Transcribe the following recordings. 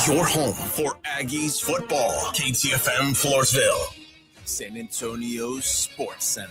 Your home for Aggies football. KTFM Floresville. San Antonio Sports Center.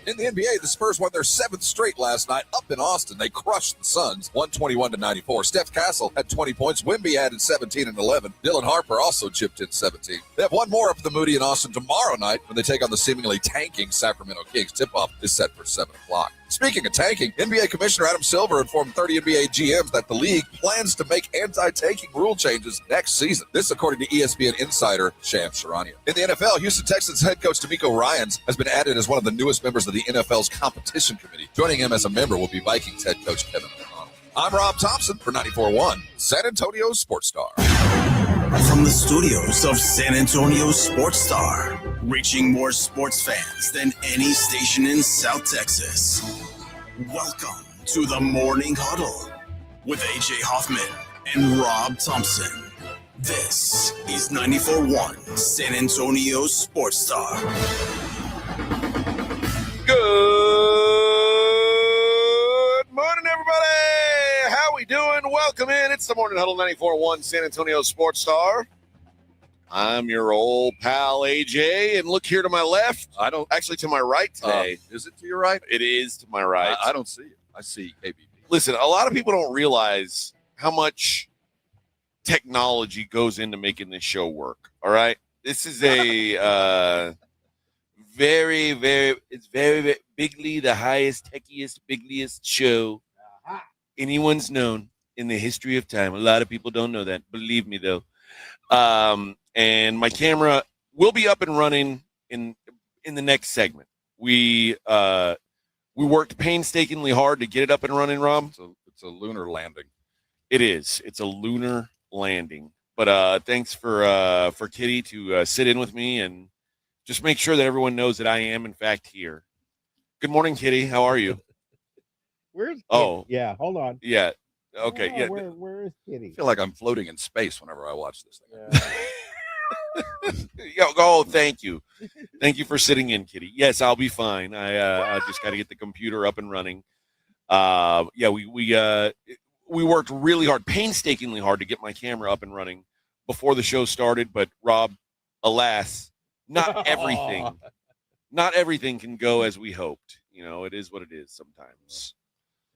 In the NBA, the Spurs won their 7th straight last night up in Austin. They crushed the Suns, 121-94. Steph Castle had 20 points. Wemby added 17 and 11. Dylan Harper also chipped in 17. They have one more up at the Moody in Austin tomorrow night when they take on the seemingly tanking Sacramento Kings. Tip-off is set for 7 o'clock. Speaking of tanking, NBA Commissioner Adam Silver informed 30 NBA GMs that the league plans to make anti-tanking rule changes next season. This, according to ESPN insider Shams Charania. In the NFL, Houston Texans head coach DeMeco Ryans has been added as one of the newest members of the NFL's competition committee. Joining him as a member will be Vikings head coach Kevin O'Connell. I'm Rob Thompson for 94.1 San Antonio Sports Star. From the studios of San Antonio Sports Star, reaching more sports fans than any station in South Texas. Welcome to the Morning Huddle with AJ Hoffman and Rob Thompson. This is 94.1 San Antonio Sports Star. Good morning, everybody. How we doing? Welcome in. It's the Morning Huddle 94.1 San Antonio Sports Star. I'm your old pal, AJ, and look here to my left. Actually, to my right today. Is it to your right? It is to my right. I don't see it. I see KBB. Listen, a lot of people don't realize how much technology goes into making this show work, all right? This is a very, very bigly the highest, techiest, bigliest show anyone's known in the history of time. A lot of people don't know that. Believe me, though. And my camera will be up and running in the next segment. We worked painstakingly hard to get it up and running, Rob. It's a lunar landing. It is. It's a lunar landing. But thanks for Kitty to sit in with me and just make sure that everyone knows that I am, in fact, here. Good morning, Kitty. How are you? Where's Kitty? Oh. Yeah, hold on. Yeah. Okay. Oh, yeah. Where is Kitty? I feel like I'm floating in space whenever I watch this thing. Oh, thank you. Thank you for sitting in, Kitty. Yes, I'll be fine. I just got to get the computer up and running. We worked really hard, painstakingly hard to get my camera up and running before the show started. But Rob, alas, not everything can go as we hoped. You know, it is what it is sometimes.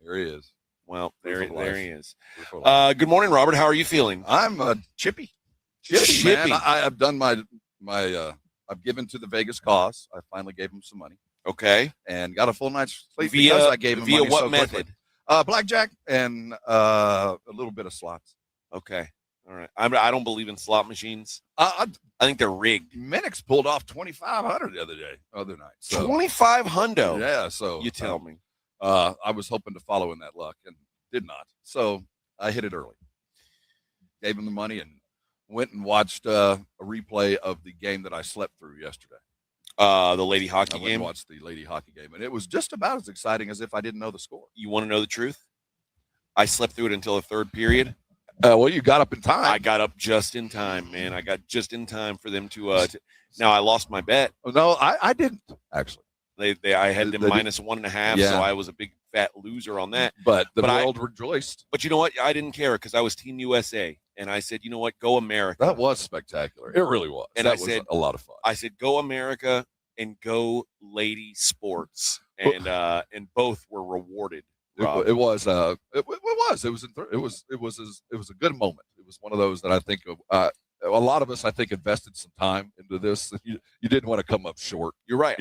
There he is. Well, there he is. Good morning, Robert. How are you feeling? I'm chippy. Man. I've done my I've given to the Vegas cause. I finally gave him some money. Okay. And got a full night's sleep because I gave him money what so method? Blackjack and a little bit of slots. Okay. All right. I don't believe in slot machines. I think they're rigged. Minix pulled off 2,500 the other night. So 2,500. Yeah. So you tell me. I was hoping to follow in that luck and did not. So I hit it early. Gave him the money and went and watched a replay of the game that I slept through yesterday. The lady hockey I went game? And watched the lady hockey game, and it was just about as exciting as if I didn't know the score. You want to know the truth? I slept through it until the third period. Well, you got up in time. I got up just in time, man. I got just in time for them to now I lost my bet. No, I didn't, actually. I had them minus 1.5, yeah. So I was a big fat loser on that. But the world rejoiced. But you know what? I didn't care because I was Team USA. And I said, you know what? Go America. That was spectacular. It really was. And that was a lot of fun. I said, go America and go lady sports. And both were rewarded. It was a good moment. It was one of those that I think a lot of us, I think, invested some time into this. You didn't want to come up short. You're right.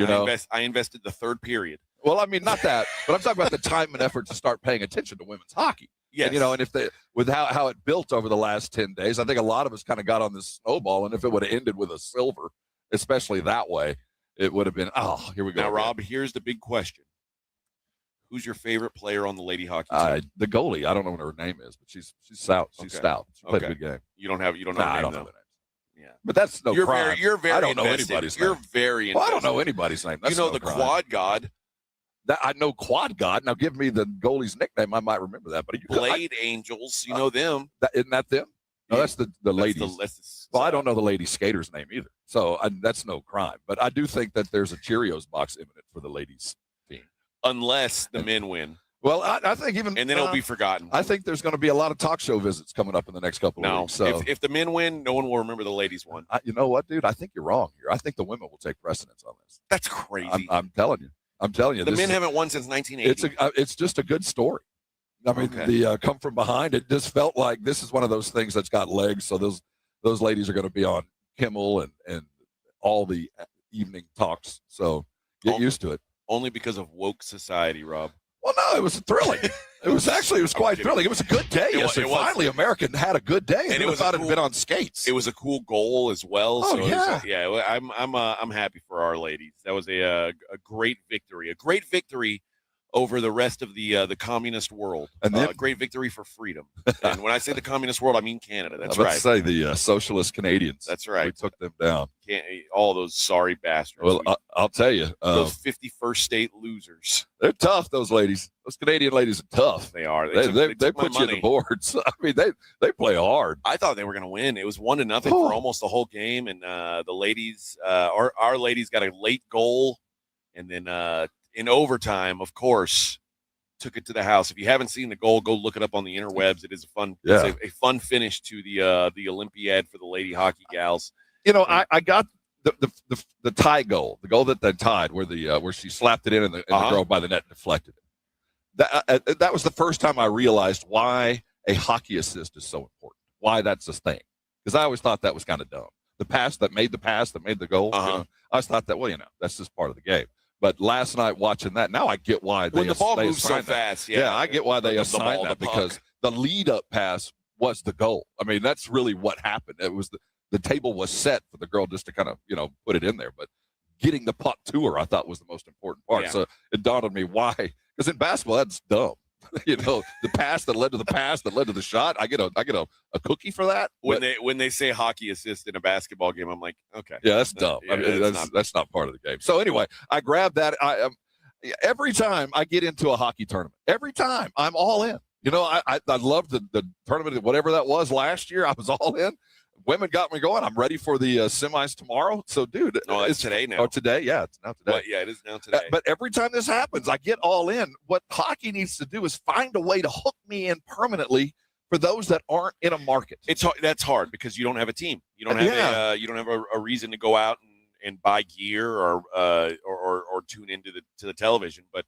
I invested the third period. Well, I mean, not that, but I'm talking about the time and effort to start paying attention to women's hockey. Yes. And with how it built over the last 10 days, I think a lot of us kind of got on this snowball. And if it would have ended with a silver, especially that way, it would have been, here we go. Now, Rob, here's the big question. Who's your favorite player on the lady hockey team? The goalie. I don't know what her name is, but she's stout. She's stout. She played a good game. You don't know her name, I don't know though. the name. Yeah. But that's no crime. You're very I don't know invested. anybody's You're name. very invested. Well, I don't know anybody's name. That's you know no the crime. quad god. I know Quad God. Now give me the goalie's nickname. I might remember that. But Blade Angels. You know them. Isn't that them? No, that's the ladies. Well, I don't know the lady skater's name either. So that's no crime. But I do think that there's a Cheerios box imminent for the ladies team. Unless the men win. Well, I think even and then it'll be forgotten. I think there's going to be a lot of talk show visits coming up in the next couple of weeks. So if the men win, no one will remember the ladies won. You know what, dude? I think you're wrong here. I think the women will take precedence on this. That's crazy. I'm telling you. The men haven't won since 1980. It's just a good story. I mean, the come from behind. It just felt like this is one of those things that's got legs. So those ladies are going to be on Kimmel and all the evening talks. So get used to it. Only because of woke society, Rob. Well, no, it was thrilling. It was quite thrilling. It was a good day. Finally, America had a good day, and it thought it had been on skates. It was a cool goal as well. Oh, so yeah. I'm happy for our ladies. That was a great victory. A great victory over the rest of the communist world. And a great victory for freedom. And when I say the communist world, I mean Canada. That's right. Let's say the socialist Canadians. That's right. We took them down. All those sorry bastards. Well, I'll tell you. Those 51st state losers. They're tough, those ladies. Those Canadian ladies are tough. They are. They put you in the boards. I mean, they play hard. I thought they were going to win. It was 1-0 for almost the whole game. And the ladies, our ladies got a late goal. And then in overtime, of course, took it to the house. If you haven't seen the goal, go look it up on the interwebs. It is it's a fun finish to the Olympiad for the lady hockey gals. You know, I got the tie goal, the goal that they tied, where she slapped it in and the girl by the net deflected it. That was the first time I realized why a hockey assist is so important. Why that's a thing, because I always thought that was kind of dumb. The pass that made the goal. You know, I always thought that that's just part of the game. But last night watching that, now I get why when the ball moves so fast. Yeah, I get why they assigned that, because the lead up pass was the goal. I mean, that's really what happened. It was the table was set for the girl just to kind of put it in there, but getting the puck to her I thought was the most important part. So it dawned on me why, because in basketball that's dumb. The pass that led to the pass that led to the shot. I get a cookie for that. When they say hockey assist in a basketball game, I'm like, okay, yeah, that's dumb. I mean, that's not part of the game. So anyway, I grabbed that. Every time I get into a hockey tournament, every time I'm all in. I loved the tournament, whatever that was last year. I was all in. Women got me going. I'm ready for the semis tomorrow. So, dude, it's today now. Oh, today? Yeah, it's now today. Well, yeah, it is now today. But every time this happens, I get all in. What hockey needs to do is find a way to hook me in permanently for those that aren't in a market. That's hard because you don't have a team. You don't have a reason to go out and buy gear or tune into the television. But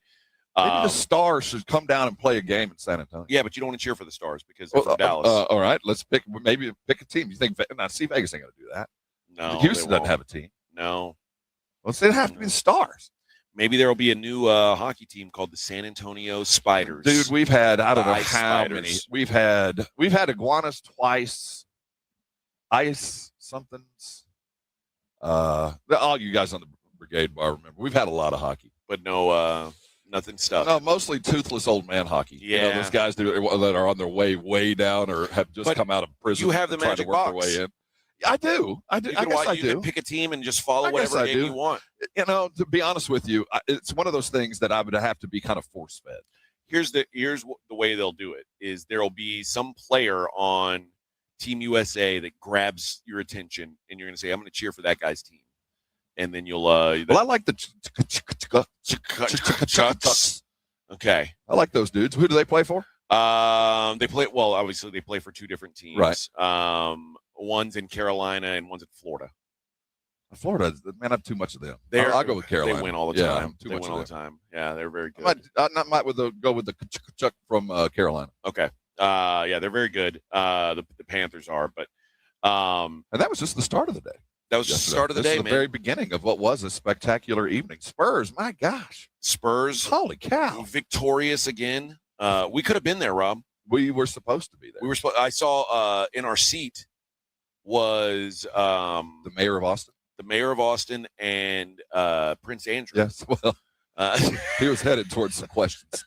maybe the Stars should come down and play a game in San Antonio. Yeah, but you don't want to cheer for the Stars because they're from Dallas. All right, let's pick a team. You think? Now, see, Vegas ain't going to do that. No, Houston doesn't have a team. No. Well, it'd have to be the Stars. Maybe there will be a new hockey team called the San Antonio Spiders. Dude, we've had I don't know how many. We've had iguanas twice. Ice somethings. All you guys on the Brigade Bar remember. We've had a lot of hockey, but no. Nothing stuff. No, mostly toothless old man hockey. Yeah, those guys that are on their way down or have just come out of prison. You have the magic box. Their way in. I do. I do. You can pick a team and just follow whatever game you want. To be honest with you, it's one of those things that I would have to be kind of force fed. Here's the way they'll do it is there'll be some player on Team USA that grabs your attention, and you're going to say, "I'm going to cheer for that guy's team." And then you'll I like the okay. I like those dudes. Who do they play for? Obviously they play for two different teams. Right. One's in Carolina and one's in Florida. Florida, man, I'm too much of them. I'll go with Carolina. They win all the time. They win all the time. Yeah, they're very good. I might go with the Chuck from Carolina. Okay. Yeah, they're very good. The Panthers are, but and that was just the start of the day. That was just the start of the day, man. The very beginning of what was a spectacular evening. Spurs, my gosh. Spurs. Holy cow. Victorious again. We could have been there, Rob. We were supposed to be there. I saw in our seat was the mayor of Austin. The mayor of Austin and Prince Andrew. Yes, well, he was headed towards some questions.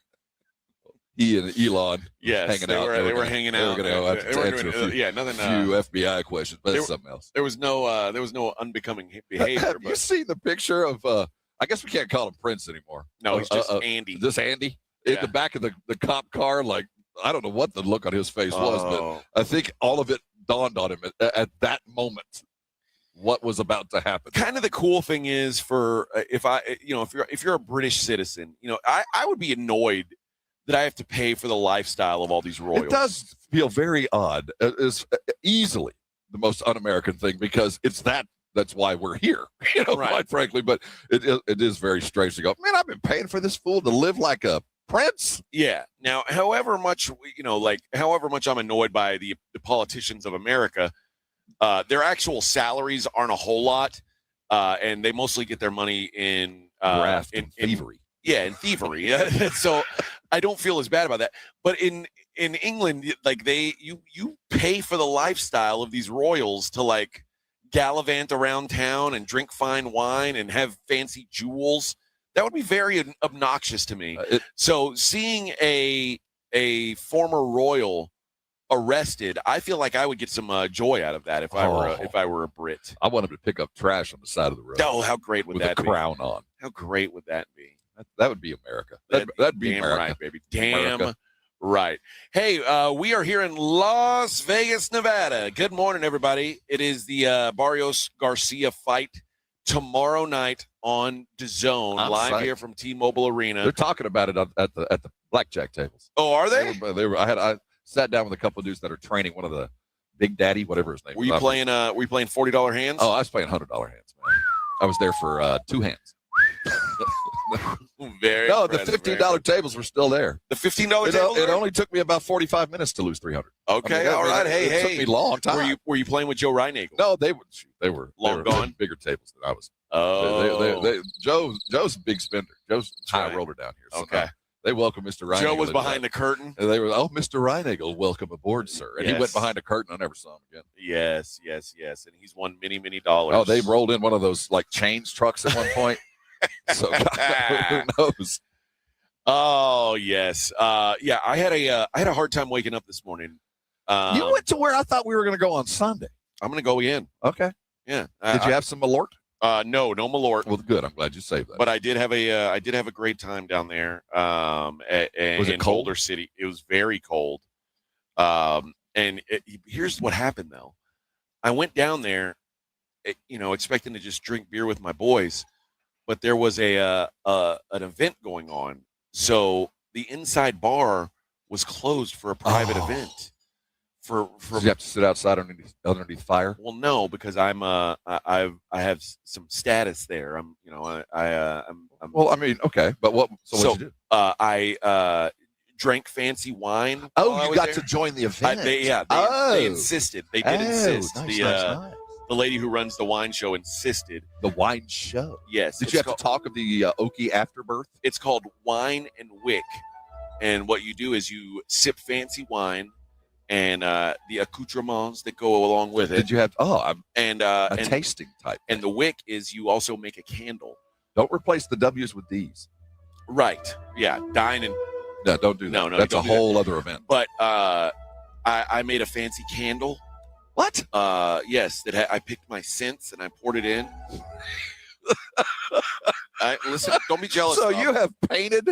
He and Elon hanging out. They were hanging out. They were going to answer a few FBI questions, but it's something else. There was no unbecoming behavior. Have you seen the picture of? I guess we can't call him Prince anymore. No, he's just Andy. Just Andy in the back of the cop car. Like I don't know what the look on his face was, but I think all of it dawned on him at that moment. What was about to happen? Kind of the cool thing is if you're a British citizen, I would be annoyed that I have to pay for the lifestyle of all these royals. It does feel very odd. It's easily the most un-American thing because it's that's why we're here, Right. quite frankly. But it is very strange to go, man, I've been paying for this fool to live like a prince. Yeah. Now, however much I'm annoyed by the politicians of America, their actual salaries aren't a whole lot, and they mostly get their money in Graft and thievery. in thievery. So I don't feel as bad about that. But in England, like you pay for the lifestyle of these royals to like gallivant around town and drink fine wine and have fancy jewels. That would be very obnoxious to me. So seeing a former royal arrested, I feel like I would get some joy out of that if I were a Brit. I want him to pick up trash on the side of the road. Oh, how great would with that a be? crown on. How great would that be? That would be America. That'd be damn America. right, baby. Damn America. right. Hey, we are here in Las Vegas, Nevada. Good morning, everybody. It is the Barrios Garcia fight tomorrow night on DAZN, I'm live psyched. here from T-Mobile Arena. They're talking about it at the blackjack tables. Oh, are they? I sat down with a couple of dudes that are training one of the Big Daddy, whatever his name. Were you playing $40 hands? Oh, I was playing $100 hands, man. I was there for 2 hands. Very. No, the impressive, very $15 tables were still there. The $15 table. It only took me about 45 minutes to lose 300. Okay, all right. It took me a long time. Were you playing with Joe Reinagel? No, they were Long gone? bigger tables than I was. Oh, Joe's a big spender. Joe's a high right. roller down here. So okay. They welcome Mr. Reinagel. Joe was behind the curtain. And they were, Mr. Reinagel, welcome aboard, sir. And he Yes. went behind the curtain. I never saw him again. Yes, and he's won many dollars. Oh, they rolled in one of those like chains trucks at one point. So who knows? Oh yes, yeah. I had a hard time waking up this morning. You went to where I thought we were going to go on Sunday. I'm going to go in. Okay. Yeah. Did you have some Malort? No Malort. Well, good. I'm glad you saved that. But I did have a great time down there. Was it in cold? Boulder City, it was very cold. Here's what happened though. I went down there, expecting to just drink beer with my boys, but there was an event going on, so the inside bar was closed for a private event. Did you have to sit outside underneath fire? Well, no, because I have some status there. I'm. Well, I mean, okay, but what? So what'd you do? I drank fancy wine. while I Oh, you was got there. to join the event. They insisted. They did insist. Nice. The lady who runs the wine show insisted. The wine show. Yes. Did you have to talk of the Okie afterbirth? It's called Wine and Wick, and what you do is you sip fancy wine and the accoutrements that go along with it. Did you have? A and tasting type. and the wick is you also make a candle. Don't replace the W's with D's. Right. Yeah. Dine and. No, don't do that. No, That's a don't do whole other event. But I made a fancy candle. What? Yes, I picked my scents and I poured it in. Listen, don't be jealous. So Bob. you have painted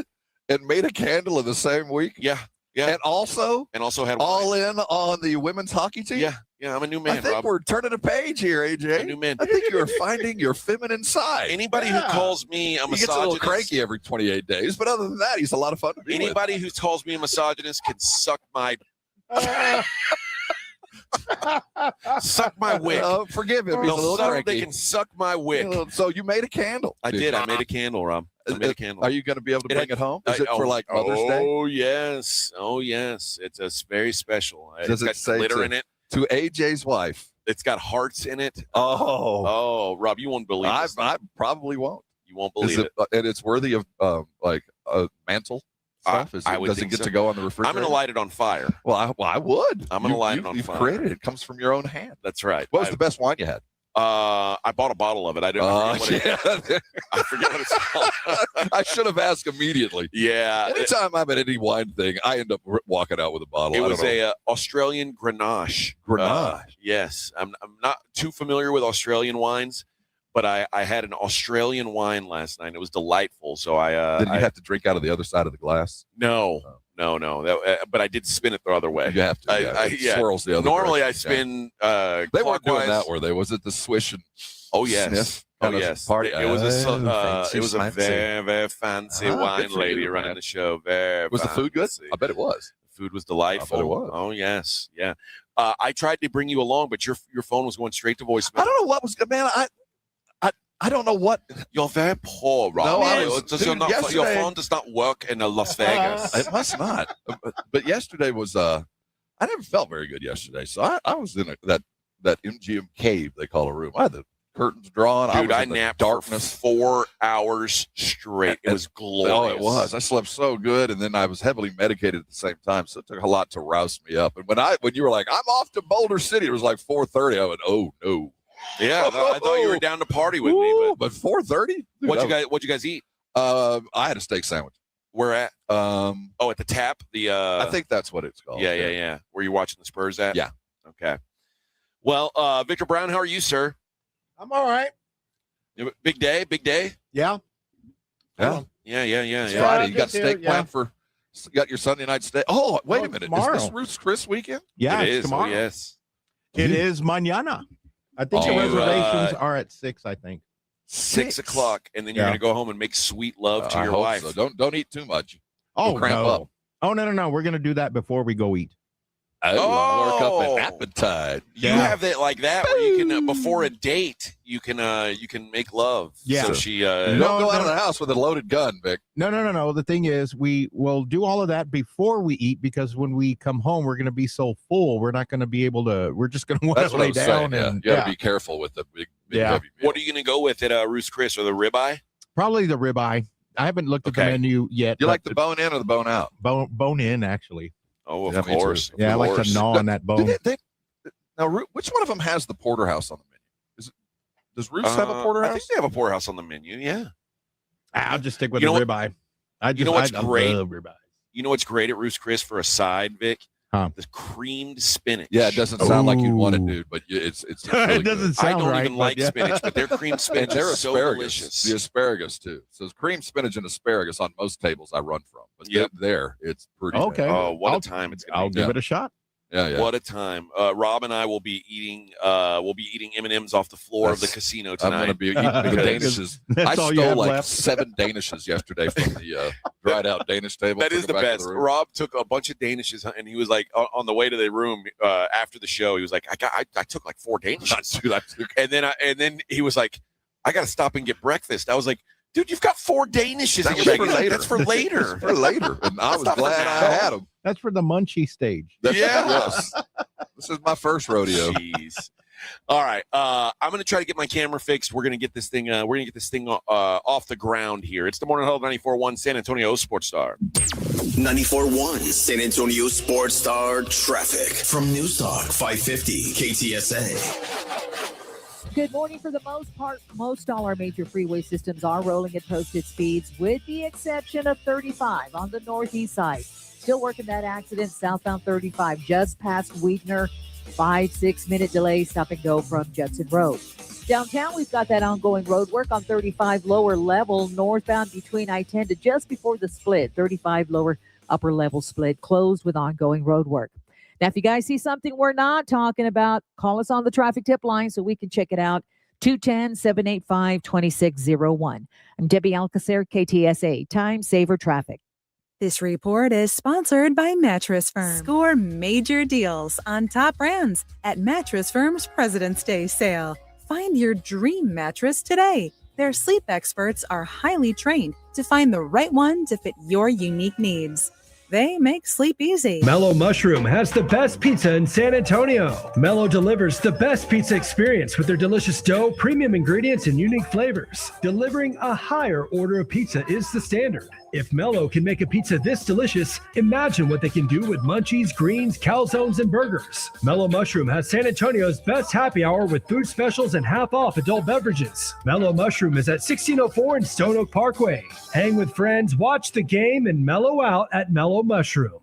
and made a candle in the same week? Yeah. And also had all wine. in on the women's hockey team? Yeah, I'm a new man, I think Rob. we're turning a page here, AJ. A new man. I think you're finding your feminine side. Anybody who calls me a He gets a misogynist, little cranky every 28 days, but other than that, he's a lot of fun to be with. anybody who calls me a misogynist can suck my wick. Forgive him. He's a little They cranky. can suck my wick. So you made a candle. I did. I made a candle, Rob. I made a candle. Are you going to be able to bring it home? Is it for like Mother's Day? Oh yes. It's very special. Does it's it got say glitter to- in it. To AJ's wife. It's got hearts in it. Oh, Oh, Rob, you won't believe this. I probably won't. You won't Is believe it, and it's worthy of like mantle stuff. I would does it think get so. to go on the refrigerator? I'm going to light it on fire. Well, I would. I'm gonna light it on You've fire. created it. It comes from your own hand. That's right. What was the best wine you had? I bought a bottle of it. I forget what it's called. I should have asked immediately. Yeah. Anytime I'm at any wine thing, I end up walking out with a bottle. It I was don't know. a Australian Grenache. Grenache. Yes. I'm not too familiar with Australian wines, but I had an Australian wine last night. It was delightful. So Did you have to drink out of the other side of the glass? No. But I did spin it the other way. You have to. It swirls the other Normally I direction. spin They weren't doing clockwise. that, were they? Was it the swish and Oh yes. Sniff Oh kind of yes. party. It was a Fancy. very, very fancy Good wine for lady you, running man. the show. Very Was the food good? fancy. I bet it was. The food was delightful. I bet it was. Oh yes, yeah. I tried to bring you along, but your phone was going straight to voicemail. I don't know what was good, man. I don't know what. You're very poor, Rob. No, your phone does not work in Las Vegas. It must not. But yesterday was. I never felt very good yesterday, so I was in that MGM cave they call a room. I had the curtains drawn. Dude, I was in the napped darkness. for 4 hours straight. It was glorious. Oh, it was. I slept so good, and then I was heavily medicated at the same time, so it took a lot to rouse me up. And when you were like, "I'm off to Boulder City," it was like 4:30. I went, "Oh no." Yeah, I thought you were down to party with me. But 4:30. What'd you guys eat? I had a steak sandwich. Where at? Oh, at the Tap. I think that's what it's called. Yeah. Were you watching the Spurs at? Yeah. Okay. Well, Victor Brown, how are you, sir? I'm all right. Big day. Yeah. Yeah. Yeah. Friday. You good got too, steak yeah. planned for. You got your Sunday night steak. Oh, wait a minute. Tomorrow. Is this Ruth's Chris weekend? Yeah, It it's is. tomorrow. Oh, yes. It is mañana. I think Oh, the reservations are at 6, I think. 6 o'clock, and then you're Yeah. gonna go home and make sweet love to I your hope wife. so. Don't eat too much. Oh, You'll cramp no. up. Oh, no. We're going to do that before we go eat. Work up Oh. an appetite. You Yeah. have it like that where you can before a date you can make love. Yeah. So she Don't No, go out of no. the house with a loaded gun, Vic. No. The thing is, we will do all of that before we eat because when we come home, we're going to be so full. We're not going to be able to. We're just going to want That's to what I lay was down. saying. And You got to be careful with the big Yeah. heavy meal. What are you gonna go with at Ruth's Chris or the ribeye? probably the ribeye. I haven't looked at the Okay. menu yet. You but like the bone in or the bone out? bone in, actually. Oh, of Yeah, me too. course. Yeah, I of like course. to gnaw on that bone. Now, which one of them has the porterhouse on the menu? Does Ruth's have a I porterhouse? think they have a porterhouse on the menu. Yeah. I'll just stick with You the know ribeye. I great? love ribeye. You know what's great at Ruth's Chris for a side, Vic? Huh. The creamed spinach. Yeah, it doesn't sound like you'd want it, Ooh. dude, but it's really It doesn't good. I sound don't right. even like but yeah. spinach, but their creamed And spinach their is so asparagus, delicious. the asparagus too. So it's cream spinach and asparagus on most tables I run from, but Yep. there it's pretty. Okay. bad. Oh, what I'll- a time it's gonna I'll be. give Yeah. it a shot. Yeah. What a time! Rob and I will be eating. M&Ms off the floor of the That's- casino I'm tonight. going to be eating the Because Danishes. That's I all you stole have like left. 7 Danishes yesterday from the dried out Danish table. That Took is them the back to best. room. Rob took a bunch of Danishes, and he was like, on the way to the room after the show, he was like, I took like 4 Danishes, Dude, I took and then he was like, I got to stop and get breakfast. I was like, dude, you've got 4 Danishes That in your was bag. for later. That's for later. for later, and I That's was not for glad I now. had them. That's for the munchie stage. Yes. This is my first rodeo. Jeez. All right. I'm going to try to get my camera fixed. We're going to get this thing. Off the ground here. It's the Morning Huddle 94.1 San Antonio Sports Star. 94.1 San Antonio Sports Star traffic from News Talk 550 KTSA. Good morning. For the most part, most all our major freeway systems are rolling at posted speeds, with the exception of 35 on the northeast side. Still working that accident southbound 35 just past Weidner. 5-6 minute delay, stop and go from Judson Road. Downtown, we've got that ongoing road work on 35 lower level northbound between I-10 to just before the split. 35 lower upper level split closed with ongoing road work. Now, if you guys see something we're not talking about, call us on the traffic tip line so we can check it out. 210-785-2601. I'm Debbie Alcacer, KTSA, Time Saver Traffic. This report is sponsored by Mattress Firm. Score major deals on top brands at Mattress Firm's President's Day sale. Find your dream mattress today. Their sleep experts are highly trained to find the right one to fit your unique needs. They make sleep easy. Mellow Mushroom has the best pizza in San Antonio. Mellow delivers the best pizza experience with their delicious dough, premium ingredients, and unique flavors. Delivering a higher order of pizza is the standard. If Mellow can make a pizza this delicious, imagine what they can do with munchies, greens, calzones, and burgers. Mellow Mushroom has San Antonio's best happy hour with food specials and half-off adult beverages. Mellow Mushroom is at 1604 and Stone Oak Parkway. Hang with friends, watch the game, and mellow out at Mellow Mushroom.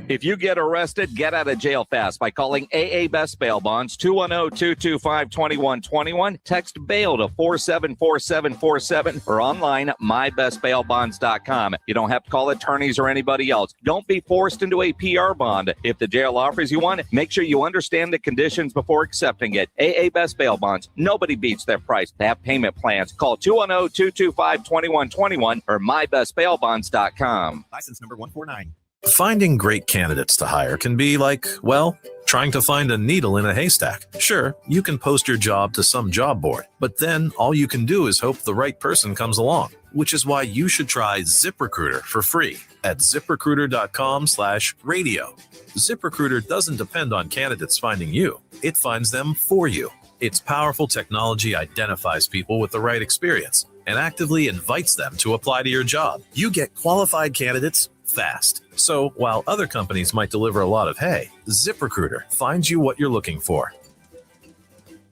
If you get arrested, get out of jail fast by calling AA Best Bail Bonds, 210-225-2121. Text bail to 474747 or online at mybestbailbonds.com. You don't have to call attorneys or anybody else. Don't be forced into a PR bond. If the jail offers you one, make sure you understand the conditions before accepting it. AA Best Bail Bonds. Nobody beats their price. They have payment plans. Call 210-225-2121 or mybestbailbonds.com. License number 149. Finding great candidates to hire can be like, well, trying to find a needle in a haystack. Sure, you can post your job to some job board, but then all you can do is hope the right person comes along, which is why you should try ZipRecruiter for free at ZipRecruiter.com/radio. ZipRecruiter doesn't depend on candidates finding you. It finds them for you. Its powerful technology identifies people with the right experience and actively invites them to apply to your job. You get qualified candidates fast. So while other companies might deliver a lot of hay, ZipRecruiter finds you what you're looking for.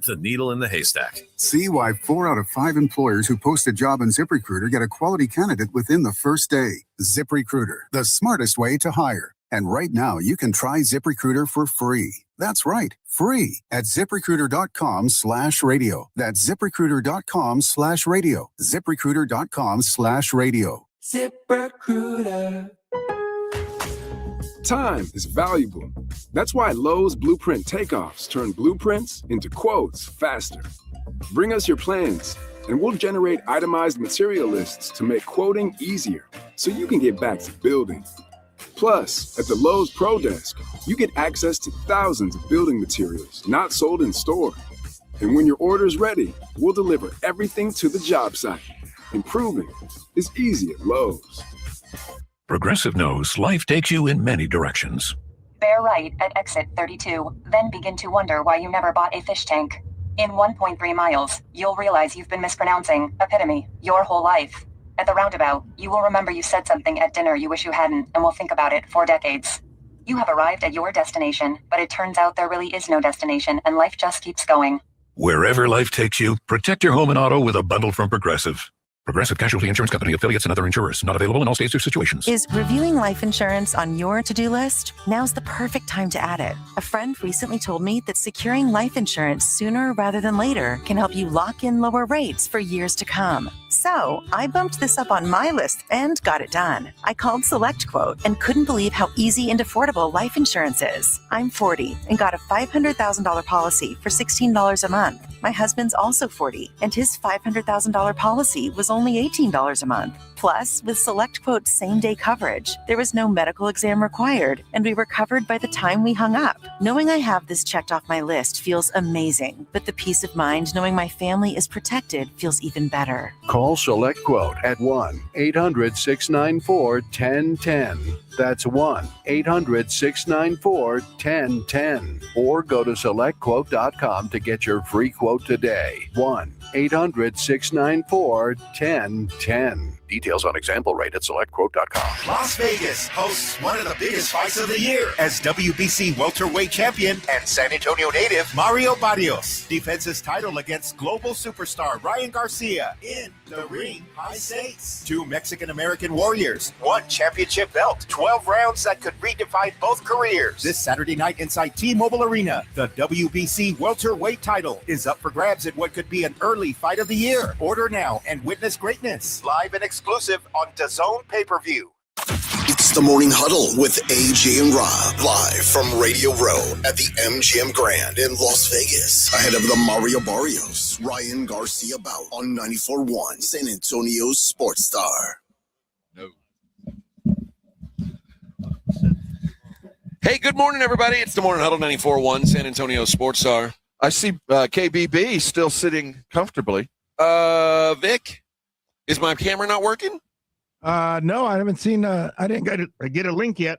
The needle in the haystack. See why 4 out of 5 employers who post a job in ZipRecruiter get a quality candidate within the first day. ZipRecruiter, the smartest way to hire. And right now, you can try ZipRecruiter for free. That's right, free at ZipRecruiter.com/radio. That's ZipRecruiter.com/radio. ZipRecruiter.com/radio. ZipRecruiter. Time is valuable. That's why Lowe's Blueprint Takeoffs turn blueprints into quotes faster. Bring us your plans, and we'll generate itemized material lists to make quoting easier so you can get back to building. Plus, at the Lowe's Pro Desk, you get access to thousands of building materials not sold in store. And when your order's ready, we'll deliver everything to the job site. Improving is easy at Lowe's. Progressive knows life takes you in many directions. Bear right at exit 32, then begin to wonder why you never bought a fish tank. In 1.3 miles, you'll realize you've been mispronouncing epitome your whole life. At the roundabout, you will remember you said something at dinner you wish you hadn't and will think about it for decades. You have arrived at your destination, but it turns out there really is no destination and life just keeps going. Wherever life takes you, protect your home and auto with a bundle from Progressive. Progressive Casualty Insurance Company, affiliates, and other insurers. Not available in all states or situations. Is reviewing life insurance on your to-do list? Now's the perfect time to add it. A friend recently told me that securing life insurance sooner rather than later can help you lock in lower rates for years to come. So I bumped this up on my list and got it done. I called SelectQuote and couldn't believe how easy and affordable life insurance is. I'm 40 and got a $500,000 policy for $16 a month. My husband's also 40 and his $500,000 policy was only $18 a month. Plus, with SelectQuote's same-day coverage, there was no medical exam required, and we were covered by the time we hung up. Knowing I have this checked off my list feels amazing, but the peace of mind knowing my family is protected feels even better. Call SelectQuote at 1-800-694-1010. That's 1-800-694-1010. Or go to SelectQuote.com to get your free quote today. 1-800-694-1010. Details on example rate at SelectQuote.com. Las Vegas hosts one of the biggest fights of the year as WBC welterweight champion and San Antonio native Mario Barrios defends his title against global superstar Ryan Garcia in the ring. High stakes. 2 Mexican-American warriors, 1 championship belt, 12 rounds that could redefine both careers. This Saturday night inside T-Mobile Arena, the WBC welterweight title is up for grabs at what could be an early fight of the year. Order now and witness greatness. Live and exclusive on DAZN pay-per-view. It's the Morning Huddle with AJ and Rob, live from Radio Row at the MGM Grand in Las Vegas. Ahead of the Mario Barrios, Ryan Garcia bout on 94.1 San Antonio's Sports Star. Hey, good morning, everybody. It's the Morning Huddle 94.1 San Antonio Sports Star. I see KBB still sitting comfortably. Vic, is my camera not working? No, I haven't seen. I didn't get a link yet.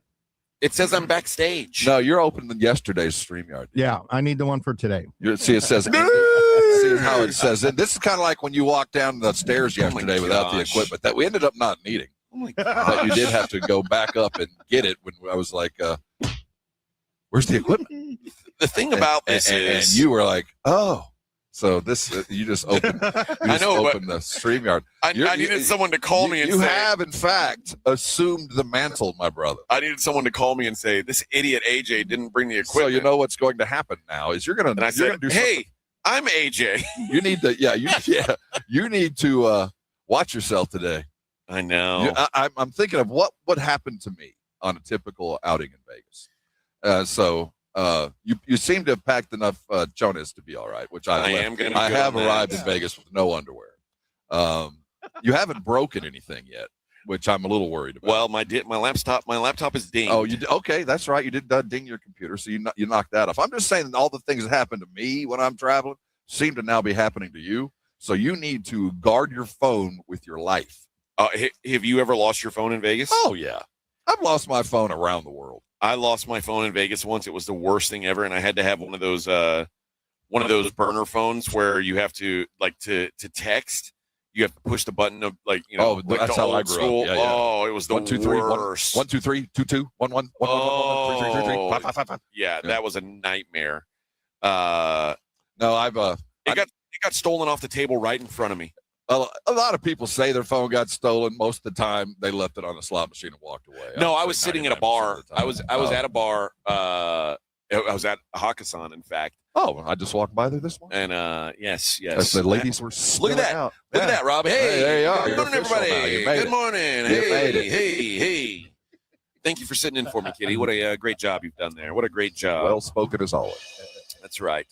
It says I'm backstage. No, you're open than yesterday's StreamYard. Yeah, I need the one for today. See, it says. See how it says it. This is kind of like when you walked down the stairs yesterday without the equipment that we ended up not needing. Oh my But you did have to go back up and get it when I was like, "Where's the equipment?" The thing about this is, and you were like, "Oh." So this, you just opened the StreamYard. I needed someone to call me and you say, have, in fact, assumed the mantle, my brother. I needed someone to call me and say, this idiot AJ didn't bring the equipment. So you know what's going to happen now is you're going to do hey, I'm AJ. You need to, you need to watch yourself today. I know. I'm thinking of what would happen to me on a typical outing in Vegas. So you seem to have packed enough chonas to be all right, which I have arrived in Vegas with no underwear. You haven't broken anything yet, which I'm a little worried about. Well, my laptop is dinged. Oh, you did? Okay, that's right. You did ding your computer, so you knocked that off. I'm just saying all the things that happen to me when I'm traveling seem to now be happening to you. So you need to guard your phone with your life. Have you ever lost your phone in Vegas? Oh, yeah. I've lost my phone around the world. I lost my phone in Vegas once. It was the worst thing ever, and I had to have one of those burner phones where you have to to text. You have to push the button of that's how I grew up. Yeah, yeah. Oh, it was the 1 2 3 worst. 1 2 3 2 2 1 1 1 1 1 3 3 3 5 5 5 5. Yeah, that was a nightmare. No, it got stolen off the table right in front of me. A lot of people say their phone got stolen. Most of the time, they left it on a slot machine and walked away. No, I was sitting at a bar. I was at a bar. I was at Hakkasan, in fact. Oh, I just walked by there this morning. And yes. As the ladies were look at that. Out. Look at that, Rob. Hey, there you are. Good morning, everybody. Good morning. Hey. Thank you for sitting in for me, Kitty. What a great job you've done there. What a great job. Well spoken as always. That's right.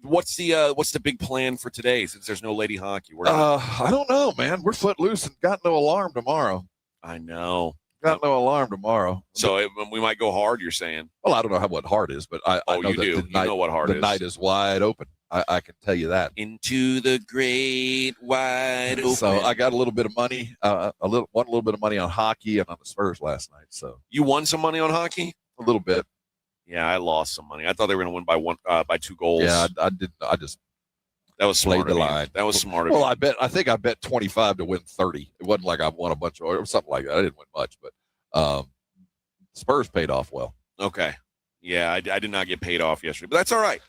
What's the big plan for today since there's no lady hockey? I don't know, man. We're footloose and got no alarm tomorrow. I know. Got no alarm tomorrow. So we might go hard, you're saying? Well, I don't know what hard is, but I know you do. You know what hard is. The night is wide open. I can tell you that. Into the great wide open. So I got a little bit of money, won a little bit of money on hockey and on the Spurs last night. So you won some money on hockey? A little bit. Yeah, I lost some money. I thought they were going to win by 2 goals. Yeah, I didn't. I just that was smart played the line. That was smart. Well, I think I bet 25 to win 30. It wasn't like I won a bunch or something like that. I didn't win much, but Spurs paid off well. Okay. Yeah, I did not get paid off yesterday, but that's all right.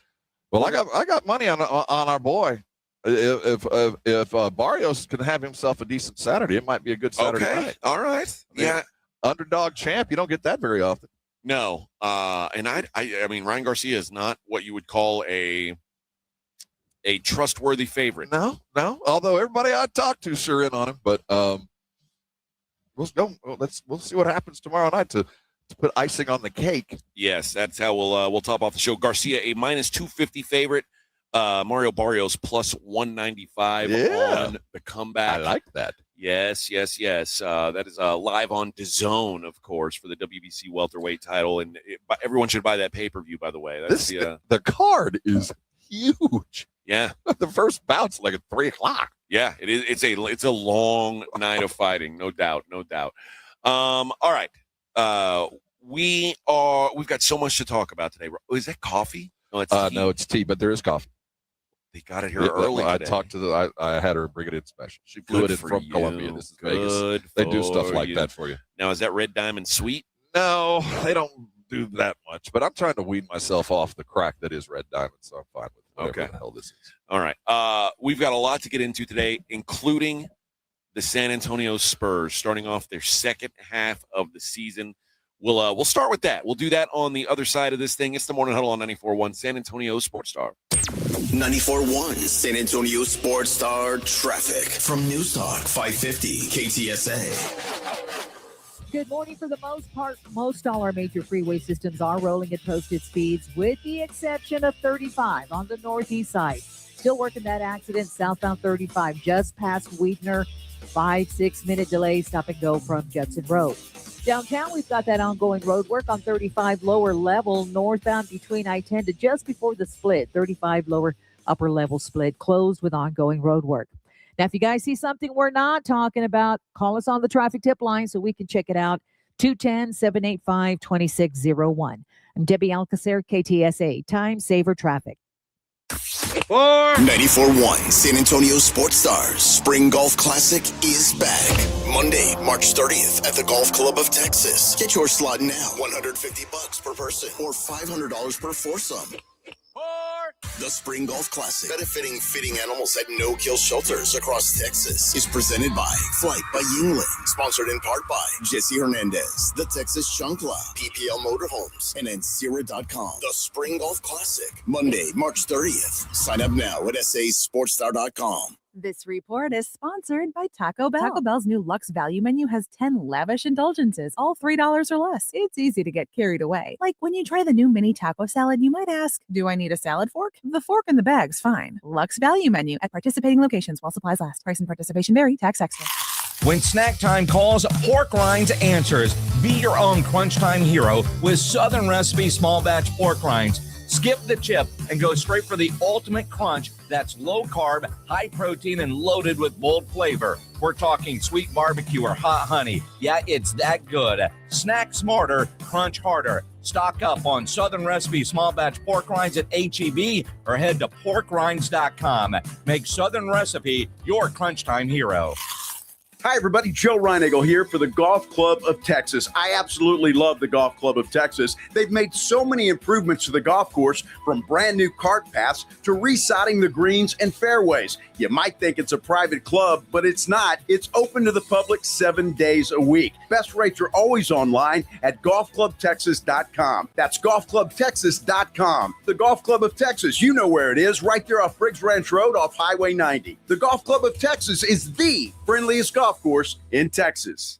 Well, I got money on our boy. If Barrios can have himself a decent Saturday, it might be a good Saturday night. All right. Yeah. Underdog champ. You don't get that very often. No, and I mean Ryan Garcia is not what you would call a trustworthy favorite. No. Although everybody I talk to sure in on him, but we'll go. We'll see what happens tomorrow night to put icing on the cake. Yes, that's how we'll top off the show. Garcia a -250 favorite. Mario Barrios +195 on the comeback. I like that. Yes. That is live on DAZN, of course, for the WBC welterweight title, and everyone should buy that pay-per-view. By the way, that's the card is huge. Yeah, the first bout's like at 3:00. Yeah, it is. It's a long night of fighting, no doubt. All right, we've got so much to talk about today. Oh, is that coffee? No, it's tea. No, it's tea, but there is coffee. They got it here early today. I talked to I had her bring it in special. She flew it in from Colombia. This is Vegas. They do stuff like that for you. Now, is that Red Diamond sweet? No, they don't do that much. But I'm trying to wean myself off the crack that is Red Diamond, so I'm fine with whatever the hell this is. All right. We've got a lot to get into today, including the San Antonio Spurs starting off their second half of the season. We'll start with that. We'll do that on the other side of this thing. It's the Morning Huddle on 94.1 San Antonio Sports Star. 94.1 San Antonio Sports Star traffic from News Talk 550 KTSA. Good morning. For the most part, most all our major freeway systems are rolling at posted speeds, with the exception of 35 on the northeast side. Still working that accident southbound 35 just past Wiedner. 5-6 minute delay, stop and go from Judson Road. Downtown, we've got that ongoing road work on 35 lower level northbound between I-10 to just before the split. 35 lower upper level split closed with ongoing road work. Now, if you guys see something we're not talking about, call us on the traffic tip line so we can check it out. 210-785-2601. I'm Debbie Alcacer, KTSA, Time Saver Traffic. 94.1 San Antonio Sports Stars Spring Golf Classic is back. Monday, March 30th at the Golf Club of Texas. Get your slot now. $150 per person or $500 per foursome. The Spring Golf Classic, benefiting fitting animals at no-kill shelters across Texas, is presented by Flight by Yingling, sponsored in part by Jesse Hernandez, the Texas Chunkla, PPL Motorhomes, and Ancira.com. The Spring Golf Classic, Monday, March 30th. Sign up now at sasportstar.com. This report is sponsored by Taco Bell. Taco Bell's new Luxe Value menu has 10 lavish indulgences, all $3 or less. It's easy to get carried away. Like when you try the new mini taco salad, you might ask, do I need a salad fork? The fork in the bag's fine. Luxe Value menu at participating locations while supplies last. Price and participation vary. Tax extra. When snack time calls, Pork Rinds answers. Be your own crunch time hero with Southern Recipe small batch pork rinds. Skip the chip and go straight for the ultimate crunch that's low carb, high protein, and loaded with bold flavor. We're talking sweet barbecue or hot honey. Yeah, it's that good. Snack smarter, crunch harder. Stock up on Southern Recipe small batch pork rinds at HEB or head to porkrinds.com. Make Southern Recipe your crunch time hero. Hi, everybody. Joe Reinagle here for the Golf Club of Texas. I absolutely love the Golf Club of Texas. They've made so many improvements to the golf course, from brand new cart paths to resodding the greens and fairways. You might think it's a private club, but it's not. It's open to the public 7 days a week. Best rates are always online at golfclubtexas.com. That's golfclubtexas.com. The Golf Club of Texas, you know where it is, right there off Briggs Ranch Road off Highway 90. The Golf Club of Texas is the friendliest golf course in Texas.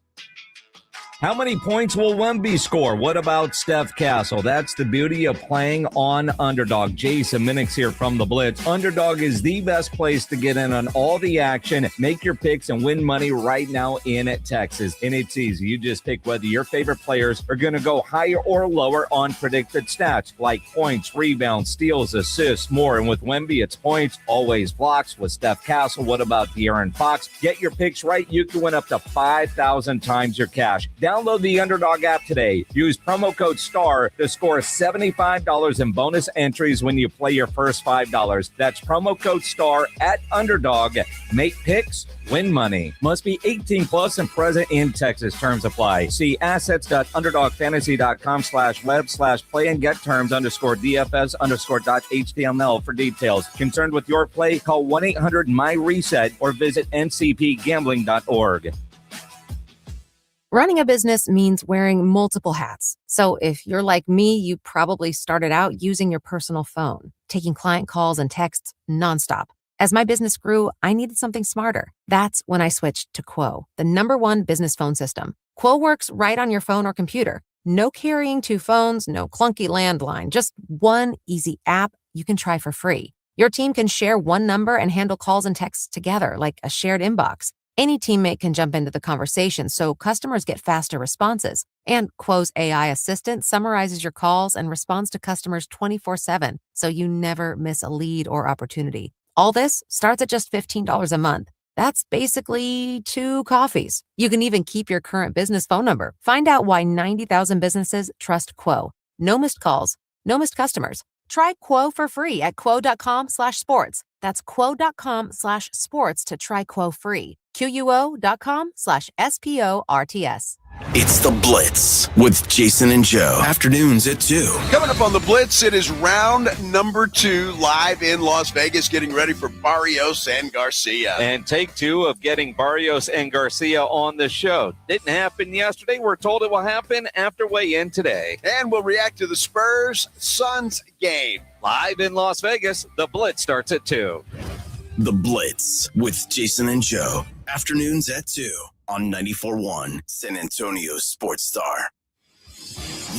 How many points will Wemby score? What about Steph Castle? That's the beauty of playing on Underdog. Jason Minix here from The Blitz. Underdog is the best place to get in on all the action. Make your picks and win money right now in Texas. And it's easy. You just pick whether your favorite players are going to go higher or lower on predicted stats, like points, rebounds, steals, assists, more. And with Wemby, it's points, always blocks. With Steph Castle, what about De'Aaron Fox? Get your picks right. You can win up to 5,000 times your cash. Download the Underdog app today. Use promo code STAR to score $75 in bonus entries when you play your first $5. That's promo code STAR at Underdog. Make picks, win money. Must be 18 plus and present in Texas. Terms apply. See assets.underdogfantasy.com/web/play and get terms _DFS_.html for details. Concerned with your play? Call 1-800-MY-RESET or visit ncpgambling.org. Running a business means wearing multiple hats. So if you're like me, you probably started out using your personal phone, taking client calls and texts nonstop. As my business grew, I needed something smarter. That's when I switched to Quo, the #1 business phone system. Quo works right on your phone or computer. No carrying 2 phones, no clunky landline, just one easy app you can try for free. Your team can share one number and handle calls and texts together like a shared inbox. Any teammate can jump into the conversation, so customers get faster responses. And Quo's AI assistant summarizes your calls and responds to customers 24/7, so you never miss a lead or opportunity. All this starts at just $15 a month. That's basically 2 coffees. You can even keep your current business phone number. Find out why 90,000 businesses trust Quo. No missed calls, no missed customers. Try Quo for free at quo.com/sports. That's quo.com/sports to try Quo free. QUO.com/SPORTS. It's The Blitz with Jason and Joe. Afternoons at 2. Coming up on The Blitz, it is round number 2 live in Las Vegas, getting ready for Barrios and Garcia. And take 2 of getting Barrios and Garcia on the show. Didn't happen yesterday. We're told it will happen after weigh-in today. And we'll react to the Spurs-Suns game. Live in Las Vegas, The Blitz starts at 2. The Blitz with Jason and Joe. Afternoons at 2 on 94.1 San Antonio Sports Star.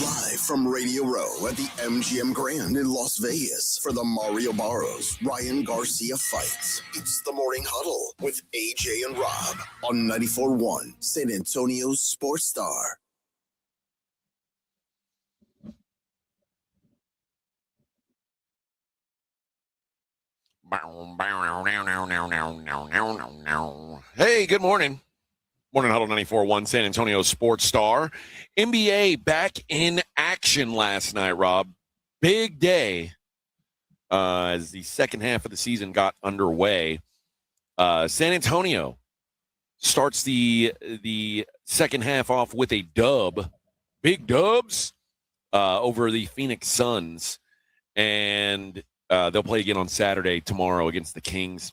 Live from Radio Row at the MGM Grand in Las Vegas for the Mario Barrios Ryan Garcia fights. It's the Morning Huddle with AJ and Rob on 94.1 San Antonio Sports Star. Hey, good morning. Morning Huddle 94.1 San Antonio Sports Star. NBA back in action last night, Rob. Big day as the second half of the season got underway. San Antonio starts the second half off with a dub. Big dubs over the Phoenix Suns. And They'll play again on Saturday tomorrow against the Kings.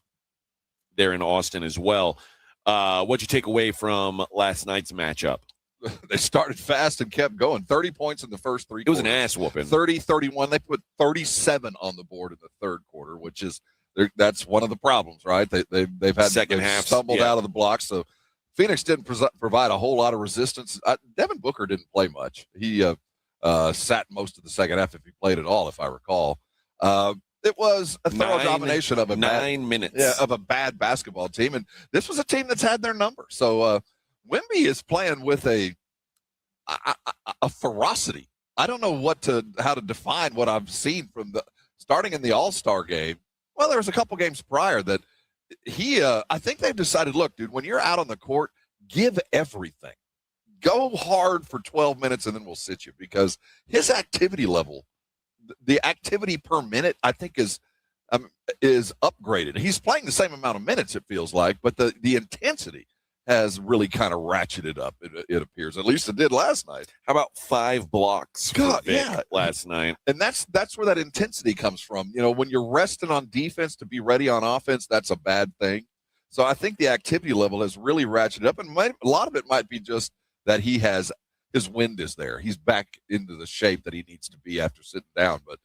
They're in Austin as well. What'd you take away from last night's matchup? They started fast and kept going. 30 points in the first three quarters. It was an ass whooping. 30-31. They put 37 on the board in the third quarter, which is that's one of the problems, right? They've had second half stumbled out of the blocks. So Phoenix didn't provide a whole lot of resistance. Devin Booker didn't play much. He sat most of the second half, if he played at all, if I recall. It was a thorough domination of a 9 minutes. Yeah, of a bad basketball team, and this was a team that's had their number. So Wemby is playing with a ferocity. I don't know how to define what I've seen from starting in the All-Star game. Well, there was a couple games prior that I think they've decided, look, dude, when you're out on the court, give everything. Go hard for 12 minutes, and then we'll sit you, because his activity level, the activity per minute, I think is upgraded. He's playing the same amount of minutes, it feels like, but the intensity has really kind of ratcheted up, it appears. At least it did last night. How about 5 blocks for Vic last night? And that's where that intensity comes from. You know, when you're resting on defense to be ready on offense, that's a bad thing. So I think the activity level has really ratcheted up, and a lot of it might be just that his wind is there. He's back into the shape that he needs to be after sitting down. But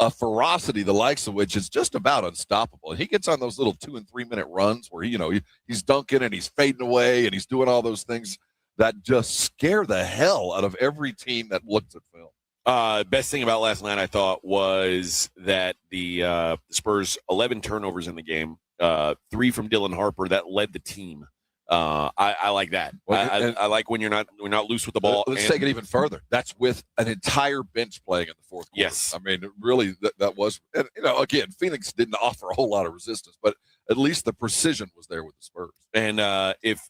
a ferocity, the likes of which is just about unstoppable. And he gets on those little 2 and 3 minute runs where he's dunking and he's fading away and he's doing all those things that just scare the hell out of every team that looks at film. Best thing about last night, I thought, was that the Spurs 11 turnovers in the game, 3 from Dylan Harper, that led the team. I like that. I like when we're not loose with the ball. Let's take it even further. That's with an entire bench playing in the fourth quarter. Yes. I mean, really, that was, and again, Phoenix didn't offer a whole lot of resistance, but at least the precision was there with the Spurs. And if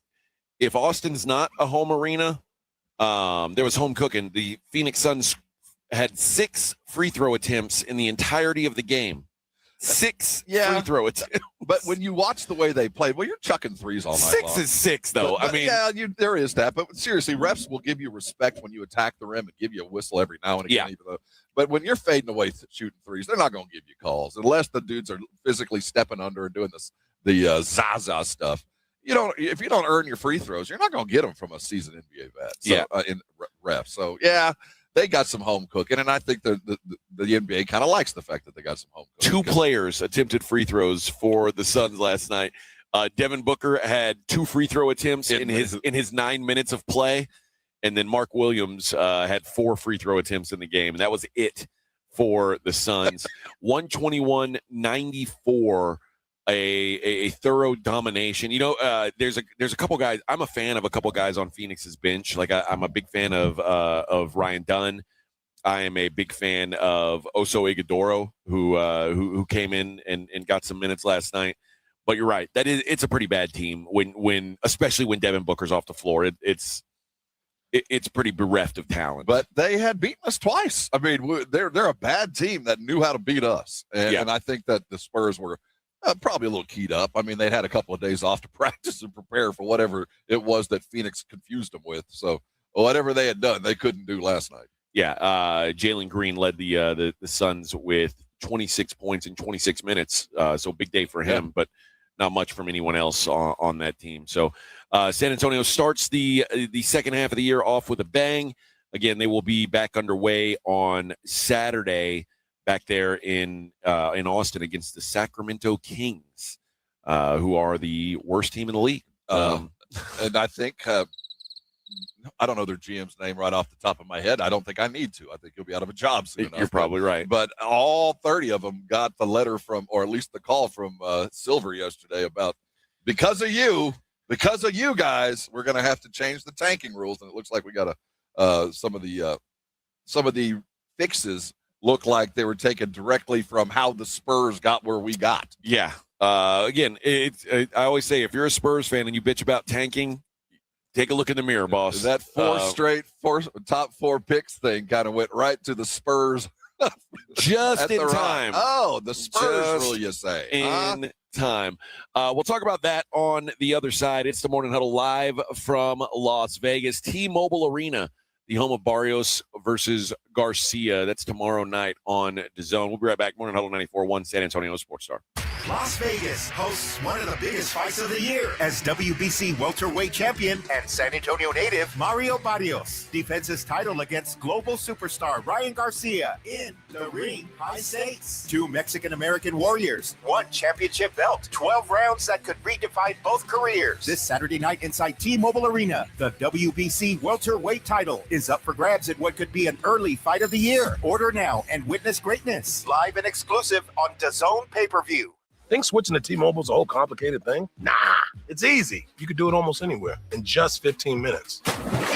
Austin's not a home arena, there was home cooking. The Phoenix Suns had 6 free throw attempts in the entirety of the game. 6 free throw attempts. But when you watch the way they played, well, you're chucking threes all night 6 long. is 6, though. But, I mean, yeah, there is that. But seriously, refs will give you respect when you attack the rim and give you a whistle every now and again. Yeah. But when you're fading away shooting threes, they're not going to give you calls unless the dudes are physically stepping under and doing the Zaza stuff. If you don't earn your free throws, you're not going to get them from a seasoned NBA vet. So, in refs. So yeah. They got some home cooking, and I think the NBA kind of likes the fact that they got some home cooking. 2 players attempted free throws for the Suns last night. Devin Booker had 2 free throw attempts in his 9 minutes of play, and then Mark Williams had 4 free throw attempts in the game, and that was it for the Suns. 121-94. A thorough domination. There's a couple guys. I'm a fan of a couple guys on Phoenix's bench. Like I'm a big fan of Ryan Dunn. I am a big fan of Oso Ighodaro, who came in and got some minutes last night. But you're right. It's a pretty bad team especially when Devin Booker's off the floor. It's pretty bereft of talent. But they had beaten us twice. I mean, they're a bad team that knew how to beat us, and I think that the Spurs were probably a little keyed up. I mean, they'd had a couple of days off to practice and prepare for whatever it was that Phoenix confused them with. So whatever they had done, they couldn't do last night. Yeah, Jalen Green led the Suns with 26 points in 26 minutes. So big day for him, but not much from anyone else on that team. So San Antonio starts the second half of the year off with a bang. Again, they will be back underway on Saturday back there in Austin against the Sacramento Kings, who are the worst team in the league. And I think I don't know their GM's name right off the top of my head. I don't think I need to. I think he'll be out of a job soon enough. You're probably right. But all 30 of them got the letter from, or at least the call from Silver yesterday about, because of you guys, we're going to have to change the tanking rules. And it looks like we got some of the fixes look like they were taken directly from how the Spurs got where we got. Yeah. Again, I always say, if you're a Spurs fan and you bitch about tanking, take a look in the mirror, boss. That top 4 picks thing kind of went right to the Spurs. Just in time. Oh, the Spurs rule, you say. In time. We'll talk about that on the other side. It's the Morning Huddle live from Las Vegas. T-Mobile Arena. the home of Barrios versus Garcia. That's tomorrow night on DAZN. We'll be right back. Morning Huddle 94.1 San Antonio Sports Star. Las Vegas hosts one of the biggest fights of the year as WBC welterweight champion and San Antonio native Mario Barrios defends his title against global superstar Ryan Garcia in the ring. High stakes. 2 Mexican-American warriors, 1 championship belt, 12 rounds that could redefine both careers. This Saturday night inside T-Mobile Arena, the WBC welterweight title is up for grabs in what could be an early fight of the year. Order now and witness greatness. Live and exclusive on DAZN pay-per-view. Think switching to T-Mobile is a whole complicated thing? Nah, it's easy. You can do it almost anywhere in just 15 minutes.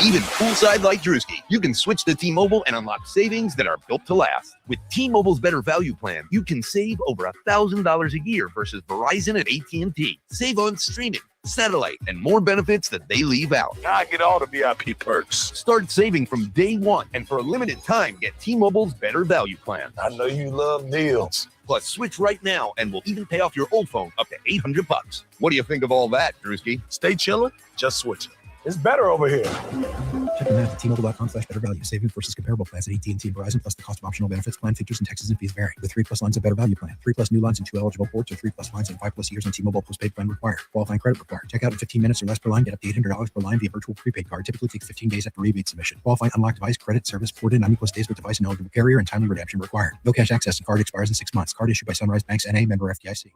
Even poolside like Drewski, you can switch to T-Mobile and unlock savings that are built to last. With T-Mobile's Better Value Plan, you can save over $1,000 a year versus Verizon and AT&T. Save on streaming, satellite, and more benefits that they leave out. Now I get all the VIP perks. Start saving from day one, and for a limited time, get T-Mobile's Better Value Plan. I know you love deals. Plus, switch right now, and we'll even pay off your old phone up to $800. What do you think of all that, Drewski? Stay chillin', just switch it. It's better over here. Check them out at T-Mobile.com/better value. Savings versus comparable plans at AT&T and Verizon, plus the cost of optional benefits. Plan features and taxes and fees vary. With 3+ lines of Better Value Plan. 3+ new lines and 2 eligible ports, or 3+ lines and 5+ years on T-Mobile postpaid plan required. Qualifying credit required. Check out in 15 minutes or less per line. Get up to $800 per line via virtual prepaid card. Typically takes 15 days after rebate submission. Qualifying unlocked device credit service ported 90+ days with device and eligible carrier, and timely redemption required. No cash access and card expires in 6 months. Card issued by Sunrise Banks N.A. member FDIC.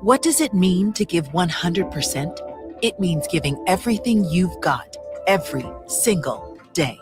What does it mean to give 100%? It means giving everything you've got, every single day.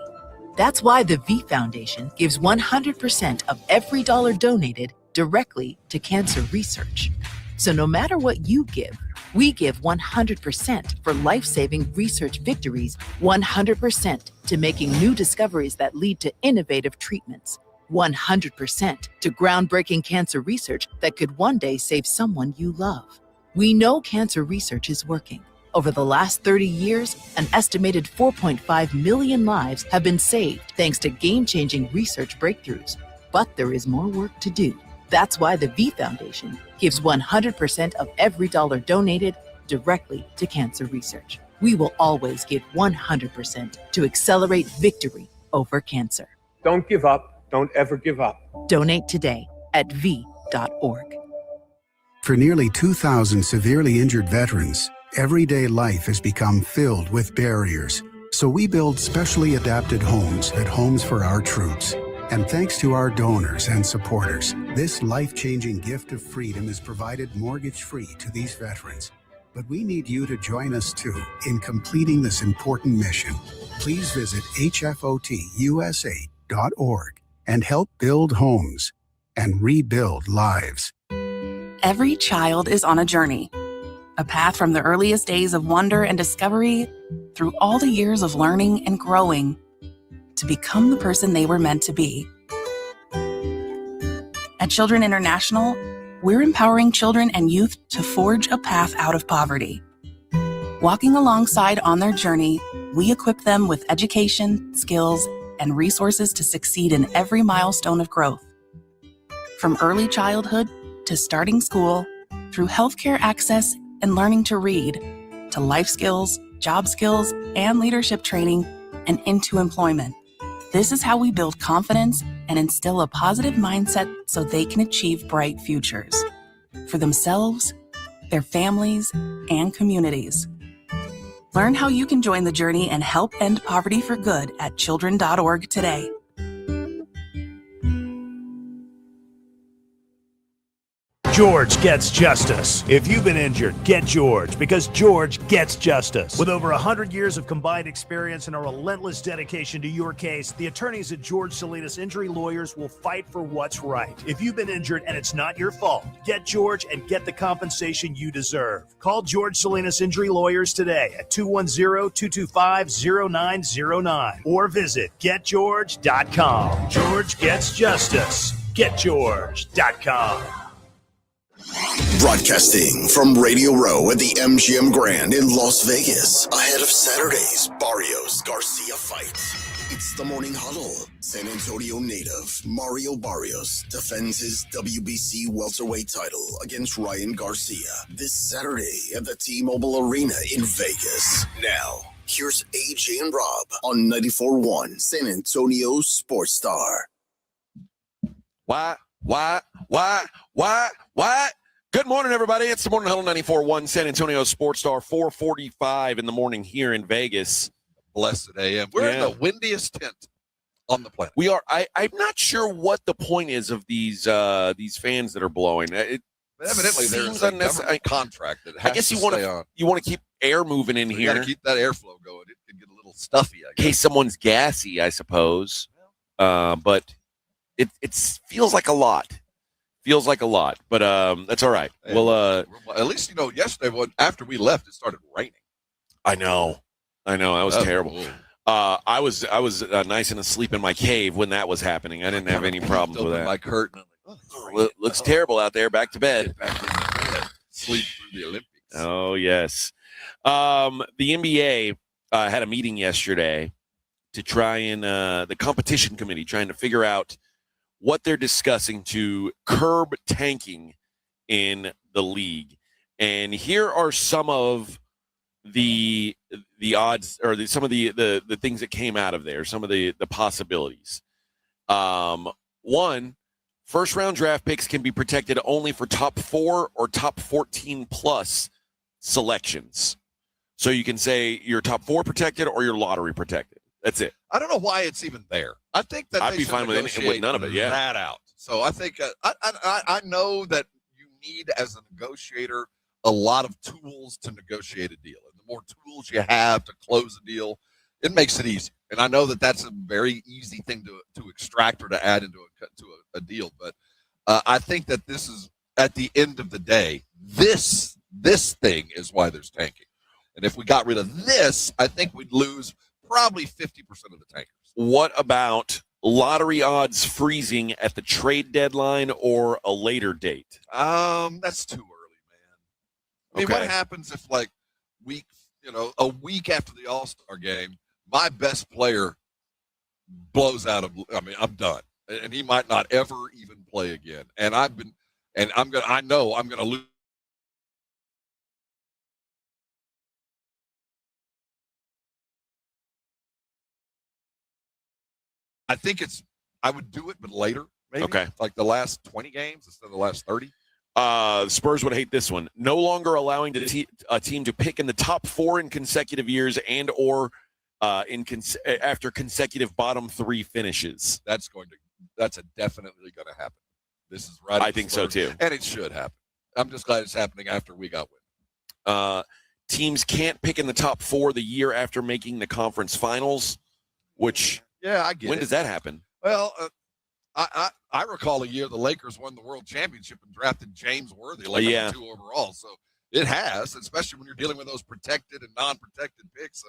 That's why the V Foundation gives 100% of every dollar donated directly to cancer research. So no matter what you give, we give 100% for life-saving research victories, 100% to making new discoveries that lead to innovative treatments, 100% to groundbreaking cancer research that could one day save someone you love. We know cancer research is working. Over the last 30 years, an estimated 4.5 million lives have been saved thanks to game-changing research breakthroughs. But there is more work to do. That's why the V Foundation gives 100% of every dollar donated directly to cancer research. We will always give 100% to accelerate victory over cancer. Don't give up. Don't ever give up. Donate today at v.org. For nearly 2,000 severely injured veterans, everyday life has become filled with barriers. So we build specially adapted homes at Homes for Our Troops. And thanks to our donors and supporters, this life-changing gift of freedom is provided mortgage-free to these veterans. But we need you to join us too in completing this important mission. Please visit hfotusa.org and help build homes and rebuild lives. Every child is on a journey. A path from the earliest days of wonder and discovery through all the years of learning and growing to become the person they were meant to be. At Children International, we're empowering children and youth to forge a path out of poverty. Walking alongside on their journey, we equip them with education, skills, and resources to succeed in every milestone of growth. From early childhood to starting school, through healthcare access and learning to read, to life skills, job skills, and leadership training, and into employment. This is how we build confidence and instill a positive mindset so they can achieve bright futures for themselves, their families, and communities. Learn how you can join the journey and help end poverty for good at children.org today. George gets justice. If you've been injured, get George, because George gets justice. With over 100 years of combined experience and a relentless dedication to your case, the attorneys at George Salinas Injury Lawyers will fight for what's right. If you've been injured and it's not your fault, get George and get the compensation you deserve. Call George Salinas Injury Lawyers today at 210-225-0909 or visit getgeorge.com. George gets justice. Getgeorge.com. Broadcasting from Radio Row at the MGM Grand in Las Vegas, ahead of Saturday's Barrios Garcia fight. It's the Morning Huddle. San Antonio native Mario Barrios defends his WBC welterweight title against Ryan Garcia this Saturday at the T-Mobile Arena in Vegas. Now, Here's AJ and Rob on 94.1 San Antonio Sports Star. Why? Good morning, everybody. It's the Morning Huddle 94.1 San Antonio Sports Star, 4:45 in the morning here in Vegas. Blessed AM. We're in the windiest tent on the planet. We are. I'm not sure what the point is of these fans that are blowing. Evidently, there's a government contract that has I guess to you want stay on. You want to keep air moving in You here. got to keep that airflow going. It can get a little stuffy, I In guess. case someone's gassy, I suppose. But it feels like a lot. But that's all right. Yeah. Well, at least yesterday after we left, it started raining. I know. That was terrible. I was nice and asleep in my cave when that was happening. I didn't have any problems with that. My curtain. Looks terrible out there. Back to bed. Sleep through the Olympics. Oh yes. The NBA had a meeting yesterday to try and the competition committee trying to figure out what they're discussing to curb tanking in the league. And here are some of the odds, or some of the things that came out of there, some of the possibilities. One, first round draft picks can be protected only for top 4 or top 14 plus selections. So you can say you're top 4 protected or you're lottery protected. That's it. I don't know why it's even there. I think that I'd be fine with none of it. Yeah, that out. So I think I know that you need, as a negotiator, a lot of tools to negotiate a deal. And the more tools you have to close a deal, it makes it easy. And I know that that's a very easy thing to extract or to add into a deal. But I think that this is, at the end of the day, this thing is why there's tanking. And if we got rid of this, I think we'd lose probably 50% of the tankers. What about lottery odds freezing at the trade deadline or a later date? That's too early, man. I mean, what happens if a week after the All-Star game, my best player blows out I'm done. And he might not ever even play again. And I know I'm gonna lose. I would do it, but later, maybe. Okay. Like the last 20 games instead of the last 30. Spurs would hate this one. No longer allowing a team to pick in the top 4 in consecutive years and or after consecutive bottom 3 finishes. That's definitely going to happen. This is right. I think so too. And it should happen. I'm just glad it's happening after we got win. Teams can't pick in the top 4 the year after making the conference finals, which I get when it. does that happen? Well, I recall a year the Lakers won the world championship and drafted James Worthy, like number 2 overall. So it has, especially when you're dealing with those protected and non-protected picks.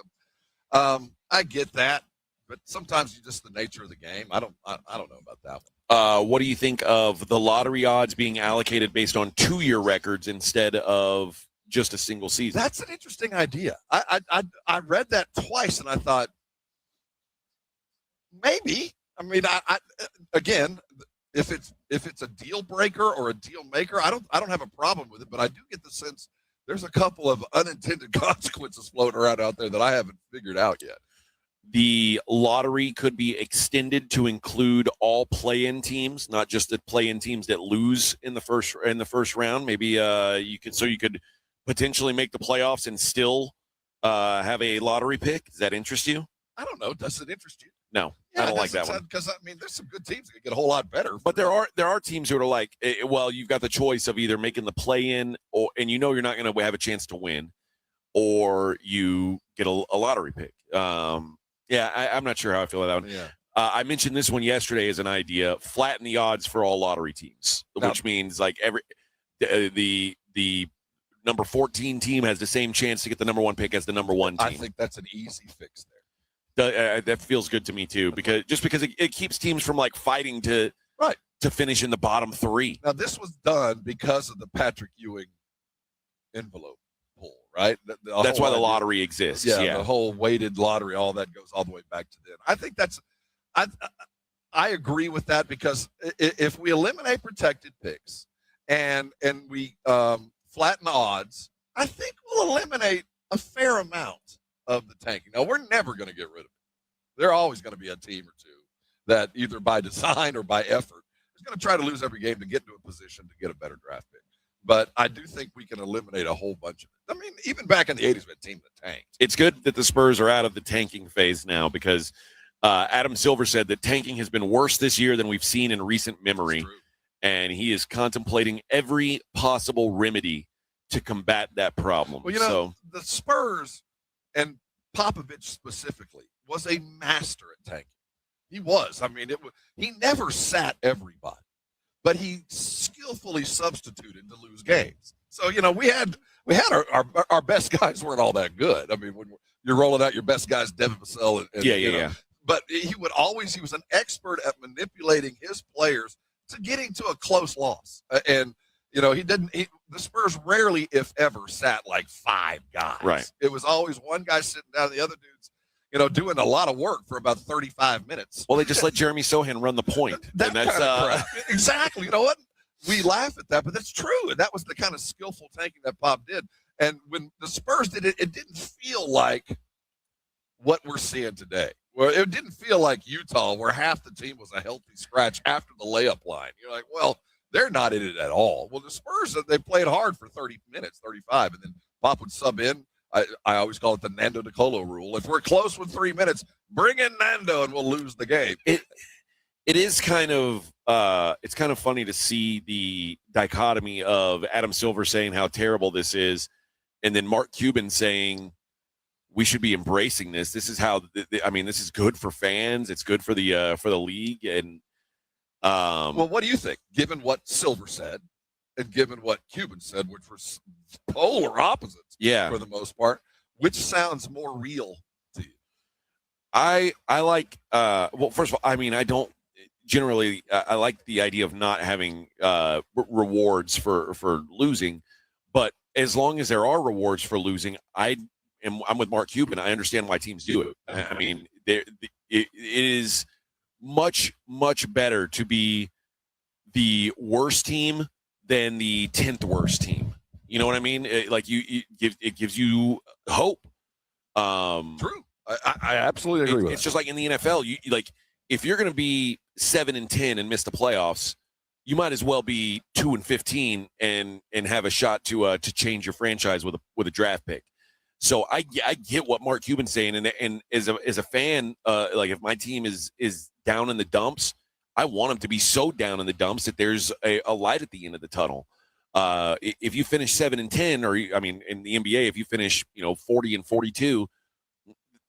I get that, but sometimes it's just the nature of the game. I don't know about that one. What do you think of the lottery odds being allocated based on 2-year records instead of just a single season? That's an interesting idea. I read that twice and I thought, maybe. I mean, again, if it's a deal breaker or a deal maker, I don't have a problem with it. But I do get the sense there's a couple of unintended consequences floating around out there that I haven't figured out yet. The lottery could be extended to include all play-in teams, not just the play-in teams that lose in the first round. Maybe you could potentially make the playoffs and still have a lottery pick. Does that interest you? I don't know. Does it interest you? No, I don't like that one. Because there's some good teams that get a whole lot better. But there are teams who are like, well, you've got the choice of either making the play-in, and you're not going to have a chance to win, or you get a lottery pick. I'm not sure how I feel about that one. Yeah. I mentioned this one yesterday as an idea: flatten the odds for all lottery teams, which means like the number 14 team has the same chance to get the number 1 pick as the number 1 team. I think that's an easy fix there. That feels good to me too, because it keeps teams from like fighting to finish in the bottom 3. Now this was done because of the Patrick Ewing envelope pull, right? That's why the lottery exists. Yeah, the whole weighted lottery, all that goes all the way back to then. I think I agree with that, because if we eliminate protected picks and we flatten odds, I think we'll eliminate a fair amount of the tanking. Now, we're never going to get rid of it. There are always going to be a team or two that either by design or by effort is going to try to lose every game to get into a position to get a better draft pick. But I do think we can eliminate a whole bunch of it. I mean, even back in the 80s, we had a team that tanked. It's good that the Spurs are out of the tanking phase now because Adam Silver said that tanking has been worse this year than we've seen in recent memory. And he is contemplating every possible remedy to combat that problem. Well, the Spurs and Popovich specifically was a master at tanking. He was. I mean, he never sat everybody, but he skillfully substituted to lose games. So, we had our best guys weren't all that good. I mean, when you're rolling out your best guys, Devin Vassell. Yeah. But he was an expert at manipulating his players to getting to a close loss. And, the Spurs rarely, if ever, sat like 5 guys. Right. It was always one guy sitting down, the other dude's, doing a lot of work for about 35 minutes. Well, they just let Jeremy Sohan run the point. That's kind of crap. Exactly. You know what? We laugh at that, but that's true. And that was the kind of skillful tanking that Pop did. And when the Spurs did it, it didn't feel like what we're seeing today. Well, it didn't feel like Utah, where half the team was a healthy scratch after the layup line. You're like, well, they're not in it at all. Well, the Spurs, they played hard for 30 minutes, 35, and then Pop would sub in. I always call it the Nando DiColo rule. If we're close with 3 minutes, bring in Nando and we'll lose the game. It is kind of it's kind of funny to see the dichotomy of Adam Silver saying how terrible this is, and then Mark Cuban saying we should be embracing this. This is how this is good for fans. It's good for the league. And well, what do you think? Given what Silver said, and given what Cuban said, which were polar opposites, for the most part, which sounds more real to you? I like. Well, first of all, I don't generally. I like the idea of not having rewards for losing, but as long as there are rewards for losing, I'm with Mark Cuban. I understand why teams do it. I mean, it is much better to be the worst team than the 10th worst team. You know what I mean? It gives you hope. True. I absolutely agree with It's just like in the NFL. You if you're going to be 7-10 and miss the playoffs, you might as well be 2-15 and have a shot to change your franchise with a draft pick. So I get what Mark Cuban's saying, and as a fan, if my team is down in the dumps, I want them to be so down in the dumps that there's a light at the end of the tunnel. If you finish 7-10, or in the NBA, if you finish 40-42,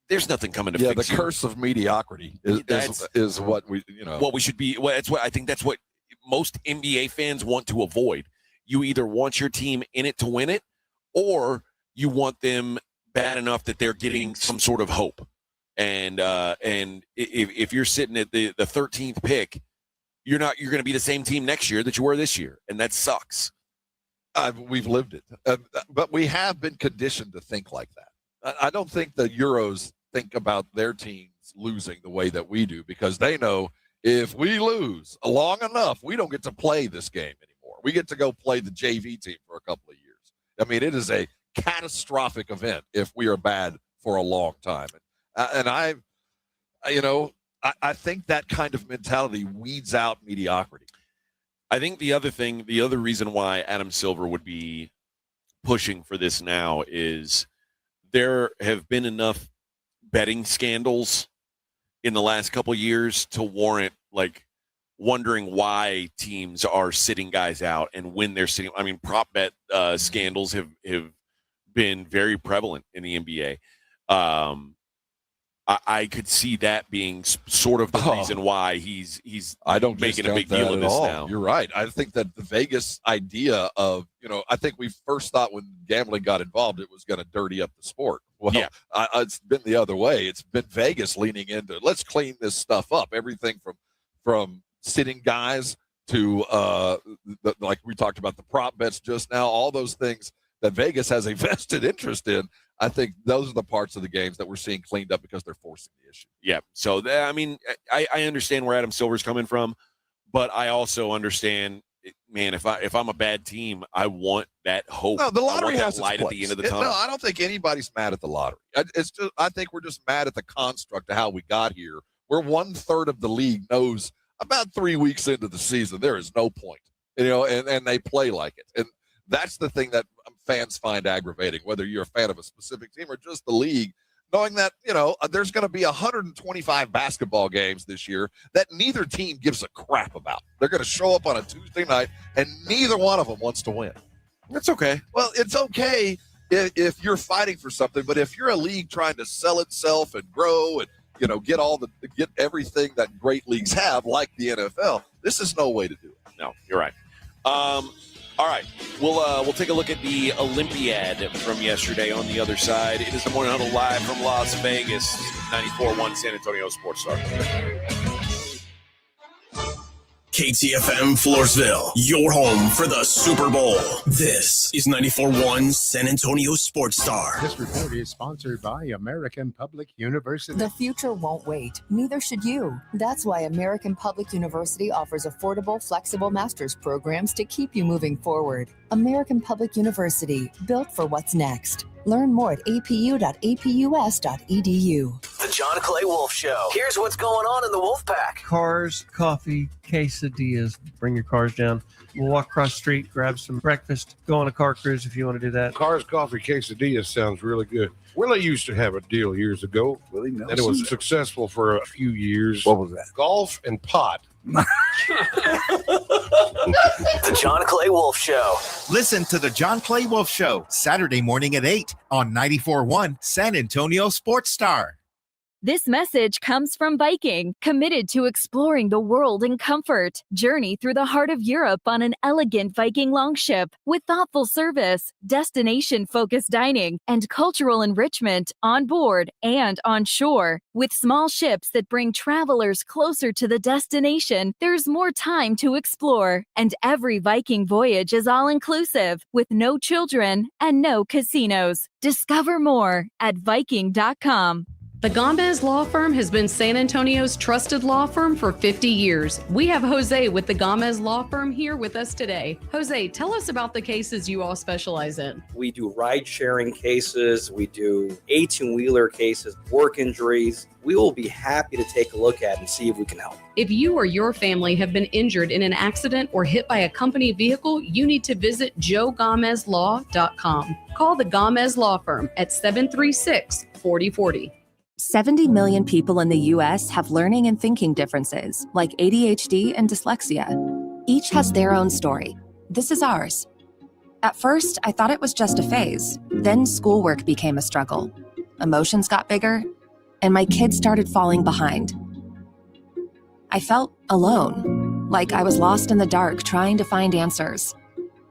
there's nothing coming to fix the curse of mediocrity is what we what we should be. Well, I think that's what most NBA fans want to avoid. You either want your team in it to win it, or you want them bad enough that they're getting some sort of hope. And if you're sitting at the 13th pick, you're going to be the same team next year that you were this year, and that sucks. We've lived it, but we have been conditioned to think like that. I don't think the Euros think about their teams losing the way that we do, because they know if we lose long enough, we don't get to play this game anymore. We get to go play the JV team for a couple of years. I mean, it is a catastrophic event if we are bad for a long time. And I think that kind of mentality weeds out mediocrity. I think the other reason why Adam Silver would be pushing for this now is there have been enough betting scandals in the last couple of years to warrant wondering why teams are sitting guys out and when they're sitting. I mean, prop bet scandals have been very prevalent in the NBA. I could see that being sort of the reason why he's making a big deal of this now. You're right. I think that the Vegas idea of, I think we first thought when gambling got involved, it was going to dirty up the sport. Well, it's been the other way. It's been Vegas leaning into, let's clean this stuff up. Everything from sitting guys to, like we talked about the prop bets just now, all those things that Vegas has a vested interest in. I think those are the parts of the games that we're seeing cleaned up because they're forcing the issue. Yeah. So, I understand where Adam Silver's coming from, but I also understand, man, if I'm a bad team, I want that hope. No, the lottery has its light at the end of the tunnel. No, I don't think anybody's mad at the lottery. I think we're just mad at the construct of how we got here, where 1/3 of the league knows about 3 weeks into the season there is no point, and they play like it. And that's the thing that fans find aggravating, whether you're a fan of a specific team or just the league, knowing that, there's going to be 125 basketball games this year that neither team gives a crap about. They're going to show up on a Tuesday night, and neither one of them wants to win. That's okay. Well, it's okay if you're fighting for something, but if you're a league trying to sell itself and grow and, get everything that great leagues have, like the NFL, this is no way to do it. No, you're right. All right, we'll take a look at the Olympiad from yesterday on the other side. It is the Morning Huddle live from Las Vegas, 94.1 San Antonio Sports Star. KTFM Floresville, your home for the Super Bowl. This is 94.1 San Antonio Sports Star. This report is sponsored by American Public University. The future won't wait. Neither should you. That's why American Public University offers affordable, flexible master's programs to keep you moving forward. American Public University, built for what's next. Learn more at apu.apus.edu. The John Clay Wolf Show. Here's what's going on in the Wolf Pack. Cars, coffee, quesadillas. Bring your cars down. We'll walk across the street, grab some breakfast, go on a car cruise if you want to do that. Cars, coffee, quesadillas sounds really good. Willie used to have a deal years ago. Willie Nelson. And it was successful for a few years. What was that? Golf and pot. The John Clay Wolf Show. Listen to the John Clay Wolf Show, Saturday morning at 8 on 94.1 San Antonio Sports Star. This message comes from Viking, committed to exploring the world in comfort. Journey through the heart of Europe on an elegant Viking longship with thoughtful service, destination-focused dining, and cultural enrichment on board and on shore. With small ships that bring travelers closer to the destination, there's more time to explore. And every Viking voyage is all-inclusive, with no children and no casinos. Discover more at Viking.com. The Gomez Law Firm has been San Antonio's trusted law firm for 50 years. We have Jose with the Gomez Law Firm here with us today. Jose, tell us about the cases you all specialize in. We do ride-sharing cases. We do 18-wheeler cases, work injuries. We will be happy to take a look at and see if we can help. If you or your family have been injured in an accident or hit by a company vehicle, you need to visit joegomezlaw.com. Call the Gomez Law Firm at 736-4040. 70 million people in the U.S. have learning and thinking differences, like ADHD and dyslexia. Each has their own story. This is ours. At first, I thought it was just a phase. Then schoolwork became a struggle. Emotions got bigger, and my kids started falling behind. I felt alone, like I was lost in the dark trying to find answers.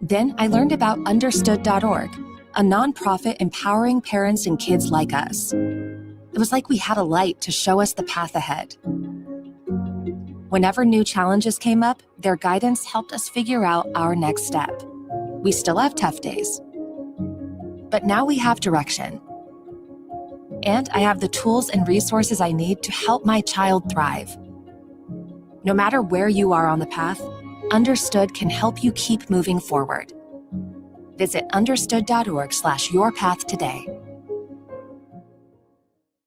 Then I learned about Understood.org, a nonprofit empowering parents and kids like us. It was like we had a light to show us the path ahead. Whenever new challenges came up, their guidance helped us figure out our next step. We still have tough days, but now we have direction. And I have the tools and resources I need to help my child thrive. No matter where you are on the path, Understood can help you keep moving forward. Visit understood.org/yourpath today.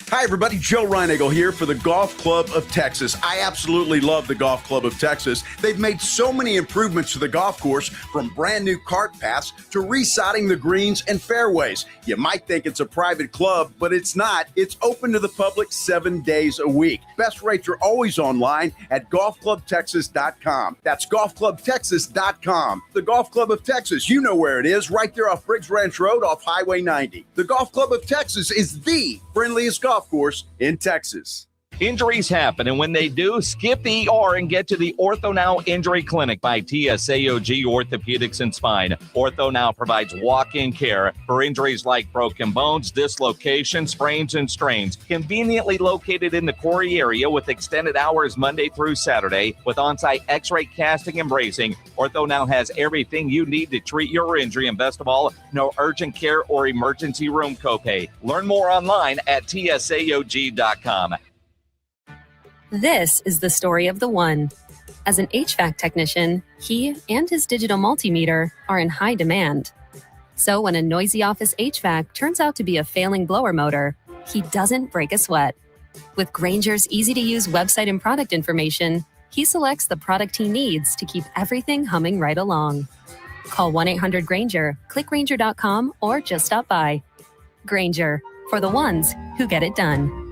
Hi, everybody. Joe Reinagle here for the Golf Club of Texas. I absolutely love the Golf Club of Texas. They've made so many improvements to the golf course, from brand new cart paths to resodding the greens and fairways. You might think it's a private club, but it's not. It's open to the public 7 days a week. Best rates are always online at golfclubtexas.com. That's golfclubtexas.com. The Golf Club of Texas, you know where it is, right there off Briggs Ranch Road off Highway 90. The Golf Club of Texas is the friendliest golf course in Texas. Injuries happen, and when they do, skip the ER and get to the Ortho Now Injury Clinic by TSAOG Orthopedics and Spine. Ortho Now provides walk-in care for injuries like broken bones, dislocations, sprains, and strains. Conveniently located in the Quarry area with extended hours Monday through Saturday with on-site x-ray casting and bracing, Ortho Now has everything you need to treat your injury, and best of all, no urgent care or emergency room copay. Learn more online at TSAOG.com. This is the story of the one. As an HVAC technician, he and his digital multimeter are in high demand. So when a noisy office HVAC turns out to be a failing blower motor, he doesn't break a sweat. With Grainger's easy-to-use website and product information, he selects the product he needs to keep everything humming right along. Call 1-800-GRAINGER, click Grainger.com, or just stop by. Grainger, for the ones who get it done.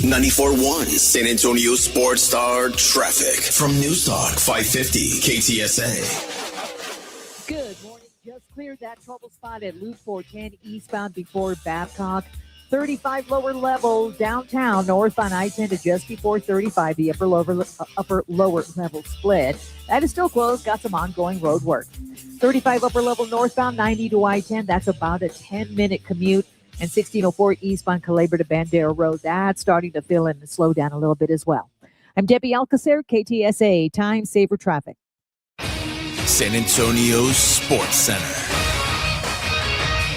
94.1 San Antonio Sports Star traffic from News Talk 550 KTSA. Good morning. Just cleared that trouble spot at Loop 410 eastbound before Babcock. 35 lower level downtown north on I-10 to just before 35, the upper lower level split. That is still closed. Got some ongoing road work. 35 upper level northbound 90 to I-10. That's about a 10-minute commute. And 1604 eastbound Calabria to Bandera Road. That's starting to fill in and slow down a little bit as well. I'm Debbie Alcacer, KTSA Time Saver Traffic. San Antonio Sports Center.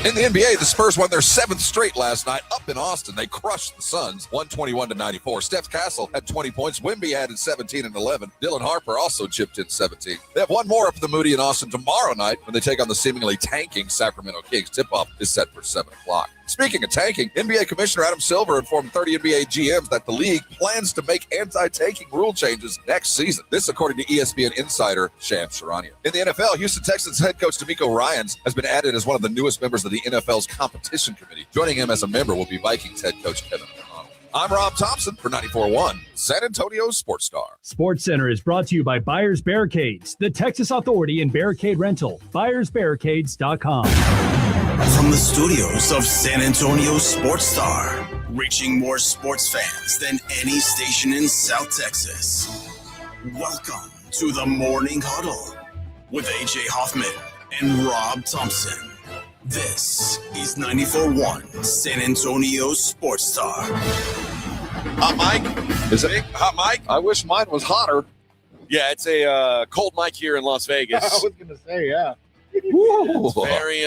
In the NBA, the Spurs won their 7th straight last night up in Austin. They crushed the Suns, 121-94. Steph Castle had 20 points. Wemby added 17 and 11. Dylan Harper also chipped in 17. They have one more up at the Moody in Austin tomorrow night when they take on the seemingly tanking Sacramento Kings. Tip-off is set for 7 o'clock. Speaking of tanking, NBA Commissioner Adam Silver informed 30 NBA GMs that the league plans to make anti-tanking rule changes next season. This according to ESPN insider Shams Charania. In the NFL, Houston Texans head coach DeMeco Ryans has been added as one of the newest members of the NFL's competition committee. Joining him as a member will be Vikings head coach Kevin O'Connell. I'm Rob Thompson for 94.1 San Antonio Sports Star. Sports Center is brought to you by Buyers Barricades, the Texas Authority in Barricade Rental. BuyersBarricades.com. From the studios of San Antonio Sports Star, reaching more sports fans than any station in South Texas. Welcome to the Morning Huddle with AJ Hoffman and Rob Thompson. This is 94.1 San Antonio Sports Star. Hot mic? Is it hot mic? I wish mine was hotter. Yeah, it's a cold mic here in Las Vegas. I was going to say, yeah. It's very,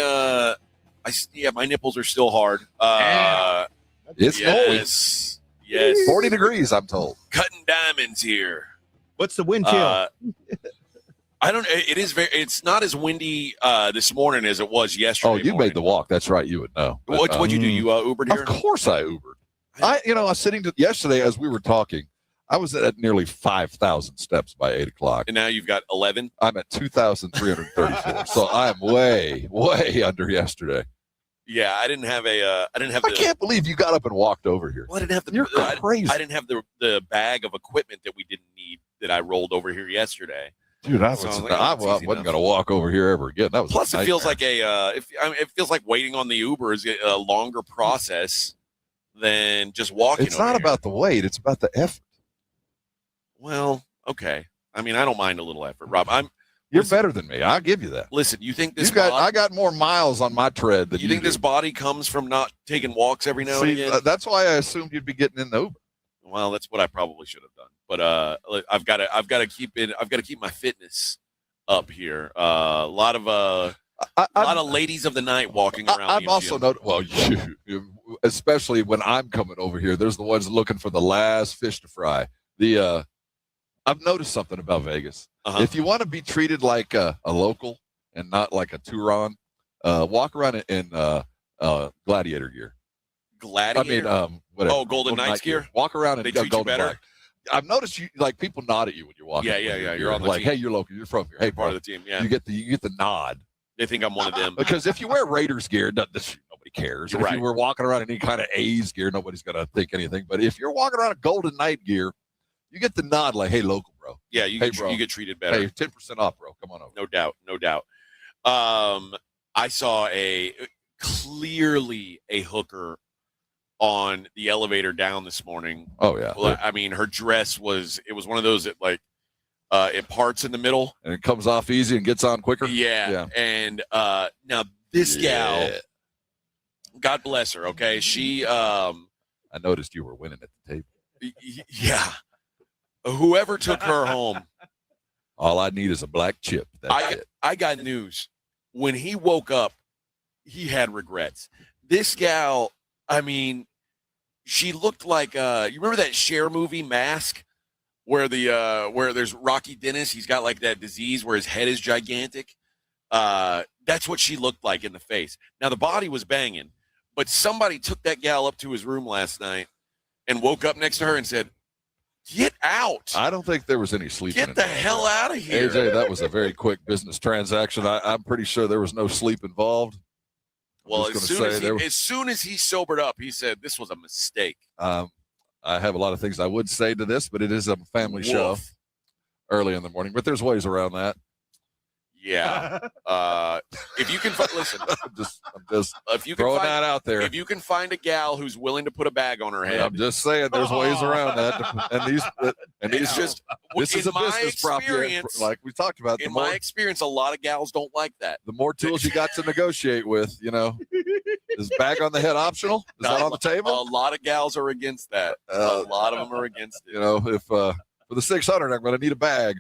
my nipples are still hard. It's yes, yes. 40 degrees, I'm told. Cutting diamonds here. What's the wind chill? I don't. It is very. It's not as windy this morning as it was yesterday. Oh, you made the walk. That's right. You would know. What'd you do? You Ubered here? Of course, I Ubered. I was sitting yesterday as we were talking. I was at nearly 5,000 steps by 8 o'clock. And now you've got 11? I'm at 2,334. So I'm way, way under yesterday. Yeah, I can't believe you got up and walked over here. Well, I didn't have the. You're crazy. I didn't have the bag of equipment that we didn't need that I rolled over here yesterday. Dude, I wasn't going to walk over here ever again. That was plus it feels like it feels like waiting on the Uber is a longer process than just walking. It's not about the wait; it's about the effort. Well, okay. I mean, I don't mind a little effort, Rob. You're better than me. I'll give you that. Listen, you think this? I got more miles on my tread than you think. This body comes from not taking walks every now and again. That's why I assumed you'd be getting in the Uber. Well, that's what I probably should have done. But I've got to keep my fitness up here. A lot of ladies of the night walking around. I've also noticed. Well, especially when I'm coming over here, there's the ones looking for the last fish to fry. I've noticed something about Vegas. If you want to be treated like a local and not like a Turon, walk around in gladiator gear. Gladiator? I mean, whatever. Oh, Golden Knights gear? Walk around they in treat Golden you better? Black. I've noticed people nod at you when you're walking. Yeah. You're on the like, team. hey, you're local. You're from here. Hey, part of the team. Yeah. You get the nod. They think I'm one of them. Because if you wear Raiders gear, nobody cares. If you were walking around in any kind of A's gear, nobody's going to think anything. But if you're walking around in Golden Knight gear, you get the nod like, hey, local, bro. Yeah, you get treated better. Hey, 10% off, bro. Come on over. No doubt. I saw clearly a hooker on the elevator down this morning. Oh, yeah. I mean, her dress was one of those that it parts in the middle. And it comes off easy and gets on quicker. Yeah. And now this gal, God bless her, okay? She I noticed you were winning at the table. Yeah. Whoever took her home. All I need is a black chip. I got news. When he woke up, he had regrets. This gal, I mean, she looked like you remember that Cher movie Mask? where where there's Rocky Dennis. He's got like that disease where his head is gigantic. That's what she looked like in the face. Now the body was banging, but somebody took that gal up to his room last night and woke up next to her and said, "Get out." I don't think there was any sleeping. Get the hell out of here. AJ, that was a very quick business transaction. I'm pretty sure there was no sleep involved. Well, as soon as he sobered up, he said this was a mistake. I have a lot of ththings I would say to this, but it is a family show early in the morning. But there's ways around that. Yeah. If you can listen, I'm just if you can throwing find, that out there. If you can find a gal who's willing to put a bag on her head, I'm just saying there's ways around that. And these just this is a business property, like we talked about. In my experience, a lot of gals don't like that. The more tools you got to negotiate with, is bag on the head optional? Is that on the table? A lot of gals are against that. A lot of them are against it. If for the 600, I'm going to need a bag.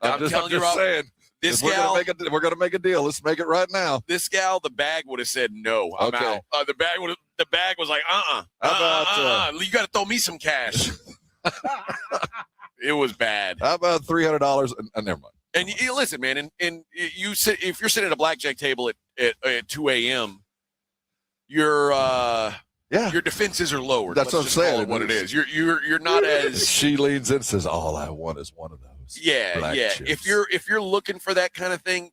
I'm telling you, saying. This we're gal, going to make a deal. Let's make it right now. This gal, the bag would have said no. I'm Okay. out. The bag was like, How about you got to throw me some cash. It was bad. How about $300? And never mind. And you listen, man, and you sit if you're sitting at a blackjack table at 2 a.m. Your defenses are lowered. That's Let's what I'm just call saying. it what it is. You're not as she leans in and says, "All I want is one of those." Yeah. chips. If you're looking for that kind of thing,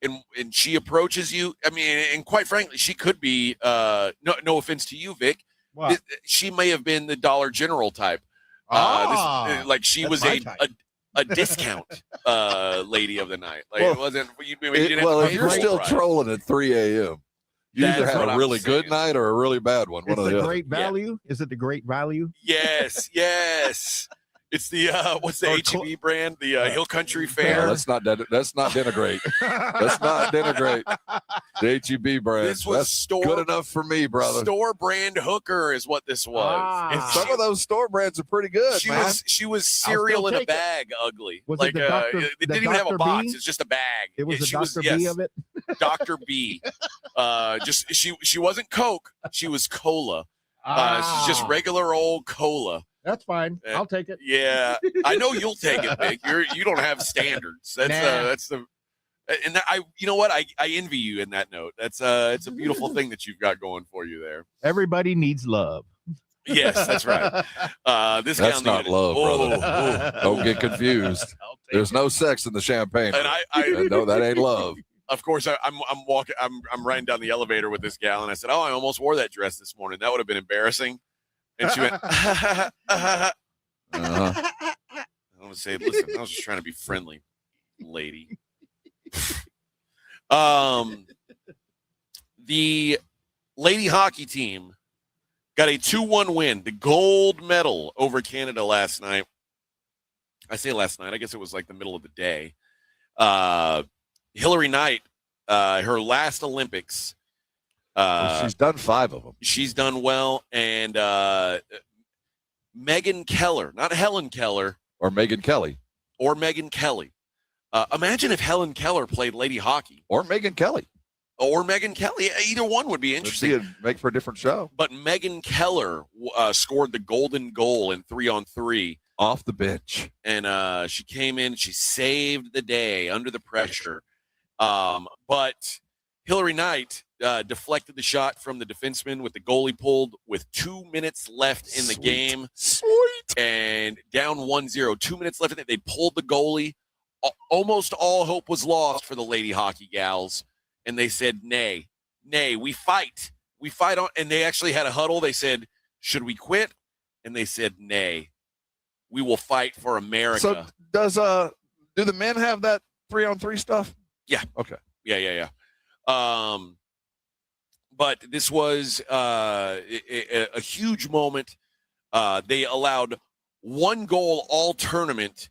and she approaches you. I mean, and quite frankly, she could be. No offense to you, Vic. What? She may have been the Dollar General type. Like she was a discount lady of the night. Like it wasn't. You didn't have to if pay you're full still price. trolling at 3 a.m., you either That's have what a I'm really saying. good night or a really bad one. One It's or the the other. great value. Is it the great value? Yes. It's the what's the HEB brand? The Hill Country No, Fair. that's not denigrate. Let's not denigrate the HEB brand. This was That's good enough for me, brother. Store brand hooker is what this was. And some of those store brands are pretty good, man. She was cereal in a bag, ugly. Was like it the Dr. it the didn't even have a Dr. box. B? It's just a bag. It was she the Dr. B of it. Dr. B. She wasn't Coke. She was cola. She's just regular old cola. That's fine. I'll take it. Yeah, I know you'll take it, Vic. You don't have standards. That's the. And you know what? I envy you in that note. It's a beautiful thing that you've got going for you there. Everybody needs love. Yes, that's right. That's not love, brother. Don't get confused. There's no sex in the champagne. And no, that ain't love. Of course, I'm walking. I'm riding down the elevator with this gal, and I said, "Oh, I almost wore that dress this morning. That would have been embarrassing." And she went, I want to say, listen, I was just trying to be friendly, lady. The lady hockey team got a 2-1 win, the gold medal over Canada last night. I say last night, I guess it was like the middle of the day. Hillary Knight, her last Olympics. She's done 5 of them. She's done well. And Megan Keller, not Helen Keller. Or Megan Kelly. Imagine if Helen Keller played lady hockey. Or Megan Kelly. Either one would be interesting. It'd make for a different show. But Megan Keller scored the golden goal in 3-on-3. Off the bench. And she came in, she saved the day under the pressure. But Hillary Knight deflected the shot from the defenseman with the goalie pulled with 2 minutes left in the game. Sweet. And down 1-0. 2 minutes left in it. They pulled the goalie. Almost all hope was lost for the lady hockey gals. And they said, nay, we fight. We fight on. And they actually had a huddle. They said, should we quit? And they said, nay, we will fight for America. So do the men have that 3-on-3 stuff? Yeah. Okay. Yeah. But this was a huge moment. They allowed 1 goal all tournament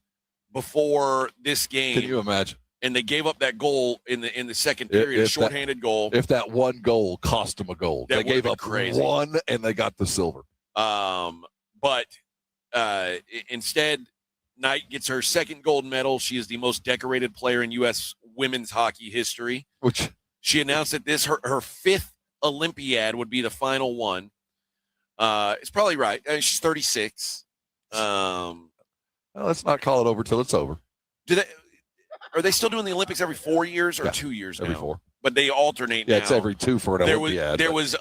before this game. Can you imagine? And they gave up that goal in the second period, a shorthanded goal. If that 1 goal cost them a goal, they gave up crazy. 1 and they got the silver. But instead, Knight gets her second gold medal. She is the most decorated player in U.S. women's hockey history. Which she announced that this her 5th Olympiad would be the final one. It's probably right. She's 36. Let's not call it over till it's over. Are they still doing the Olympics every 4 years or 2 years every now? 4. But they alternate now. Yeah, it's every 2 for an Olympiad. There was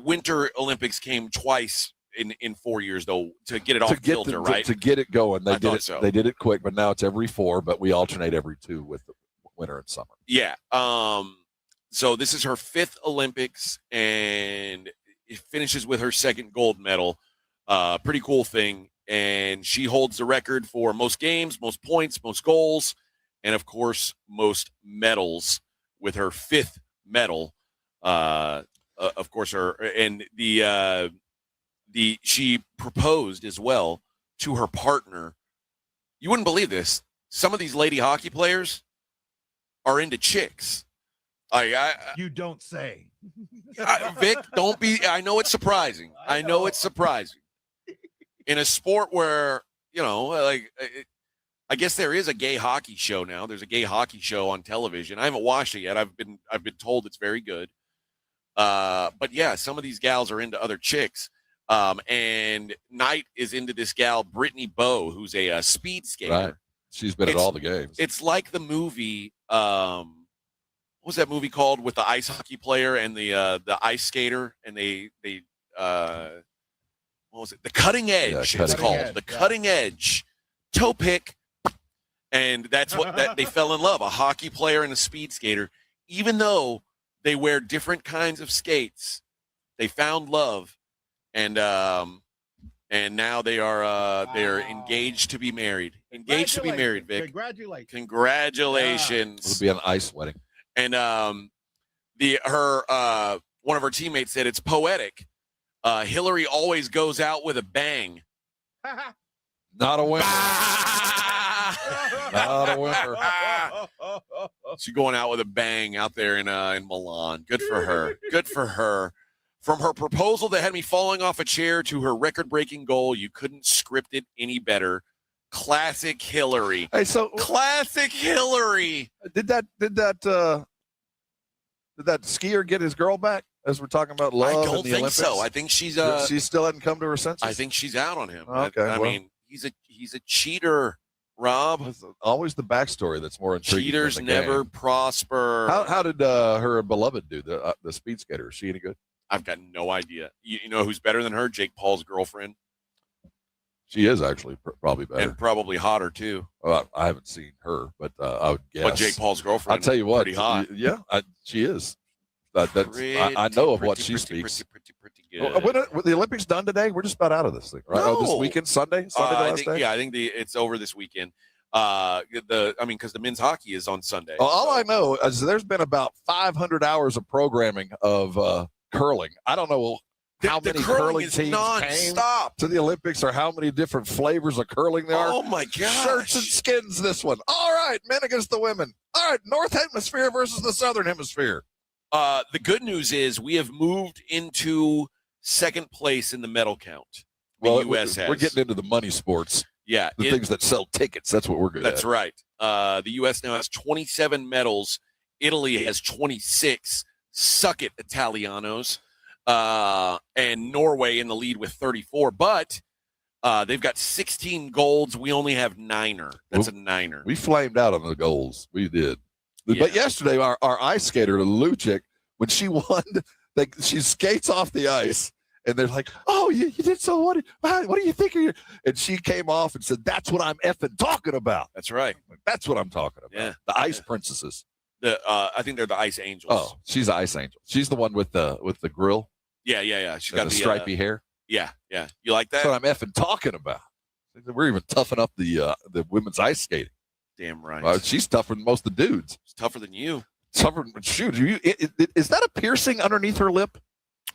Winter Olympics came twice in 4 years, though, to get it off kilter, right? To get it going. They did it. So. They did it quick, but now it's every 4, but we alternate every 2 with the winter and summer. Yeah. So this is her 5th Olympics, and it finishes with her 2nd gold medal. Pretty cool thing. And she holds the record for most games, most points, most goals, and, of course, most medals with her 5th medal. Of course, she proposed as well to her partner. You wouldn't believe this. Some of these lady hockey players are into chicks. You don't say. Vic, don't be. I know it's surprising. I know it's surprising. In a sport where, I guess there is a gay hockey show now. There's a gay hockey show on television. I haven't watched it yet. I've been told it's very good. But yeah, some of these gals are into other chicks. And Knight is into this gal, Brittany Bowe, who's a speed skater. Right. She's been at all the games. It's like the movie. What was that movie called with the ice hockey player and the ice skater? And they what was it? The Cutting Edge. Yeah, it's called the Cutting Edge. Toe pick. And that's what they fell in love. A hockey player and a speed skater. Even though they wear different kinds of skates, they found love. And now they're engaged to be married. Engaged to be married, Vic. Congratulations. It'll be an ice wedding. And one of her teammates said it's poetic. Hillary always goes out with a bang. Not a winner. Not a winner. She's going out with a bang out there in Milan. Good for her. Good for her. From her proposal that had me falling off a chair to her record-breaking goal, you couldn't script it any better. Classic Hillary. Hey, so classic Hillary. Did that skier get his girl back? As we're talking about love, I don't in the think Olympics? so. I think she still hadn't come to her senses. I think she's out on him. Okay, I mean, he's a cheater, Rob. It's always the backstory that's more intriguing. Cheaters than the never game. prosper. How did her beloved do? The speed skater, is she any good? I've got no idea. You know who's better than her? Jake Paul's girlfriend. She is actually probably better. And probably hotter, too. I haven't seen her, but I would guess. But Jake Paul's girlfriend, I'll tell you what. pretty hot. Yeah, she is. I know of what she speaks. Pretty good. Were the Olympics done today? We're just about out of this thing, right? No. Oh, this weekend, Sunday the last day? Yeah, I think it's over this weekend. Because the men's hockey is on Sunday. All I know is there's been about 500 hours of programming of curling. I don't know how many curling teams came to the Olympics or how many different flavors of curling there are. Oh, my gosh. Shirts and skins, this one. All right, men against the women. All right, North Hemisphere versus the Southern Hemisphere. The good news is we have moved into second place in the medal count. The U.S. has. We're getting into the money sports. Yeah. The things that sell tickets. That's what we're good at. That's right. The U.S. now has 27 medals. Italy has 26. Suck it, Italianos. And Norway in the lead with 34. But they've got 16 golds. We only have 9er. That's a 9er. We flamed out on the goals. We did. Yeah. But yesterday, our ice skater, Lucic, when she won, she skates off the ice. And they're like, oh, you did so. What do you think of you? And she came off and said, that's what I'm effing talking about. That's right. That's what I'm talking about. Yeah. The ice princesses. I think they're the Ice Angels. Oh, she's the ice angel. She's the one with the grill. Yeah. She's got the stripy hair. Yeah. You like that? That's what I'm effing talking about. We're even toughing up the women's ice skating. Damn right. She's tougher than most of the dudes. She's tougher than you. Tougher. Shoot, is that a piercing underneath her lip?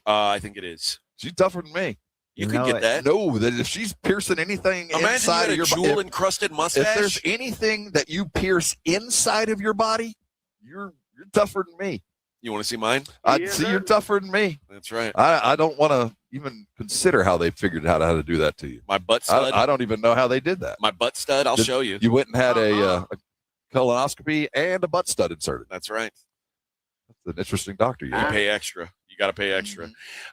I think it is. She's tougher than me. You could get that. No, that if she's piercing anything inside of your body, jewel encrusted mustache. If there's anything that you pierce inside of your body, you're tougher than me. You want to see mine? I'd see you're tougher than me. That's right. I don't want to even consider how they figured out how to do that to you. My butt stud. I don't even know how they did that. My butt stud. I'll show you. You went and had a colonoscopy and a butt stud inserted. That's right. That's an interesting doctor. You pay extra. You got to pay extra.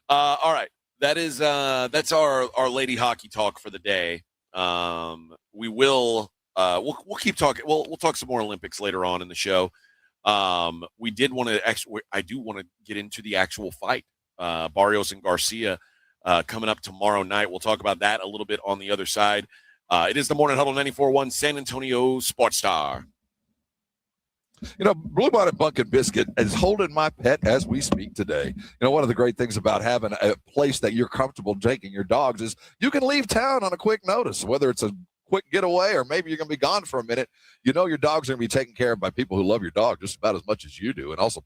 All right. That is that's our lady hockey talk for the day. We will we'll keep talking. We'll talk some more Olympics later on in the show. We did want to I do want to get into the actual fight. Barrios and Garcia coming up tomorrow night. We'll talk about that a little bit on the other side. It is the Morning Huddle 94.1 San Antonio Sports Star. You know, Blue Bonnet Bunkin Biscuit is holding my pet as we speak today. You know, one of the great things about having a place that you're comfortable taking your dogs is you can leave town on a quick notice, whether it's a quick getaway or maybe you're going to be gone for a minute. You know your dog's going to be taken care of by people who love your dog just about as much as you do, and also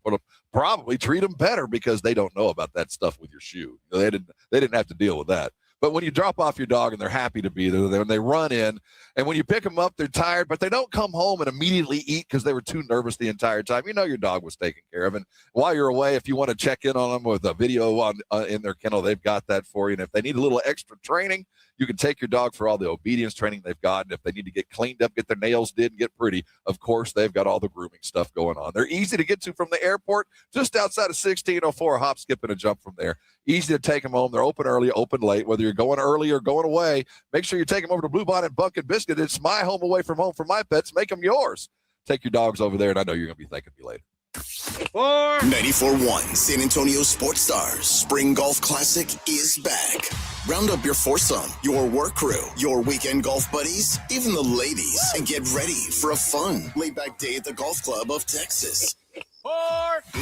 probably treat them better because they don't know about that stuff with your shoe. You know, they didn't have to deal with that. But when you drop off your dog and they're happy to be there, and they run in, and when you pick them up, they're tired, but they don't come home and immediately eat because they were too nervous the entire time. You know your dog was taken care of. And while you're away, if you want to check in on them with a video on in their kennel, they've got that for you. And if they need a little extra training, you can take your dog for all the obedience training they've got. And if they need to get cleaned up, get their nails did, and get pretty, of course, they've got all the grooming stuff going on. They're easy to get to from the airport, just outside of 1604, a hop, skip, and a jump from there. Easy to take them home. They're open early, open late. Whether you're going early or going away, make sure you take them over to Blue Bonnet Bunkin Biscuit. It's my home away from home for my pets. Make them yours. Take your dogs over there, and I know you're going to be thanking me later. 94.1 San Antonio Sports Stars Spring Golf Classic is back. Round up your foursome, your work crew, your weekend golf buddies, even the ladies, and get ready for a fun, laid-back day at the Golf Club of Texas.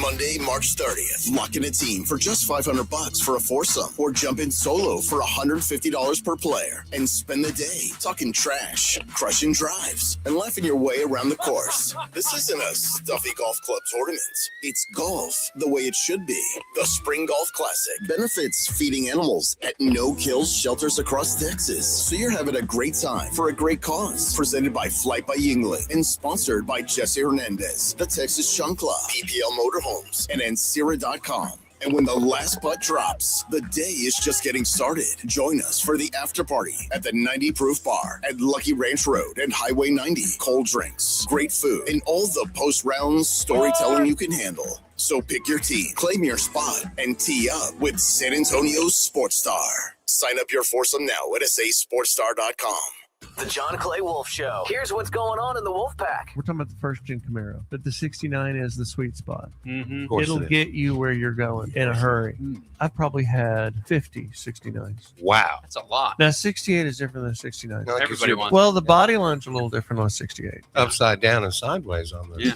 Monday, March 30th. Lock in a team for just $500 for a foursome, or jump in solo for $150 per player and spend the day talking trash, crushing drives, and laughing your way around the course. This isn't a stuffy golf club tournament. It's golf the way it should be. The Spring Golf Classic benefits feeding animals at no-kill shelters across Texas, so you're having a great time for a great cause. Presented by Flight by Yingling and sponsored by Jesse Hernandez, the Texas Chunk Club, PPL Motorhomes, and Ancira.com. And when the last putt drops, the day is just getting started. Join us for the after party at the 90 Proof Bar at Lucky Ranch Road and Highway 90. Cold drinks, great food, and all the post-round storytelling you can handle. So pick your team, claim your spot, and tee up with San Antonio Sports Star. Sign up your foursome now at sasportstar.com. The John Clay Wolf Show. Here's what's going on in the Wolf Pack. We're talking about the first-gen Camaro, but the 69 is the sweet spot. Mm-hmm. It'll get you where you're going in a hurry. I've probably had 50 69s. Wow. That's a lot. Now, 68 is different than 69. Everybody wants Well, the body line's a little different on 68. Upside down and sideways on the.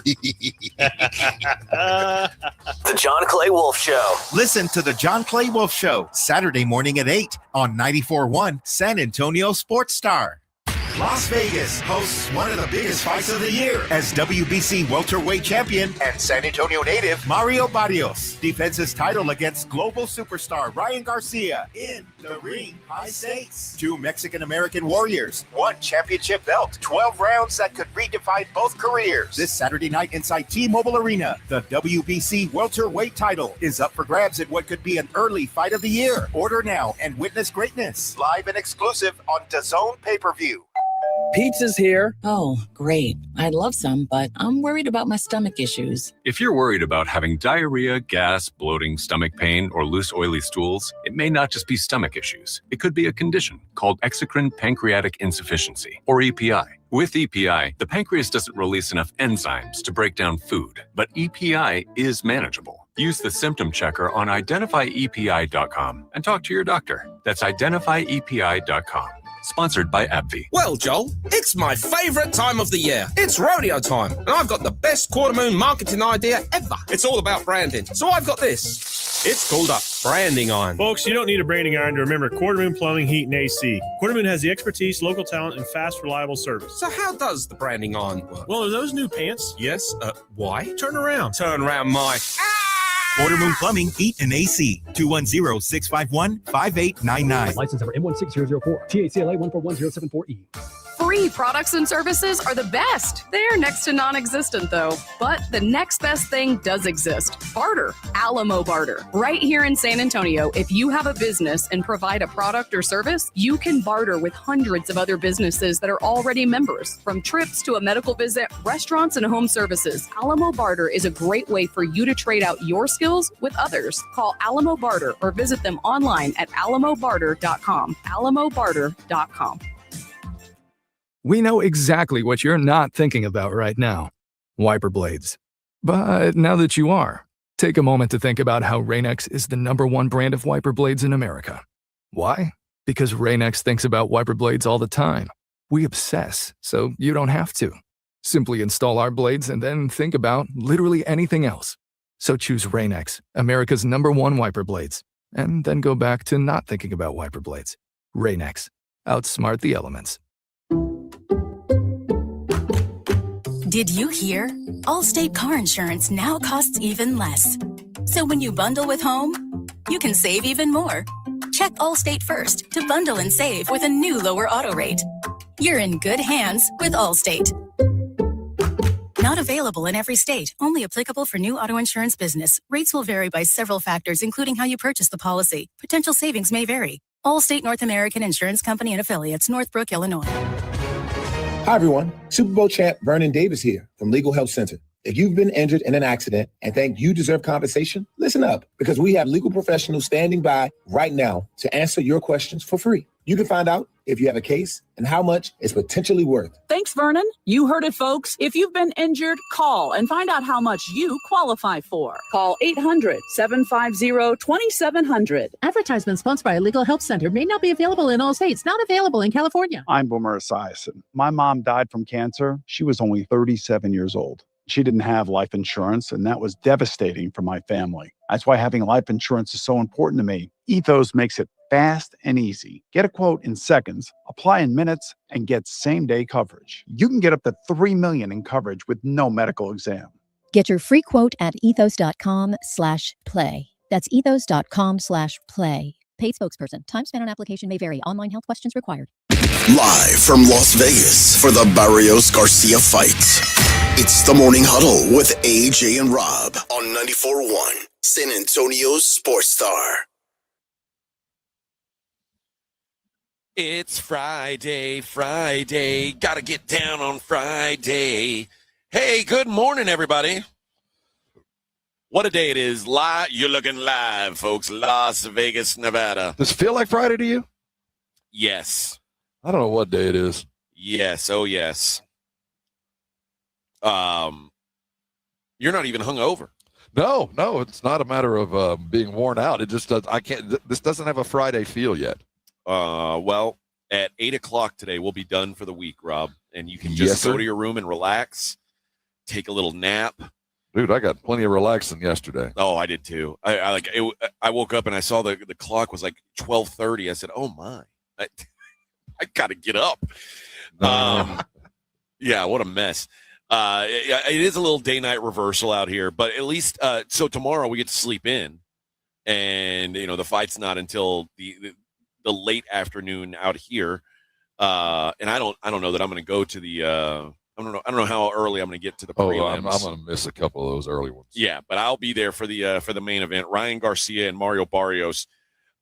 The John Clay Wolf Show. Listen to the John Clay Wolf Show, Saturday morning at 8 on 94.1 San Antonio Sports Star. Las Vegas hosts one of the biggest fights of the year as WBC welterweight champion and San Antonio native Mario Barrios defends his title against global superstar Ryan Garcia in the ring. High stakes. 2 Mexican-American warriors, 1 championship belt, 12 rounds that could redefine both careers. This Saturday night inside T-Mobile Arena, the WBC welterweight title is up for grabs at what could be an early fight of the year. Order now and witness greatness. Live and exclusive on DAZN pay-per-view. Pizza's here. Oh, great. I'd love some, but I'm worried about my stomach issues. If you're worried about having diarrhea, gas, bloating, stomach pain, or loose, oily stools, it may not just be stomach issues. It could be a condition called exocrine pancreatic insufficiency, or EPI. With EPI, the pancreas doesn't release enough enzymes to break down food, but EPI is manageable. Use the symptom checker on identifyepi.com and talk to your doctor. That's identifyepi.com. Sponsored by AbbVie. Well, Joel, it's my favorite time of the year. It's rodeo time, and I've got the best quarter moon marketing idea ever. It's all about branding. So I've got this. It's called a branding iron. Folks, you don't need a branding iron to remember Quarter Moon Plumbing, Heat, and AC. Quarter Moon has the expertise, local talent, and fast, reliable service. So how does the branding iron work? Well, are those new pants? Yes. Why? Turn around. Turn around my... Quarter Moon Plumbing, Heat, and AC. 210-651-5899. License number M16004. THCLA 141074E. Free products and services are the best. They're next to non-existent, though. But the next best thing does exist. Barter. Alamo Barter. Right here in San Antonio, if you have a business and provide a product or service, you can barter with hundreds of other businesses that are already members. From trips to a medical visit, restaurants, and home services, Alamo Barter is a great way for you to trade out your skills with others. Call Alamo Barter or visit them online at alamobarter.com. alamobarter.com. We know exactly what you're not thinking about right now. Wiper blades. But now that you are, take a moment to think about how Rain-X is the #1 brand of wiper blades in America. Why? Because Rain-X thinks about wiper blades all the time. We obsess, so you don't have to. Simply install our blades and then think about literally anything else. So choose Rain-X, America's #1 wiper blades, and then go back to not thinking about wiper blades. Rain-X. Outsmart the elements. Did you hear? Allstate car insurance now costs even less. So when you bundle with home, you can save even more. Check Allstate first to bundle and save with a new lower auto rate. You're in good hands with Allstate. Not available in every state. Only applicable for new auto insurance business. Rates will vary by several factors, including how you purchase the policy. Potential savings may vary. Allstate North American Insurance Company and Affiliates, Northbrook, Illinois. Hi, everyone. Super Bowl champ Vernon Davis here from Legal Help Center. If you've been injured in an accident and think you deserve compensation, listen up, because we have legal professionals standing by right now to answer your questions for free. You can find out if you have a case and how much it's potentially worth. Thanks, Vernon. You heard it, folks. If you've been injured, call and find out how much you qualify for. Call 800-750-2700. Advertisement sponsored by Legal Help Center may not be available in all states. Not available in California. I'm Boomer Esiason. My mom died from cancer. She was only 37 years old. She didn't have life insurance, and that was devastating for my family. That's why having life insurance is so important to me. Ethos makes it fast and easy. Get a quote in seconds, apply in minutes, and get same-day coverage. You can get up to $3 million in coverage with no medical exam. Get your free quote at ethos.com/play. That's ethos.com/play. Paid spokesperson. Time spent on application may vary. Online health questions required. Live from Las Vegas for the Barrios Garcia fight. It's the Morning Huddle with AJ and Rob on 94.1 San Antonio's Sports Star. It's Friday. Gotta get down on Friday. Hey, good morning, everybody. What a day it is. Live. You're looking live, folks. Las Vegas, Nevada. Does it feel like Friday to you? Yes. I don't know what day it is. Yes. Oh, yes. You're not even hungover. No, it's not a matter of being worn out. It just does. This doesn't have a Friday feel yet. Well, at 8:00 today, we'll be done for the week, Rob, and you can just go to your room and relax, take a little nap. Dude, I got plenty of relaxing yesterday. Oh, I did too. I woke up and I saw the clock was like 12:30. I said, "Oh my, I got to get up." Yeah, what a mess. It is a little day-night reversal out here, but at least so tomorrow we get to sleep in, and the fight's not until the late afternoon out here, and I don't know that I'm going to go to the. I don't know how early I'm going to get to the prelims. I'm going to miss a couple of those early ones. Yeah, but I'll be there for the main event. Ryan Garcia and Mario Barrios.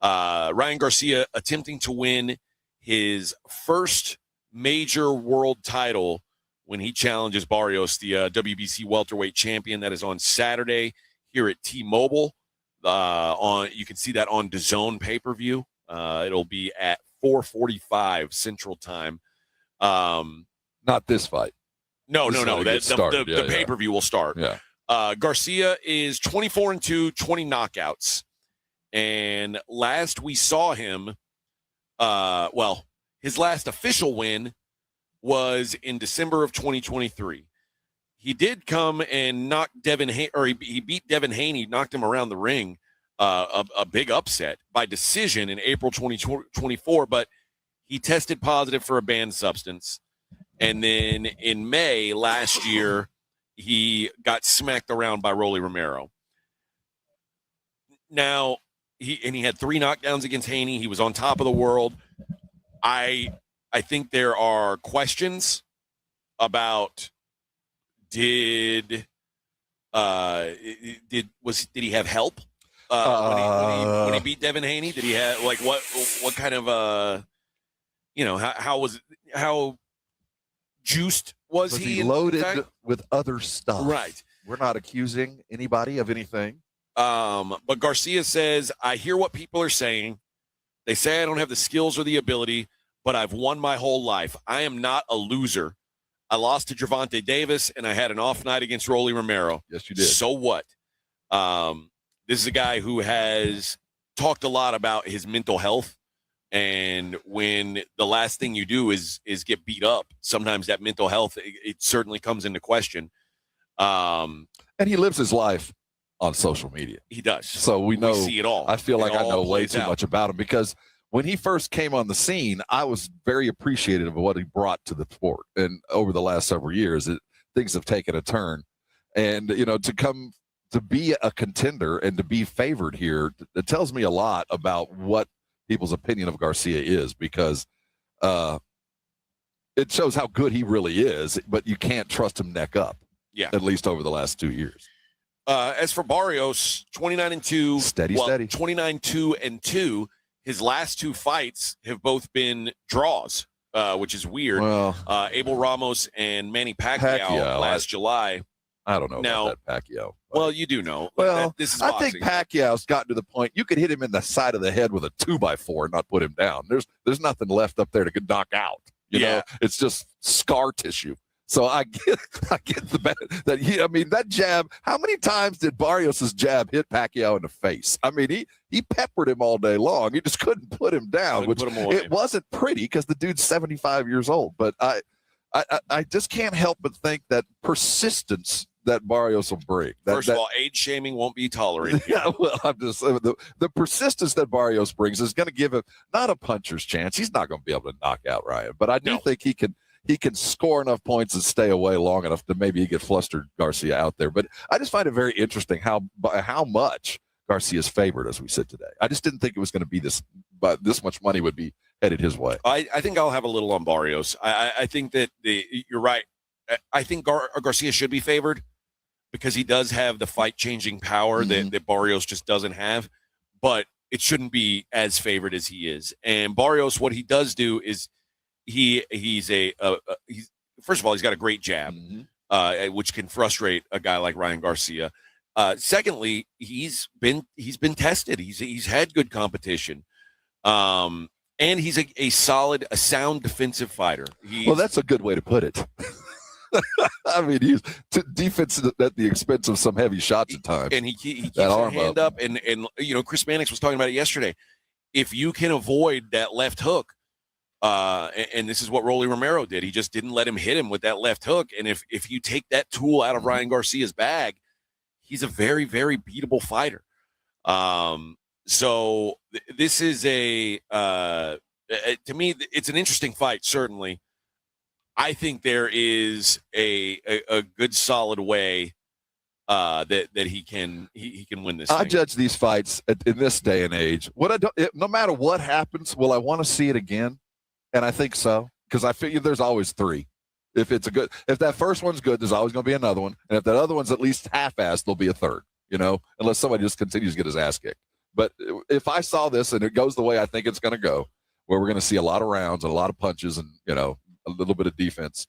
Ryan Garcia attempting to win his first major world title when he challenges Barrios, the WBC welterweight champion. That is on Saturday here at T-Mobile. You can see that on DAZN pay-per-view. It'll be at 4:45 Central Time. Not this fight. No. The pay-per-view will start. Yeah. Garcia is 24-2, 20 knockouts. And last we saw him, his last official win was in December of 2023. He did come and knock he beat Devin Haney, knocked him around the ring, a big upset by decision in April 2024, but he tested positive for a banned substance. And then in May last year, he got smacked around by Rolly Romero. Now, he had 3 knockdowns against Haney. He was on top of the world. I think there are questions about did he have help when he beat Devin Haney? Did he have what kind of how juiced was he loaded with other stuff? Right. We're not accusing anybody of anything. But Garcia says, I hear what people are saying. They say I don't have the skills or the ability. but I've won my whole life. I am not a loser. I lost to Gervonta Davis, and I had an off night against Rolly Romero. Yes, you did. So what? This is a guy who has talked a lot about his mental health, and when the last thing you do is get beat up, sometimes that mental health, it certainly comes into question. And he lives his life on social media. He does. So we see it all. I feel like I know way plays too out. much about him because when he first came on the scene, I was very appreciative of what he brought to the sport. And over the last several years, things have taken a turn. And, to be a contender and to be favored here, it tells me a lot about what people's opinion of Garcia is, because it shows how good he really is, but you can't trust him neck up. Yeah. At least over the last 2 years. As for Barrios, 29-2, steady. 29-2-2. His last 2 fights have both been draws, which is weird. Well, Abel Ramos and Manny Pacquiao last July. I don't know now, about that Pacquiao. Well, you do know. Well, this is I boxing. think Pacquiao's gotten to the point you could hit him in the side of the head with a 2x4 and not put him down. There's nothing left up there to get knock out. You know, it's just scar tissue. So I get that jab. How many times did Barrios' jab hit Pacquiao in the face? I mean, he peppered him all day long. He just couldn't put him down, which it wasn't pretty because the dude's 75 years old. But I just can't help but think that persistence that Barrios will bring. First of all, age shaming won't be tolerated. Yeah, well, I'm just the persistence that Barrios brings is going to give him not a puncher's chance. He's not going to be able to knock out Ryan, but I do think he can score enough points and stay away long enough to maybe get flustered Garcia out there. But I just find it very interesting how much Garcia's favored as we sit today. I just didn't think it was going to be this, but this much money would be headed his way. I think I'll have a little on Barrios. I think that you're right. I think Garcia should be favored because he does have the fight-changing power that Barrios just doesn't have, but it shouldn't be as favored as he is. And Barrios, what he does do is he's first of all, he's got a great jab, which can frustrate a guy like Ryan Garcia. Secondly, he's been tested. He's had good competition. And he's a sound defensive fighter. Well, that's a good way to put it. I mean, he's defense at the expense of some heavy shots at times. And he keeps that hand up. And Chris Mannix was talking about it yesterday. If you can avoid that left hook, and this is what Rolly Romero did. He just didn't let him hit him with that left hook. And if you take that tool out of Ryan Garcia's bag, he's a very, very beatable fighter. So this is to me, it's an interesting fight, certainly. I think there is a good solid way that he can win this. I thing. judge these fights in this day and age. No matter what happens, will I want to see it again? And I think so, because I figure there's always 3. If that first one's good, there's always going to be another one, and if that other one's at least half-assed, there'll be a third. Unless somebody just continues to get his ass kicked. But if I saw this and it goes the way I think it's going to go, where we're going to see a lot of rounds and a lot of punches and a little bit of defense,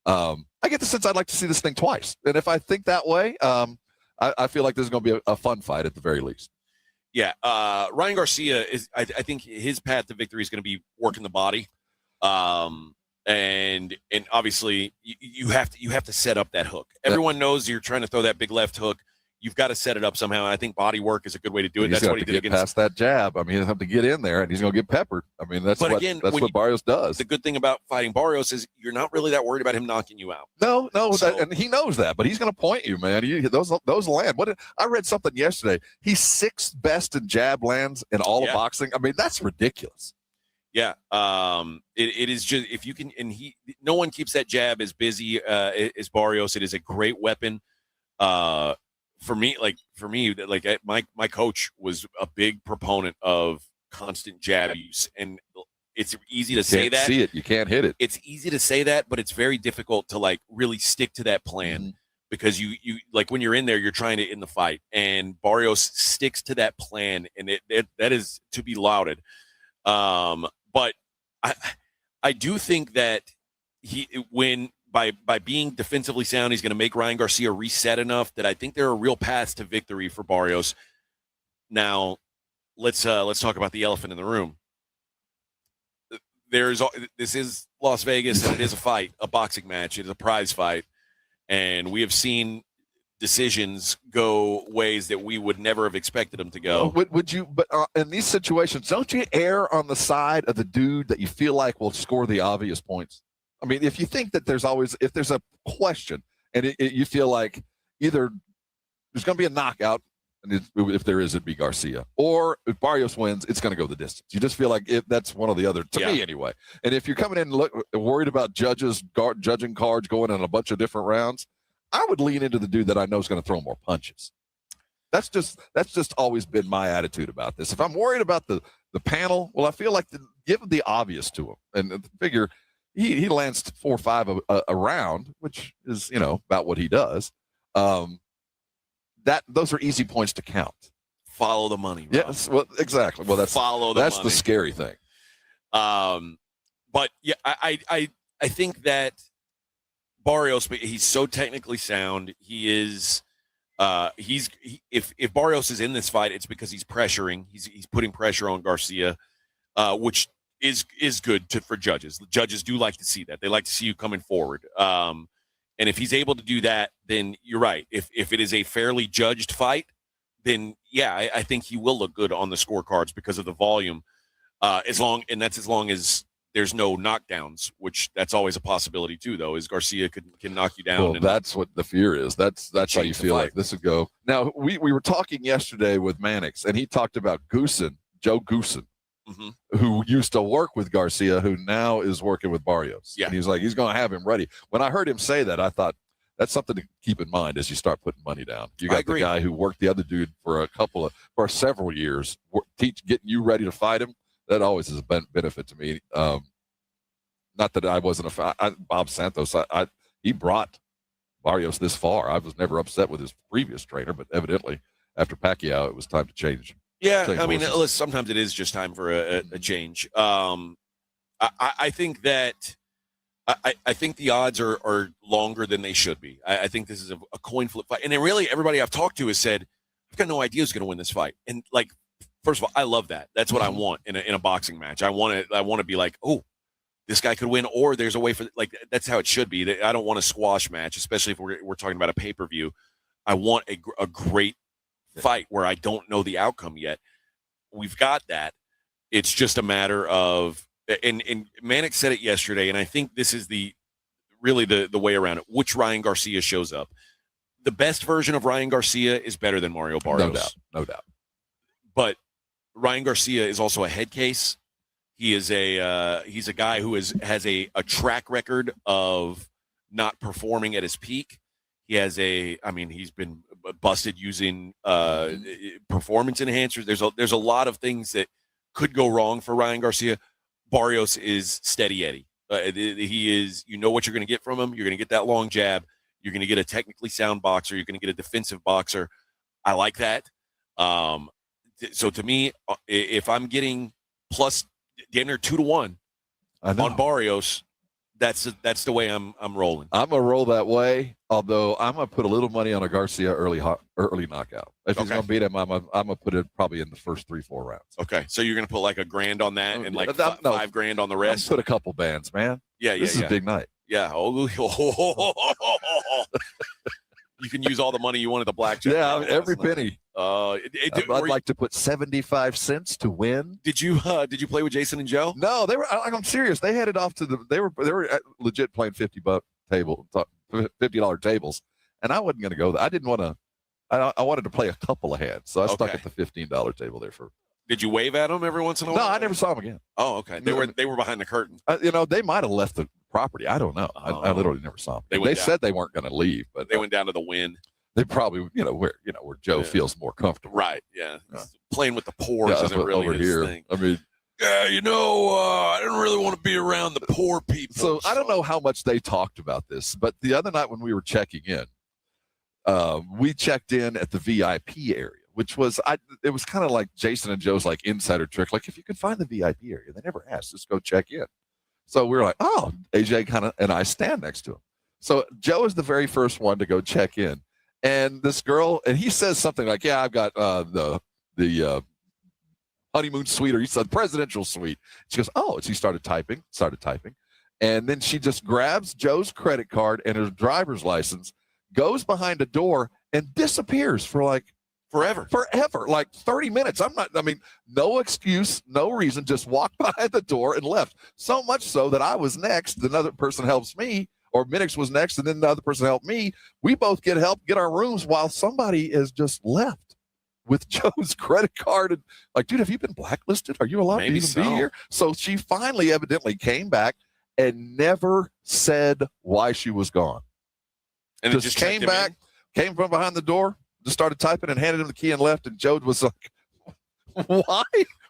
I get the sense I'd like to see this thing twice. And if I think that way, I feel like this is going to be a fun fight at the very least. Yeah, Ryan Garcia is. I think his path to victory is going to be working the body, and obviously you have to set up that hook. Everyone knows you're trying to throw that big left hook. You've got to set it up somehow. And I think body work is a good way to do it. That's what he did against. Past that jab. I mean, he'll have to get in there, and he's going to get peppered. I mean, that's what Barrios does. The good thing about fighting Barrios is you're not really that worried about him knocking you out. No, and he knows that, but he's going to point you, man. Those land. I read something yesterday. He's 6th best in jab lands in all of boxing. I mean, that's ridiculous. Yeah, it is just if you can, and no one keeps that jab as busy as Barrios. It is a great weapon. For me, my coach was a big proponent of constant jab use, and it's easy to say that. See it, you can't hit it. It's easy to say that, but it's very difficult to really stick to that plan because you when you're in there, you're trying to end the fight, and Barrios sticks to that plan, and that is to be lauded. But I do think that by being defensively sound, he's going to make Ryan Garcia reset enough that I think there are real paths to victory for Barrios. Now, let's talk about the elephant in the room. this is Las Vegas, and it is a fight, a boxing match. It is a prize fight, and we have seen decisions go ways that we would never have expected them to go. Would you? But in these situations, don't you err on the side of the dude that you feel like will score the obvious points? I mean, if you think that there's a question, and you feel like either there's going to be a knockout, and if there is, it'd be Garcia, or if Barrios wins, it's going to go the distance. You just feel like that's one or the other, to me anyway. And if you're coming in worried about judging cards going in a bunch of different rounds, I would lean into the dude that I know is going to throw more punches. That's just always been my attitude about this. If I'm worried about the panel, well, I feel like give the obvious to him, and figure he lands 4 or 5 a round, which is about what he does. Those are easy points to count. Follow the money. Rob. Yes, well, exactly. Well, that's the scary thing. But yeah, I think that Barrios, he's so technically sound. He is. If Barrios is in this fight, it's because he's pressuring. He's putting pressure on Garcia, which is good for judges. The judges do like to see that. They like to see you coming forward. And if he's able to do that, then you're right. If it is a fairly judged fight, then yeah, I think he will look good on the scorecards because of the volume. As long as there's no knockdowns, which that's always a possibility too, though, is Garcia can knock you down. Well, that's what the fear is. That's how you feel like this would go. Now, we were talking yesterday with Mannix, and he talked about Joe Goosen, who used to work with Garcia, who now is working with Barrios. Yeah. And he's like, he's going to have him ready. When I heard him say that, I thought that's something to keep in mind as you start putting money down. You got the guy who worked the other dude for several years, getting you ready to fight him. That always is a benefit to me. Not that I wasn't a fan. Bob Santos, he brought Barrios this far. I was never upset with his previous trainer, but evidently after Pacquiao, it was time to change. Yeah, I mean, listen, sometimes it is just time for a change. I think that I think the odds are longer than they should be. I think this is a coin flip fight, and then really everybody I've talked to has said, "I've got no idea who's going to win this fight." And like, first of all, I love that. That's what I want in a boxing match. I want to be like, oh, this guy could win, or there's a way for that's how it should be. I don't want a squash match, especially if we're talking about a pay-per-view. I want a great fight where I don't know the outcome yet. We've got that. It's just a matter of, and Mannix said it yesterday, and I think this is really the way around it. Which Ryan Garcia shows up? The best version of Ryan Garcia is better than Mario Barrios. No doubt. But Ryan Garcia is also a head case. He is he's a guy who has a track record of not performing at his peak. He has he's been busted using performance enhancers. There's a lot of things that could go wrong for Ryan Garcia. Barrios is steady Eddie. He is, what you're going to get from him. You're going to get that long jab. You're going to get a technically sound boxer. You're going to get a defensive boxer. I like that. So to me, if I'm getting plus dinner 2-1 on Barrios, that's the way I'm rolling. I'm gonna roll that way. Although I'm gonna put a little money on a Garcia early knockout. If he's gonna beat him, I'm gonna put it probably in the first 3-4 rounds. Okay, so you're gonna put like $1,000 on that and like $5,000 on the rest. Put a couple bands, man. Yeah. This is a big night. Yeah. You can use all the money you want at the blackjack. Yeah, every penny. I'd like to put 75 cents to win. Did you play with Jason and Joe? No, they were. I'm serious. They headed off to they were legit playing $50 tables, and I wasn't going to go there. I didn't want to. I wanted to play a couple of hands, so I stuck at the $15 table there for. Did you wave at them every once in a while? No, I never saw them again. Oh, okay. They were behind the curtain. They might have left the property. I don't know. I literally never saw them. They said they weren't going to leave, but they went down to the Wynn. They probably, where Joe feels more comfortable. Right. Yeah. Playing with the pores isn't really over his here. thing. I mean, I didn't really want to be around the poor people. So I don't know how much they talked about this, but the other night when we were checking in, we checked in at the VIP area, which was it was kind of like Jason and Joe's like insider trick. Like if you could find the VIP area, they never asked, just go check in. So we were like, oh, AJ and I stand next to him. So Joe is the very first one to go check in. And this girl, and he says something like, yeah, I've got the Huddle honeymoon suite, or you said presidential suite. She goes, oh, and she started typing. And then she just grabs Joe's credit card and his driver's license, goes behind a door, and disappears for like forever, like 30 minutes. No excuse, no reason, just walked behind the door and left. So much so that I was next. Another person helps me, or Minix was next, and then the other person helped me. We both get our rooms while somebody is just left with Joe's credit card. And like, dude, have you been blacklisted? Are you allowed to even be here? So she finally evidently came back and never said why she was gone. And just came back, came from behind the door, just started typing and handed him the key and left. And Joe was like, why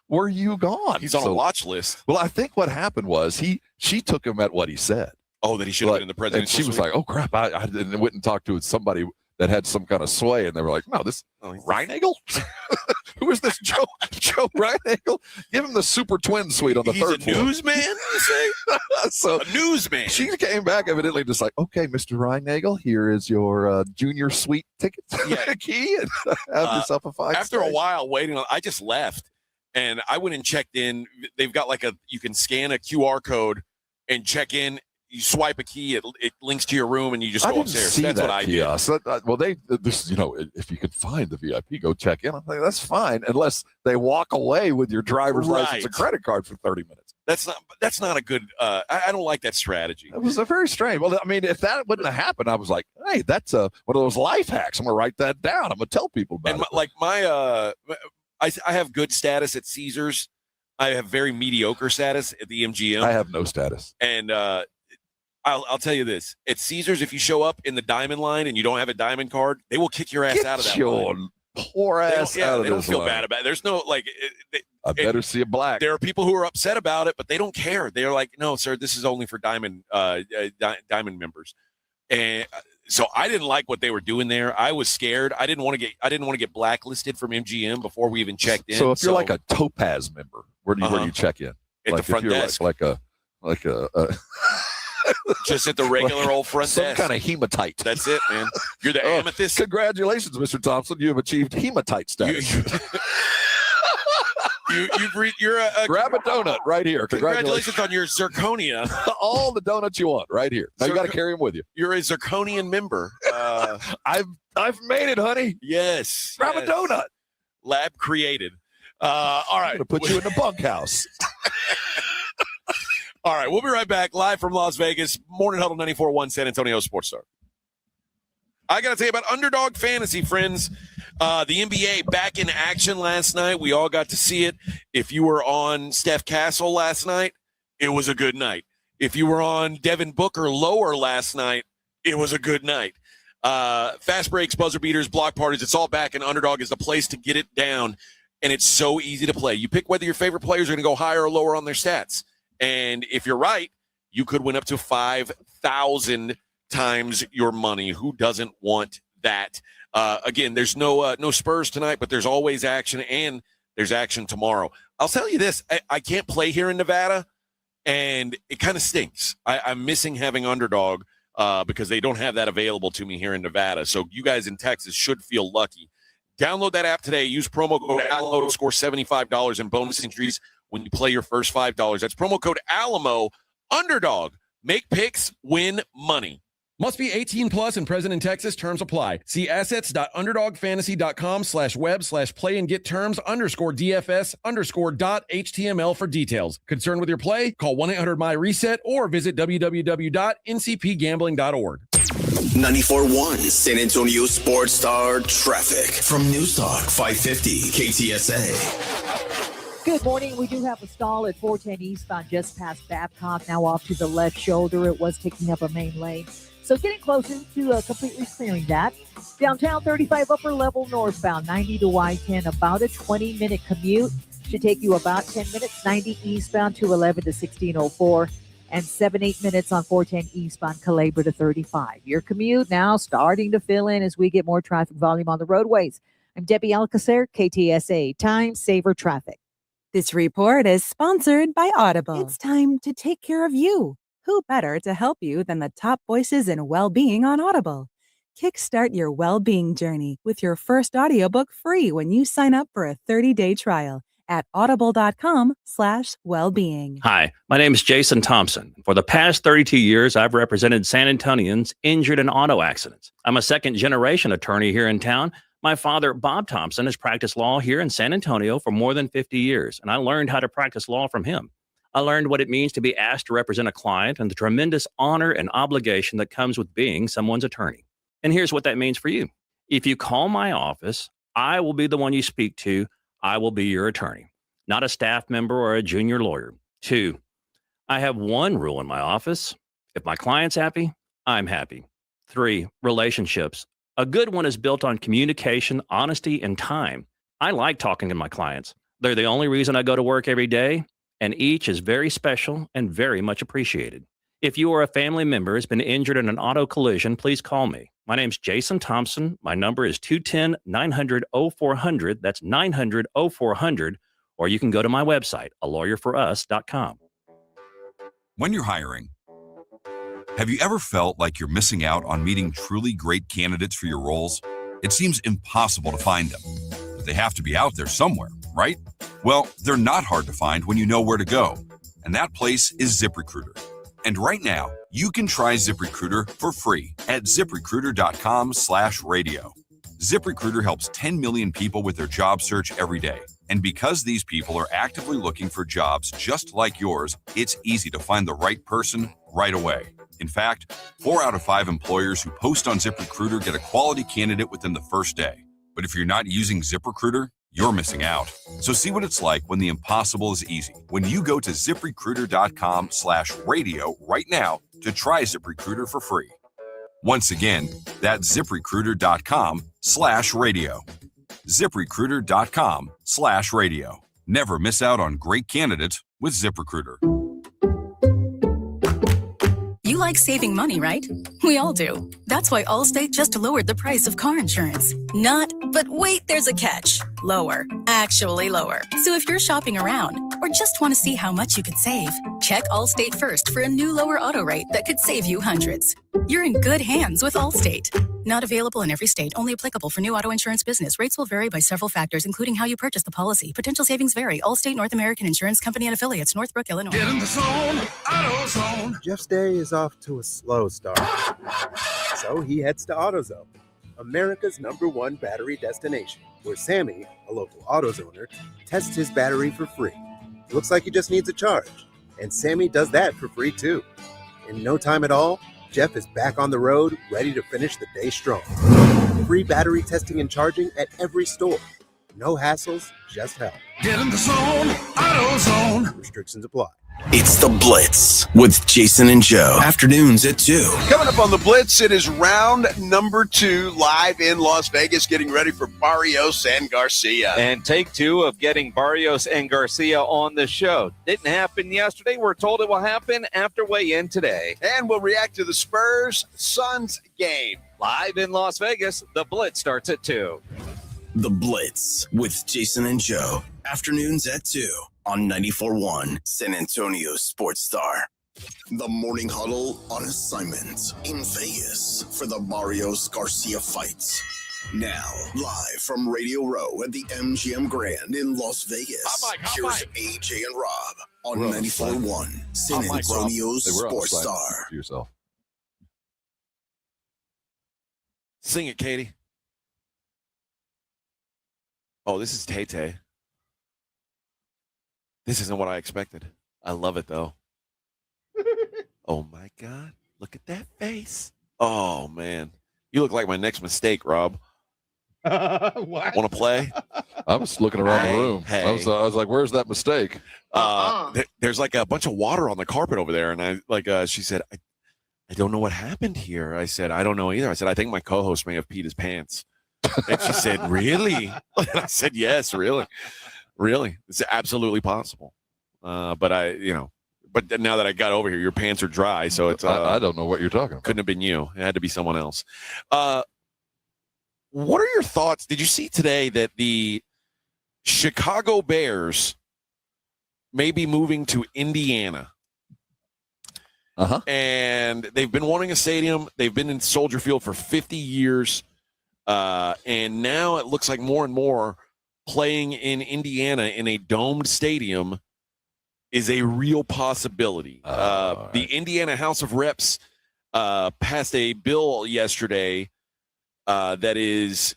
were you gone? He's on a watch list. Well, I think what happened was she took him at what he said. Oh, that he should have been in the presidential And she was like, oh, crap. I went and talked to somebody that had some kind of sway. And they were like, no, this Reinagel? Who is this Joe Reinagel? Give him the super twin suite on the third floor. He's a newsman, you say? So, a newsman. She came back evidently just like, okay, Mr. Reinagel, here is your junior suite ticket key. And have yourself a fine After stay. a while waiting, I just left. And I went and checked in. They've got you can scan a QR code and check in. You swipe a key, it links to your room, and you just go upstairs. That's what I did. If you can find the VIP, go check in. I'm like, that's fine, unless they walk away with your driver's license and credit card for 30 minutes. That's not a good. I don't like that strategy. It was a very strange. Well, I mean, if that wouldn't have happened, I was like, hey, that's one of those life hacks. I'm gonna write that down. I'm gonna tell people about it. I have good status at Caesars. I have very mediocre status at the MGM. I have no status, and I'll tell you this: at Caesars, if you show up in the diamond line and you don't have a diamond card, they will kick your ass out of that line. Poor ass out of they don't this feel line. bad about it. There's no I better see a black. There are people who are upset about it, but they don't care. They're like, no, sir, this is only for diamond members. And so I didn't like what they were doing there. I was scared. I didn't want to get blacklisted from MGM before we even checked in. So if you're like a Topaz member, where do you check in? At the front desk, like a just at the regular old front some desk. kind of hematite. That's it, man. You're the amethyst. Congratulations, Mr. Thompson. You have achieved hematite status. You're a grab a donut right here. Congratulations on your zirconia. All the donuts you want right here. Now you got to carry them with you. You're a zirconian member. I've made it, honey. Yes. Grab a donut. Lab created. All right. I'm gonna put you in the bunkhouse. All right, we'll be right back live from Las Vegas. Morning Huddle 94.1 San Antonio Sports Star. I got to tell you about Underdog Fantasy, friends. The NBA back in action last night. We all got to see it. If you were on Steph Castle last night, it was a good night. If you were on Devin Booker lower last night, it was a good night. Fast breaks, buzzer beaters, block parties, it's all back, and Underdog is the place to get it down. And it's so easy to play. You pick whether your favorite players are going to go higher or lower on their stats. And if you're right, you could win up to 5,000 times your money. Who doesn't want that? Again, there's no Spurs tonight, but there's always action, and there's action tomorrow. I'll tell you this. I can't play here in Nevada, and it kind of stinks. I'm missing having Underdog because they don't have that available to me here in Nevada. So you guys in Texas should feel lucky. Download that app today. Use promo code ALAMO to score $75 in bonus entries when you play your first $5. That's promo code ALAMO. Underdog. Make picks, win money. Must be 18 plus and present in Texas. Terms apply. See assets.underdogfantasy.com/web/play and get terms _DFS_.html for details. Concerned with your play? Call 1-800-MY-RESET or visit www.ncpgambling.org. 94.1 San Antonio Sports Star traffic from News Talk 550 KTSA. Good morning. We do have a stall at 410 eastbound just past Babcock, now off to the left shoulder. It was picking up a main lane. So getting closer to completely clearing that. Downtown 35 upper level northbound, 90 to Y10, about a 20-minute commute. Should take you about 10 minutes, 90 eastbound to 11 to 1604. And 7-8 minutes on 410 eastbound Calabria to 35. Your commute now starting to fill in as we get more traffic volume on the roadways. I'm Debbie Alcacer, KTSA, Time Saver Traffic. This report is sponsored by Audible. It's time to take care of you. Who better to help you than the top voices in well-being on Audible? Kickstart your well-being journey with your first audiobook free when you sign up for a 30-day trial at audible.com/wellbeing. Hi, my name is Jason Thompson. For the past 32 years, I've represented San Antonians injured in auto accidents. I'm a second-generation attorney here in town. My father, Bob Thompson, has practiced law here in San Antonio for more than 50 years, and I learned how to practice law from him. I learned what it means to be asked to represent a client and the tremendous honor and obligation that comes with being someone's attorney. And here's what that means for you. If you call my office, I will be the one you speak to. I will be your attorney, not a staff member or a junior lawyer. 2, I have one rule in my office. If my client's happy, I'm happy. 3, relationships. A good one is built on communication, honesty, and time. I like talking to my clients. They're the only reason I go to work every day, and each is very special and very much appreciated. If you or a family member has been injured in an auto collision, please call me. My name's Jason Thompson. My number is 210-900-0400. That's 900-0400. Or you can go to my website, alawyerforus.com. When you're hiring, have you ever felt like you're missing out on meeting truly great candidates for your roles? It seems impossible to find them, but they have to be out there somewhere, right? Well, they're not hard to find when you know where to go, and that place is ZipRecruiter. And right now, you can try ZipRecruiter for free at ZipRecruiter.com/radio. ZipRecruiter helps 10 million people with their job search every day. And because these people are actively looking for jobs just like yours, it's easy to find the right person right away. In fact, 4 out of 5 employers who post on ZipRecruiter get a quality candidate within the first day. But if you're not using ZipRecruiter, you're missing out. So see what it's like when the impossible is easy. When you go to ZipRecruiter.com/radio right now to try ZipRecruiter for free. Once again, that's ZipRecruiter.com/radio. ZipRecruiter.com/radio. Never miss out on great candidates with ZipRecruiter. You like saving money, right? We all do. That's why Allstate just lowered the price of car insurance. Not, but wait, there's a catch. Lower. Actually lower. So if you're shopping around or just want to see how much you could save, check Allstate first for a new lower auto rate that could save you hundreds. You're in good hands with Allstate. Not available in every state, only applicable for new auto insurance business. Rates will vary by several factors, including how you purchase the policy. Potential savings vary. Allstate North American Insurance Company and Affiliates, Northbrook, Illinois. Get in the zone, AutoZone. Jeff's day is off to a slow start. So he heads to AutoZone, America's #1 battery destination, where Sammy, a local AutoZoner, tests his battery for free. Looks like he just needs a charge. And Sammy does that for free too. In no time at all, Jeff is back on the road, ready to finish the day strong. Free battery testing and charging at every store. No hassles, just help. Get in the zone, AutoZone. Restrictions apply. It's The Blitz with Jason and Joe. Afternoons at 2. Coming up on the Blitz, it is round number 2 live in Las Vegas, getting ready for Barrios and Garcia. And take 2 of getting Barrios and Garcia on the show. Didn't happen yesterday. We're told it will happen after weigh-in today. And we'll react to the Spurs-Suns game. Live in Las Vegas, the Blitz starts at 2. The Blitz with Jason and Joe. Afternoons at 2 on 94.1 San Antonio Sports Star. The Morning Huddle on assignment in Vegas for the Barrios Garcia fights. Now, live from Radio Row at the MGM Grand in Las Vegas. Here's AJ and Rob on 94.1 San Antonio Sports Star. Yourself. Sing it, Katie. Oh, this is Tay-Tay. This isn't what I expected. I love it, though. Oh, my God. Look at that face. Oh, man. You look like my next mistake, Rob. What? Want to play? I was looking around the room. Hey. I was like, where's that mistake? There's like a bunch of water on the carpet over there. And she said, I don't know what happened here. I said, I don't know either. I said, I think my co-host may have peed his pants. And she said, really? And I said, yes, really. Really. It's absolutely possible. But now that I got over here, your pants are dry. So it's, I don't know what you're talking about. Couldn't have been you. It had to be someone else. What are your thoughts? Did you see today that the Chicago Bears may be moving to Indiana? Uh-huh. And they've been wanting a stadium. They've been in Soldier Field for 50 years. And now it looks like more and more playing in Indiana in a domed stadium is a real possibility. The Indiana House of Reps passed a bill yesterday that is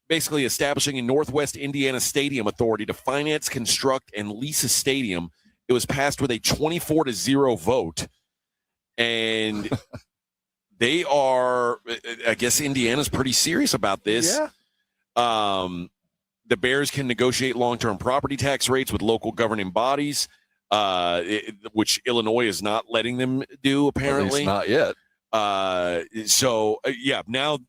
basically establishing a Northwest Indiana Stadium Authority to finance, construct, and lease a stadium. It was passed with a 24-0 vote, and they are, I guess Indiana's pretty serious about this. Yeah. The Bears can negotiate long-term property tax rates with local governing bodies, which Illinois is not letting them do, apparently. At least not yet. Now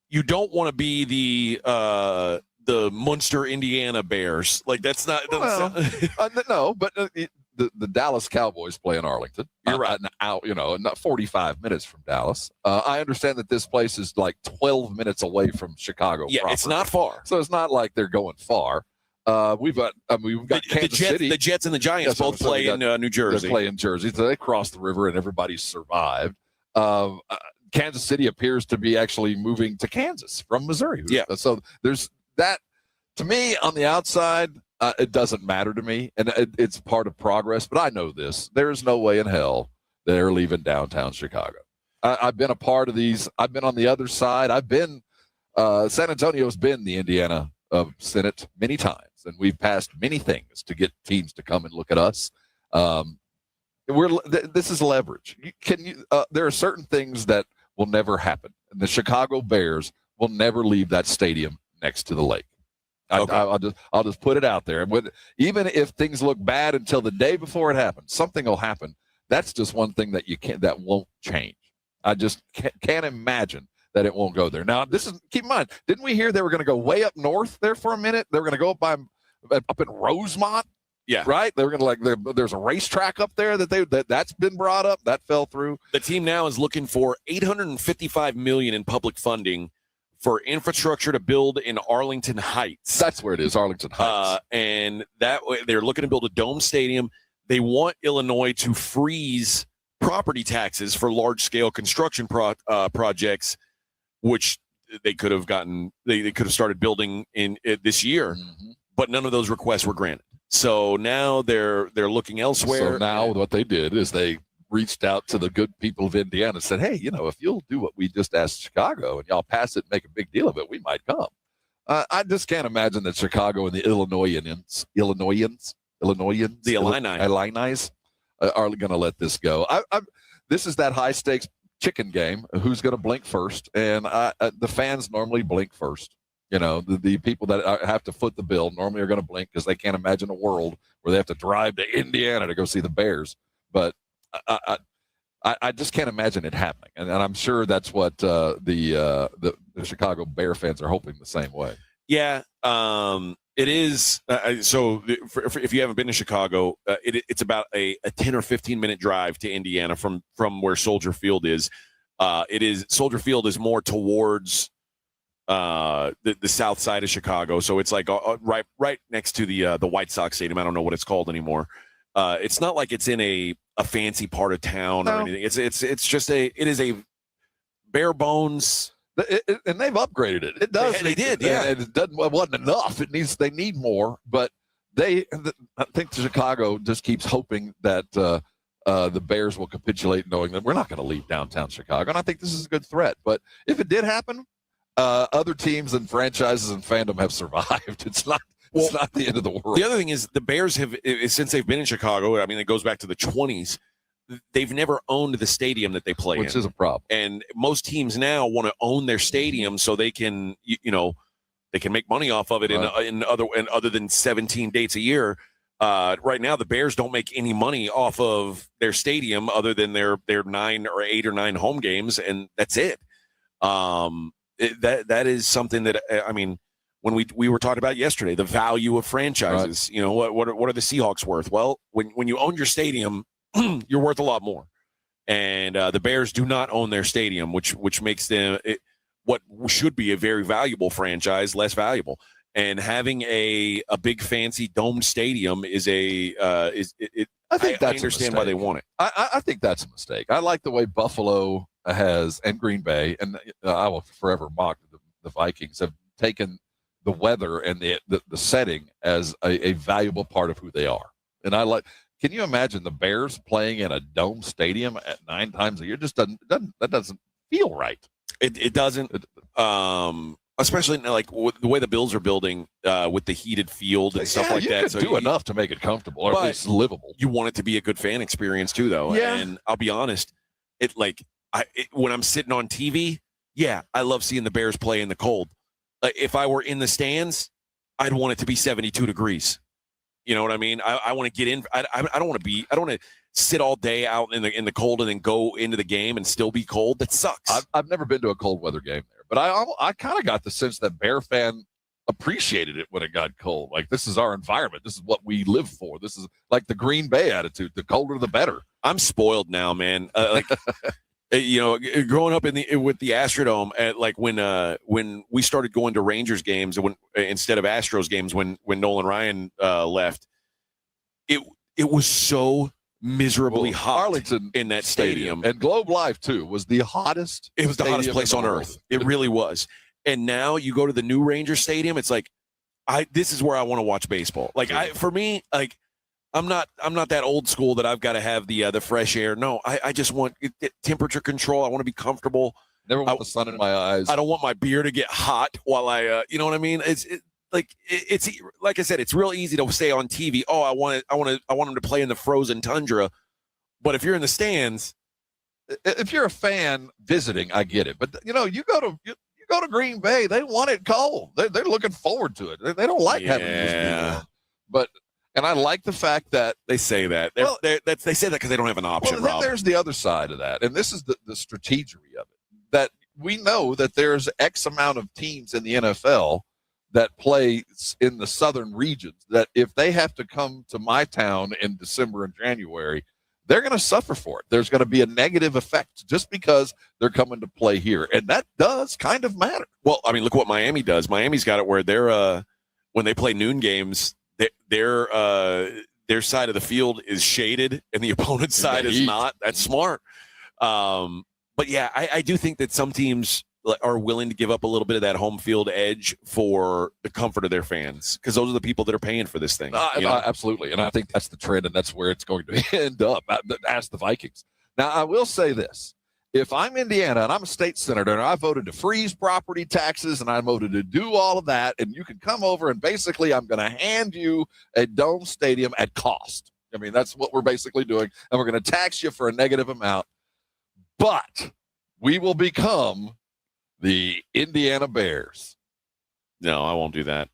you don't want to be the Munster, Indiana Bears. Like, that's not. No, but the Dallas Cowboys play in Arlington. You're right. Not 45 minutes from Dallas. I understand that this place is like 12 minutes away from Chicago. Yeah, proper. it's not far. So it's not like they're going far. We've got Kansas City. The Jets and the Giants both play in New Jersey. They play in Jersey. So they crossed the river and everybody survived. Kansas City appears to be actually moving to Kansas from Missouri. Yeah. So there's that. To me, on the outside, it doesn't matter to me, and it's part of progress. But I know this: there is no way in hell they're leaving downtown Chicago. I've been a part of these. I've been on the other side. I've been San Antonio's been the Indiana Senate many times, and we've passed many things to get teams to come and look at us. This is leverage. There are certain things that will never happen, and the Chicago Bears will never leave that stadium next to the lake. Okay. I'll just put it out there. And even if things look bad until the day before it happens, something will happen. That's just one thing that won't change. I just can't imagine that it won't go there. Now, keep in mind, didn't we hear they were going to go way up north there for a minute? They were going to go up in Rosemont. Yeah. Right. They were going to there's a racetrack up there that's been brought up. That fell through. The team now is looking for $855 million in public funding for infrastructure to build in Arlington Heights. That's where it is, Arlington Heights. And that way they're looking to build a dome stadium. They want Illinois to freeze property taxes for large-scale construction projects, which they could have gotten. They could have started building in this year, but none of those requests were granted. So now they're looking elsewhere. So now what they did is they reached out to the good people of Indiana and said, hey, if you'll do what we just asked Chicago and y'all pass it and make a big deal of it, we might come. I just can't imagine that Chicago and the Illinoisans, the Illini are going to let this go. This is that high-stakes chicken game. Who's going to blink first? And the fans normally blink first. The people that have to foot the bill normally are going to blink because they can't imagine a world where they have to drive to Indiana to go see the Bears. But I just can't imagine it happening, and I'm sure that's what the Chicago Bear fans are hoping the same way. Yeah, it is. So if you haven't been to Chicago, it's about a 10 or 15 minute drive to Indiana from where Soldier Field is. Soldier Field is more towards the south side of Chicago, so it's like right next to the White Sox Stadium. I don't know what it's called anymore. It's not like it's in a fancy part of town or anything. It's just it is a bare bones. And they've upgraded it. It does. They did. Yeah. It wasn't enough. They need more, but I think Chicago just keeps hoping that the Bears will capitulate, knowing that we're not going to leave downtown Chicago. And I think this is a good threat. But if it did happen, other teams and franchises and fandom have survived. It's not the end of the world. The other thing is the Bears have, since they've been in Chicago, I mean, it goes back to the 20s, they've never owned the stadium that they play in. Which is a problem. And most teams now want to own their stadium so they can, they can make money off of it other than 17 dates a year. Right now, the Bears don't make any money off of their stadium other than their 9 or 8 or 9 home games, and that's it. That is something that, I mean, when we were talking about yesterday, the value of franchises. Right. What are the Seahawks worth? Well, when you own your stadium, you're worth a lot more. And the Bears do not own their stadium, which makes them what should be a very valuable franchise less valuable. And having a big fancy domed stadium is I understand why they want it. I think that's a mistake. I like the way Buffalo has and Green Bay, and I will forever mock the Vikings have taken the weather and the setting as a valuable part of who they are. And can you imagine the Bears playing in a dome stadium at 9 times a year? Just that doesn't feel right. It doesn't. Especially like the way the Bills are building with the heated field and stuff like you that. Could do enough to make it comfortable, or at least livable. You want it to be a good fan experience too, though. Yeah. And I'll be honest, when I'm sitting on TV, I love seeing the Bears play in the cold. If I were in the stands, I'd want it to be 72 degrees. You know what I mean? I want to get in. I don't want to sit all day out in the cold and then go into the game and still be cold. That sucks. I've never been to a cold weather game there, but I kind of got the sense that Bear fan appreciated it when it got cold. Like, this is our environment. This is what we live for. This is like the Green Bay attitude. The colder, the better. I'm spoiled now, man. Growing up with the Astrodome, when we started going to Rangers games instead of Astros games when Nolan Ryan left, it was so miserably hot Arlington in that stadium. And Globe Life too was the hottest. It was the hottest place on earth. It really was. And now you go to the new Ranger Stadium, it's like, this is where I want to watch baseball. Like, for me, like, I'm not that old school that I've got to have the fresh air. No, I just want temperature control. I want to be comfortable. Never want the sun in my eyes. I don't want my beer to get hot while you know what I mean? It's like I said, it's real easy to say on TV, oh, I want them to play in the frozen tundra. But if you're in the stands, if you're a fan visiting, I get it. But you go to Green Bay, they want it cold. They're looking forward to it. They don't like having this. And I like the fact that they say that. They say that because they don't have an option. Well, then there's the other side of that, and this is the strategery of it. That we know that there's X amount of teams in the NFL that play in the southern regions. That if they have to come to my town in December and January, they're going to suffer for it. There's going to be a negative effect just because they're coming to play here, and that does kind of matter. Well, I mean, look what Miami does. Miami's got it where they're when they play noon games, their side of the field is shaded and the opponent's side is not. That's smart. But yeah, I do think that some teams are willing to give up a little bit of that home field edge for the comfort of their fans, because those are the people that are paying for this thing. Absolutely. And I think that's the trend, and that's where it's going to end up. Ask the Vikings. Now, I will say this. If I'm Indiana and I'm a state senator and I voted to freeze property taxes and I voted to do all of that, and you can come over and basically I'm going to hand you a dome stadium at cost. I mean, that's what we're basically doing. And we're going to tax you for a negative amount. But we will become the Indiana Bears. No, I won't do that.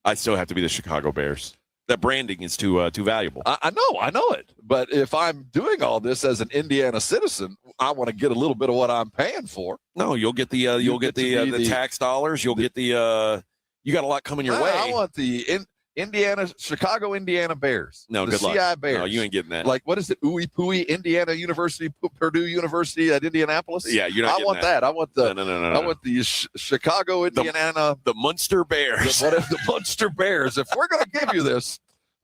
I still have to be the Chicago Bears. That branding is too valuable. I know it. But if I'm doing all this as an Indiana citizen, I want to get a little bit of what I'm paying for. No, you'll get the tax dollars. You'll get the you got a lot coming your way. I want the Chicago Indiana Bears. No, the good CI luck. Bears. No, you ain't getting that. Like, what is it? Ooey Pooey, Indiana University, Purdue University at Indianapolis. Yeah, you're not. I want that. I want the. No. I want the Chicago, Indiana, the Munster Bears. The Munster Bears. If we're going to give you this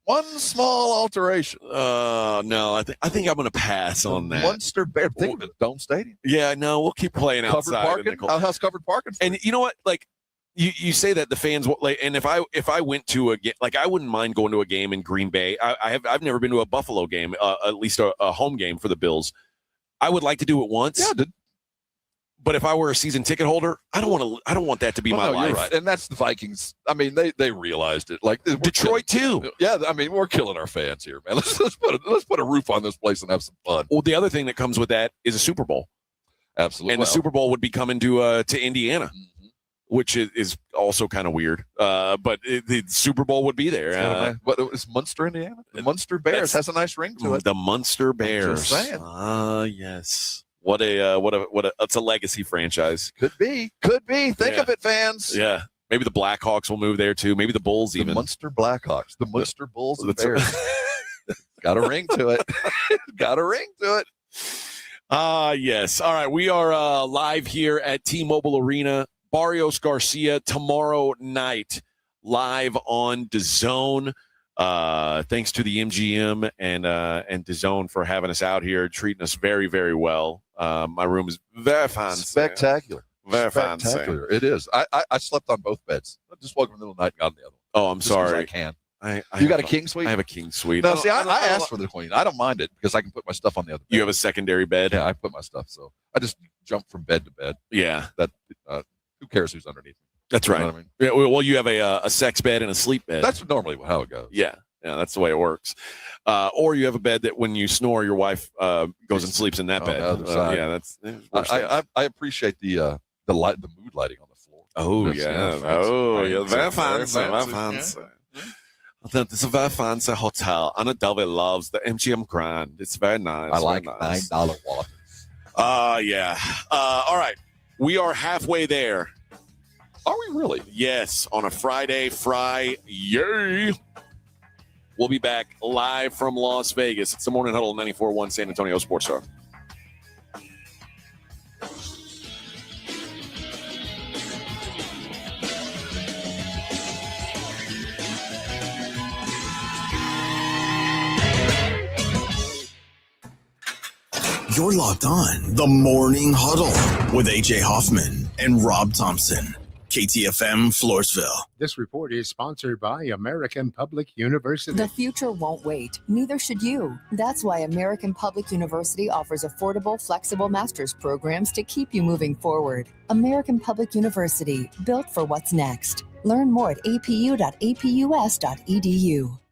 one small alteration, no, I think I'm going to pass on that. Munster Bears. Think of it, Dome Stadium. Yeah, no, we'll keep playing outside. Covered parking. How's covered parking? And you know what, like. You say that the fans like, and if I went to a game, like, I wouldn't mind going to a game in Green Bay. I've never been to a Buffalo game, at least a home game for the Bills. I would like to do it once. Yeah, but if I were a season ticket holder, I don't want that to be my life. You're right. And that's the Vikings. I mean, they realized it. Like Detroit too. Yeah, I mean, we're killing our fans here, man. Let's put a roof on this place and have some fun. Well, the other thing that comes with that is a Super Bowl. Absolutely. And the Super Bowl would be coming to Indiana. Mm-hmm. Which is also kind of weird, but the Super Bowl would be there. What is Munster, Indiana? The Munster Bears has a nice ring to it. The Munster Bears. Just saying. Yes. What a it's a legacy franchise. Could be. Think of it, fans. Yeah. Maybe the Blackhawks will move there too. Maybe the Bulls even. The Munster Blackhawks. The Munster Bulls and Bears. Got a ring to it. Got a ring to it. Yes. All right. We are live here at T-Mobile Arena. Barrios Garcia tomorrow night live on DAZN. Thanks to the MGM and DAZN for having us out here, treating us very, very well. My room is very fancy. Spectacular. Very fancy. Spectacular. It is. I slept on both beds. I just woke up in the middle of the night and got on the other one. Oh, I'm Just 'cause sorry. I can. I You got a king suite? I have a king suite. No, see, I asked for the queen. I don't mind it because I can put my stuff on the other bed. You have a secondary bed? Yeah, I put my stuff. So I just jump from bed to bed. Yeah. That who cares who's underneath me? That's You right. know what I mean? Yeah, well, you have a sex bed and a sleep bed. That's normally how it goes. Yeah, that's the way it works. Or you have a bed that when you snore, your wife goes and sleeps in that bed. the other side. Yeah, that's. I appreciate the light, the mood lighting on the floor. Oh Yes, yeah. yes, Oh fancy. yeah. Very Very fancy. Very fancy. This is a very fancy hotel. Anna Delvey loves the MGM Grand. It's very nice. I like very nice. $9 waters. Yeah. All right. We are halfway there. Are we really? Yes, on a Friday. We'll be back live from Las Vegas. It's the Morning Huddle 94.1 San Antonio Sports Star. You're locked on The Morning Huddle with AJ Hoffman and Rob Thompson. KTFM Floresville. This report is sponsored by American Public University. The future won't wait. Neither should you. That's why American Public University offers affordable, flexible master's programs to keep you moving forward. American Public University, built for what's next. Learn more at apu.apus.edu.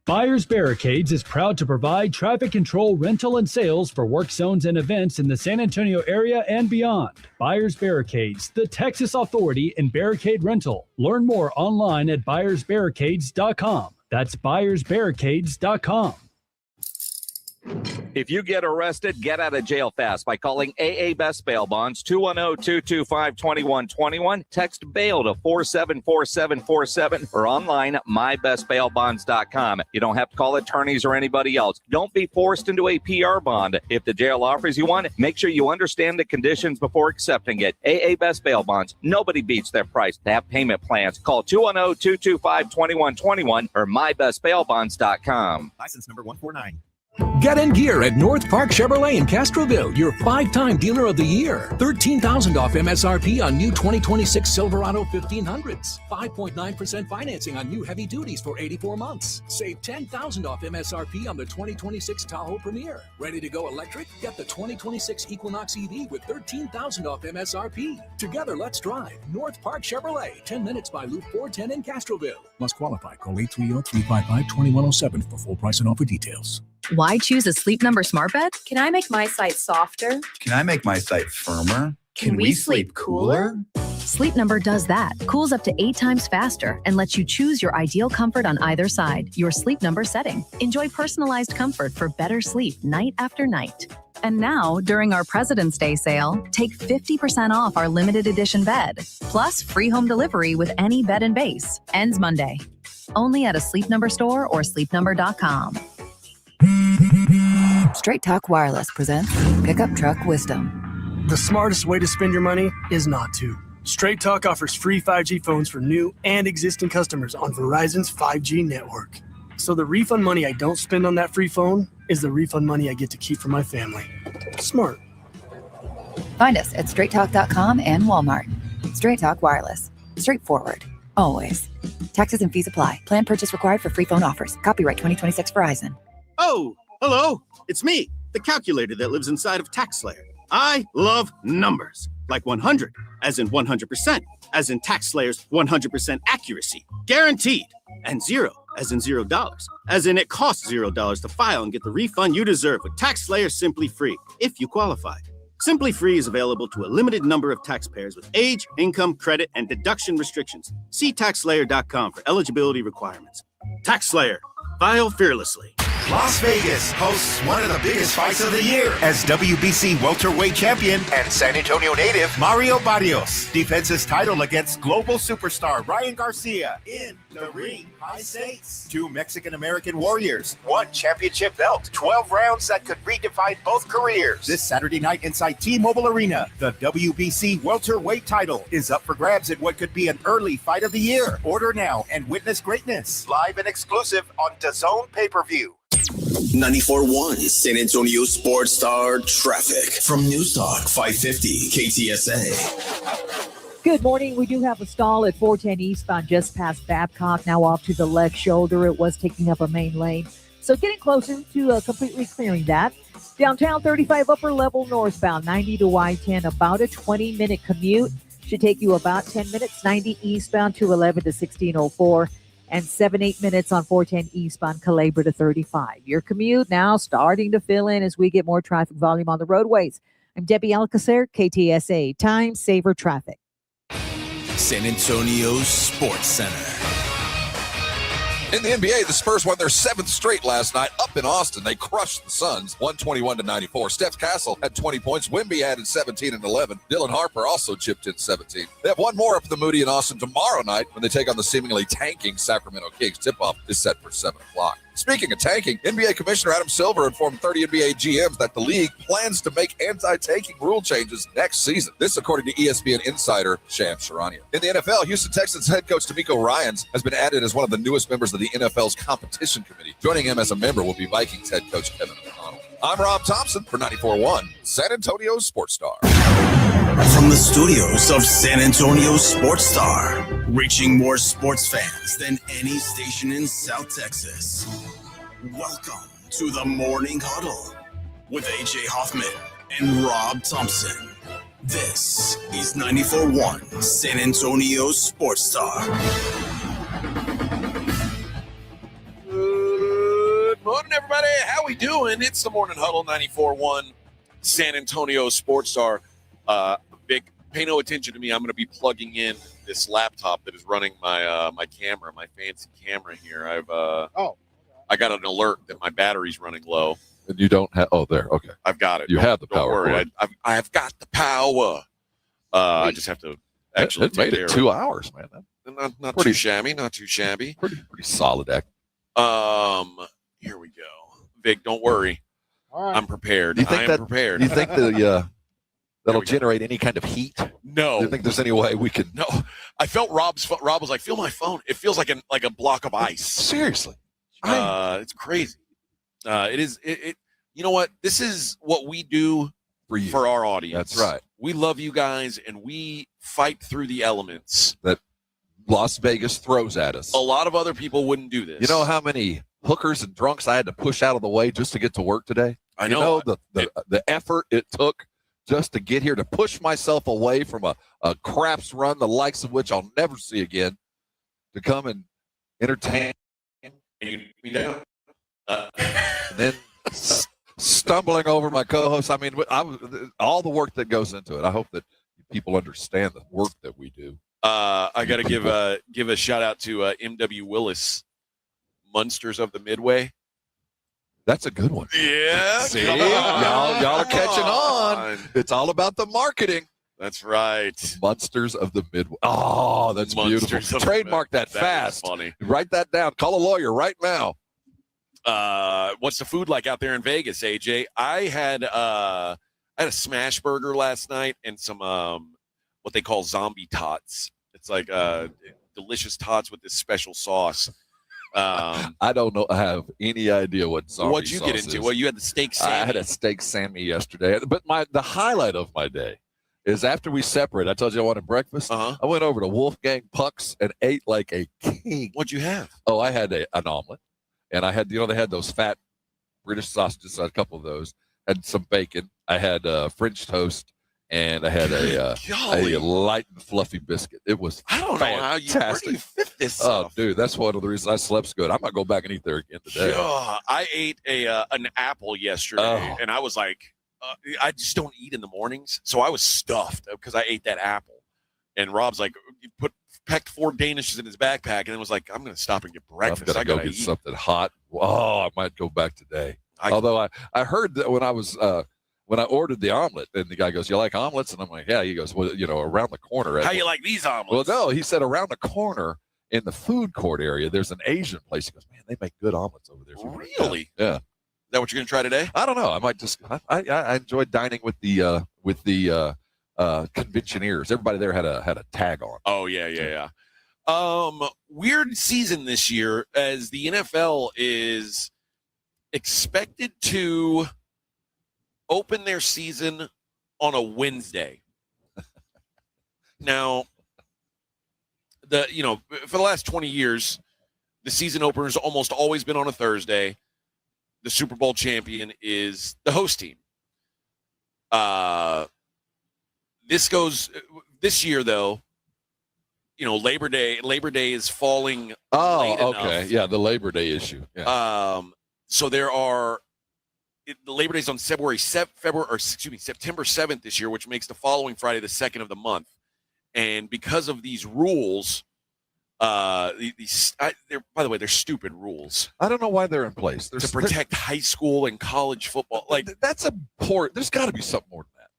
Buyers Barricades is proud to provide traffic control, rental, and sales for work zones and events in the San Antonio area and beyond. Buyers Barricades, the Texas authority in barricade rental. Learn more online at buyersbarricades.com. That's buyersbarricades.com. If you get arrested, get out of jail fast by calling AA Best Bail Bonds, 210-225-2121. Text bail to 474747 or online at mybestbailbonds.com. You don't have to call attorneys or anybody else. Don't be forced into a PR bond. If the jail offers you one, make sure you understand the conditions before accepting it. AA Best Bail Bonds. Nobody beats their price. They have payment plans. Call 210-225-2121 or mybestbailbonds.com. License number 149. Get in gear at North Park Chevrolet in Castroville, your 5-time dealer of the year. $13,000 off MSRP on new 2026 Silverado 1500s. 5.9% financing on new heavy duties for 84 months. Save $10,000 off MSRP on the 2026 Tahoe Premier. Ready to go electric? Get the 2026 Equinox EV with $13,000 off MSRP. Together, let's drive. North Park Chevrolet, 10 minutes by Loop 410 in Castroville. Must qualify. Call 830-355-2107 for full price and offer details. Why choose a Sleep Number smart bed? Can I make my site softer? Can I make my site firmer? Can we sleep cooler? Sleep Number does that. Cools up to 8 times faster and lets you choose your ideal comfort on either side. Your Sleep Number setting. Enjoy personalized comfort for better sleep night after night. And now, during our President's Day sale, take 50% off our limited edition bed, plus free home delivery with any bed and base. Ends Monday. Only at a Sleep Number store or sleepnumber.com. Straight Talk Wireless presents Pickup Truck Wisdom. The smartest way to spend your money is not to. Straight Talk offers free 5G phones for new and existing customers on Verizon's 5G network. So the refund money I don't spend on that free phone is the refund money I get to keep for my family. Smart. Find us at straighttalk.com and Walmart. Straight Talk Wireless. Straightforward. Always. Taxes and fees apply. Plan purchase required for free phone offers. Copyright 2026 Verizon. Oh, hello. It's me, the calculator that lives inside of TaxSlayer. I love numbers. Like 100, as in 100%, as in TaxSlayer's 100% accuracy. Guaranteed. And 0, as in $0, as in it costs $0 to file and get the refund you deserve with TaxSlayer Simply Free, if you qualify. Simply Free is available to a limited number of taxpayers with age, income, credit, and deduction restrictions. See TaxSlayer.com for eligibility requirements. TaxSlayer. File fearlessly. Las Vegas hosts one of the biggest fights of the year as WBC welterweight champion and San Antonio native Mario Barrios defends his title against global superstar Ryan Garcia in the ring high stakes. 2 Mexican-American warriors, 1 championship belt, 12 rounds that could redefine both careers. This Saturday night inside T-Mobile Arena, the WBC welterweight title is up for grabs in what could be an early fight of the year. Order now and witness greatness. Live and exclusive on DAZN pay-per-view. 94.1 San Antonio Sports Star traffic from Newstalk 550 KTSA. Good morning. We do have a stall at 410 eastbound just past Babcock, now off to the left shoulder. It was taking up a main lane. So getting closer to completely clearing that. Downtown 35 upper level northbound, 90 to I-10, about a 20-minute commute. Should take you about 10 minutes, 90 eastbound 211 to 1604, and 7-8 minutes on 410 eastbound Calabria to 35. Your commute now starting to fill in as we get more traffic volume on the roadways. I'm Debbie Alcacer, KTSA, Time Saver Traffic. San Antonio's Sports Center. In the NBA, the Spurs won their 7th straight last night up in Austin. They crushed the Suns, 121-94. Steph Castle had 20 points. Wemby added 17 and 11. Dylan Harper also chipped in 17. They have one more up at the Moody in Austin tomorrow night when they take on the seemingly tanking Sacramento Kings. Tip-off is set for 7 o'clock. Speaking of tanking, NBA Commissioner Adam Silver informed 30 NBA GMs that the league plans to make anti-tanking rule changes next season. This, according to ESPN insider Sham Charania. In the NFL, Houston Texans head coach D'Amico Ryans has been added as one of the newest members of the NFL's competition committee. Joining him as a member will be Vikings head coach Kevin O'Connell. I'm Rob Thompson for 94.1 San Antonio Sports Star. From the studios of San Antonio Sports Star, reaching more sports fans than any station in South Texas. Welcome to the Morning Huddle with AJ Hoffman and Rob Thompson. This is 94.1 San Antonio Sports Star. Good morning, everybody. How we doing? It's the Morning Huddle, 94.1 San Antonio Sports Star. Vic, pay no attention to me. I'm going to be plugging in this laptop that is running my my camera, my fancy camera here. I got an alert that my battery's running low. And you don't have, there, okay. I've got it. You have the Don't power. worry. I've got the power. I just have to actually It made it 2 hours, man. Not too shabby. Not too shabby. Pretty solid act. Here we go. Vic, don't worry. All right. I'm prepared. Do you think I am that, prepared. Do you think that'll generate any kind of heat? No. Do you think there's any way we could? No. I felt Rob was like, feel my phone. It feels like a block of ice. Seriously. It's crazy. It is. You know what? This is what we do for our audience. That's right. We love you guys, and we fight through the elements that Las Vegas throws at us. A lot of other people wouldn't do this. You know how many hookers and drunks I had to push out of the way just to get to work today? I know. You know the effort it took just to get here, to push myself away from a craps run, the likes of which I'll never see again, to come and entertain. And then stumbling over my co-host. I mean, all the work that goes into it. I hope that people understand the work that we do. I got to give a shout out to M.W. Willis, Munsters of the Midway. That's a good one. Yeah. See, y'all are catching on. It's all about the marketing. That's right. Munsters of the Midway. Oh, that's beautiful. Trademark that fast. Funny. Write that down. Call a lawyer right now. What's the food like out there in Vegas, AJ? I had a smash burger last night and some what they call zombie tots. It's like delicious tots with this special sauce. I don't know. I have any idea what zombie What'd you sauce get into? is. Well, you had the steak Sammy. I had a steak Sammy yesterday. But the highlight of my day is after we separated. I told you I wanted breakfast. Uh-huh. I went over to Wolfgang Puck's and ate like a king. What'd you have? Oh, I had an omelet. And I had, they had those fat British sausages, a couple of those. Had some bacon. I had French toast. And I had a light and fluffy biscuit. It was I don't know how you where do you fit this stuff? Oh, dude, that's one of the reasons I slept good. I might go back and eat there again today. I ate an apple yesterday, and I was like, I just don't eat in the mornings, so I was stuffed because I ate that apple. And Rob's like, packed 4 Danishes in his backpack, and then was like, I'm going to stop and get breakfast. I gotta go get something hot. Oh, I might go back today. Although I heard that when I was when I ordered the omelet, and the guy goes, "You like omelets?" And I'm like, "Yeah." He goes, "Well, around the corner." How you like these omelets? Well, no, he said around the corner in the food court area, there's an Asian place. He goes, "Man, they make good omelets over there." Really? Yeah. Is that what you're going to try today? I don't know. I might just. I enjoyed dining with the conventioneers. Everybody there had a tag on. Oh yeah. Weird season this year, as the NFL is expected to open their season on a Wednesday. Now, For the last 20 years, the season opener's almost always been on a Thursday. The Super Bowl champion is the host team. This year though, Labor Day is falling. Oh, okay. Enough. Yeah, the Labor Day issue. Yeah. So the Labor Day's on September 7th this year, which makes the following Friday the 2nd of the month. And because of these rules, by the way, they're stupid rules. I don't know why they're in place. To protect high school and college football. That's there's got to be something more than that.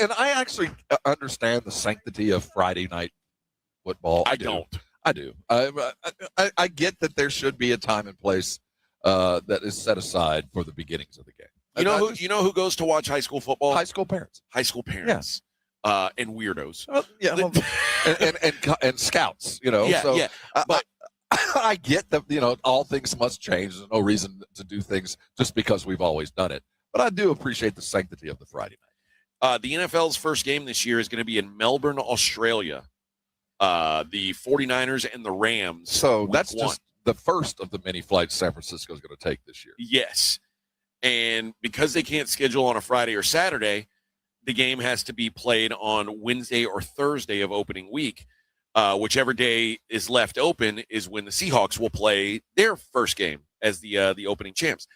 And I actually understand the sanctity of Friday night football. I do. I get that there should be a time and place that is set aside for the beginnings of the game. You know who goes to watch high school football? High school parents. Yeah. And weirdos. And scouts. But I get that. All things must change. There's no reason to do things just because we've always done it. But I do appreciate the sanctity of the Friday night. The NFL's first game this year is going to be in Melbourne, Australia. The 49ers and the Rams. So that's just the first of the many flights San Francisco is going to take this year. Yes. And because they can't schedule on a Friday or Saturday, the game has to be played on Wednesday or Thursday of opening week. Whichever day is left open is when the Seahawks will play their first game as the opening champs.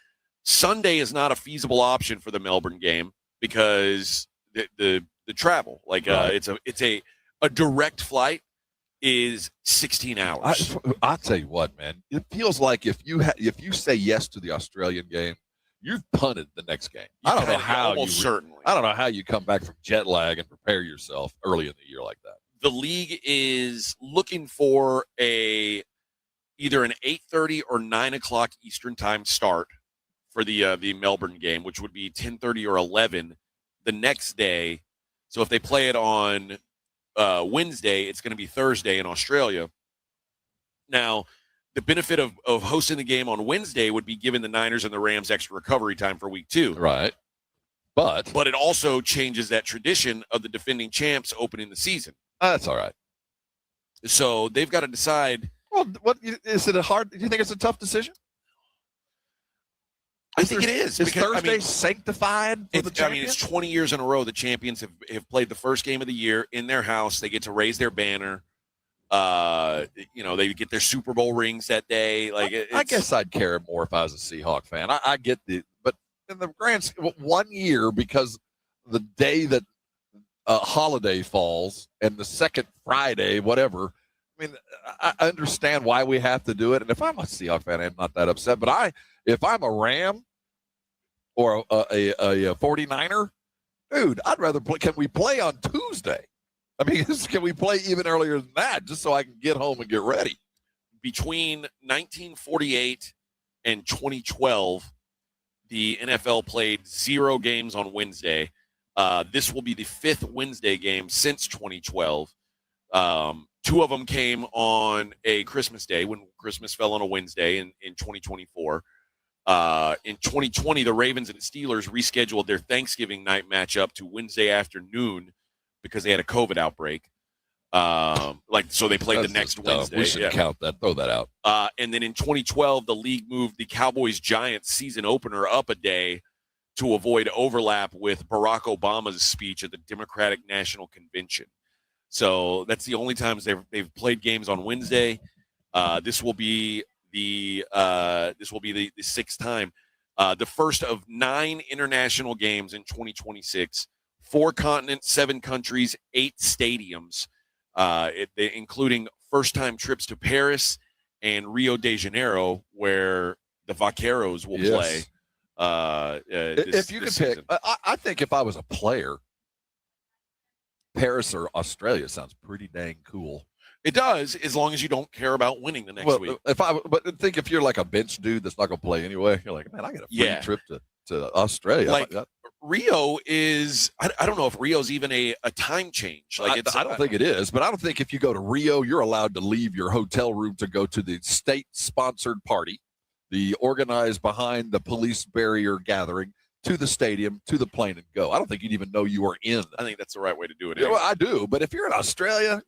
Sunday is not a feasible option for the Melbourne game because the travel, right. It's a direct flight is 16 hours. I'll tell you what, man, it feels like if you say yes to the Australian game, you've punted the next game. I don't know how you come back from jet lag and prepare yourself early in the year like that. The league is looking for either an 8:30 or 9 o'clock Eastern time start for the Melbourne game, which would be 10:30 or 11 the next day. So if they play it on Wednesday, it's going to be Thursday in Australia. Now, the benefit of hosting the game on Wednesday would be giving the Niners and the Rams extra recovery time for week 2. Right. But it also changes that tradition of the defending champs opening the season. That's all right. So they've got to decide. Well, what is it hard? Do you think it's a tough decision? I think it is. Is Thursday sanctified for the champions? It's 20 years in a row the champions have played the first game of the year in their house. They get to raise their banner. They get their Super Bowl rings that day. I guess I'd care more if I was a Seahawk fan. I get but in the grand scheme, 1 year because the day that holiday falls and the second Friday, whatever. I mean, I understand why we have to do it. And if I'm a Seahawk fan, I'm not that upset. But if I'm a Ram or a 49er, dude, I'd rather play. Can we play on Tuesday? I mean, can we play even earlier than that just so I can get home and get ready? Between 1948 and 2012, the NFL played 0 games on Wednesday. This will be the 5th Wednesday game since 2012. 2 of them came on a Christmas day when Christmas fell on a Wednesday in 2024. In 2020, the Ravens and the Steelers rescheduled their Thanksgiving night matchup to Wednesday afternoon because they had a COVID outbreak. So they played the next Wednesday. We should count that. Throw that out. And then in 2012, the league moved the Cowboys-Giants season opener up a day to avoid overlap with Barack Obama's speech at the Democratic National Convention. So that's the only times they've played games on Wednesday. This will be the 6th time. The first of 9 international games in 2026. 4 continents, 7 countries, 8 stadiums, including first-time trips to Paris and Rio de Janeiro, where the Vaqueros will play. If you could pick, I think if I was a player, Paris or Australia sounds pretty dang cool. It does, as long as you don't care about winning the next week. But think if you're like a bench dude that's not going to play anyway, you're like, man, I got a free trip to Australia. Rio is, I don't know if Rio's even a time change. I don't think it is, but I don't think if you go to Rio, you're allowed to leave your hotel room to go to the state-sponsored party, the organized behind the police barrier gathering, to the stadium, to the plane, and go. I don't think you'd even know you were in. I think that's the right way to do it. Yeah, well, I do, but if you're in Australia,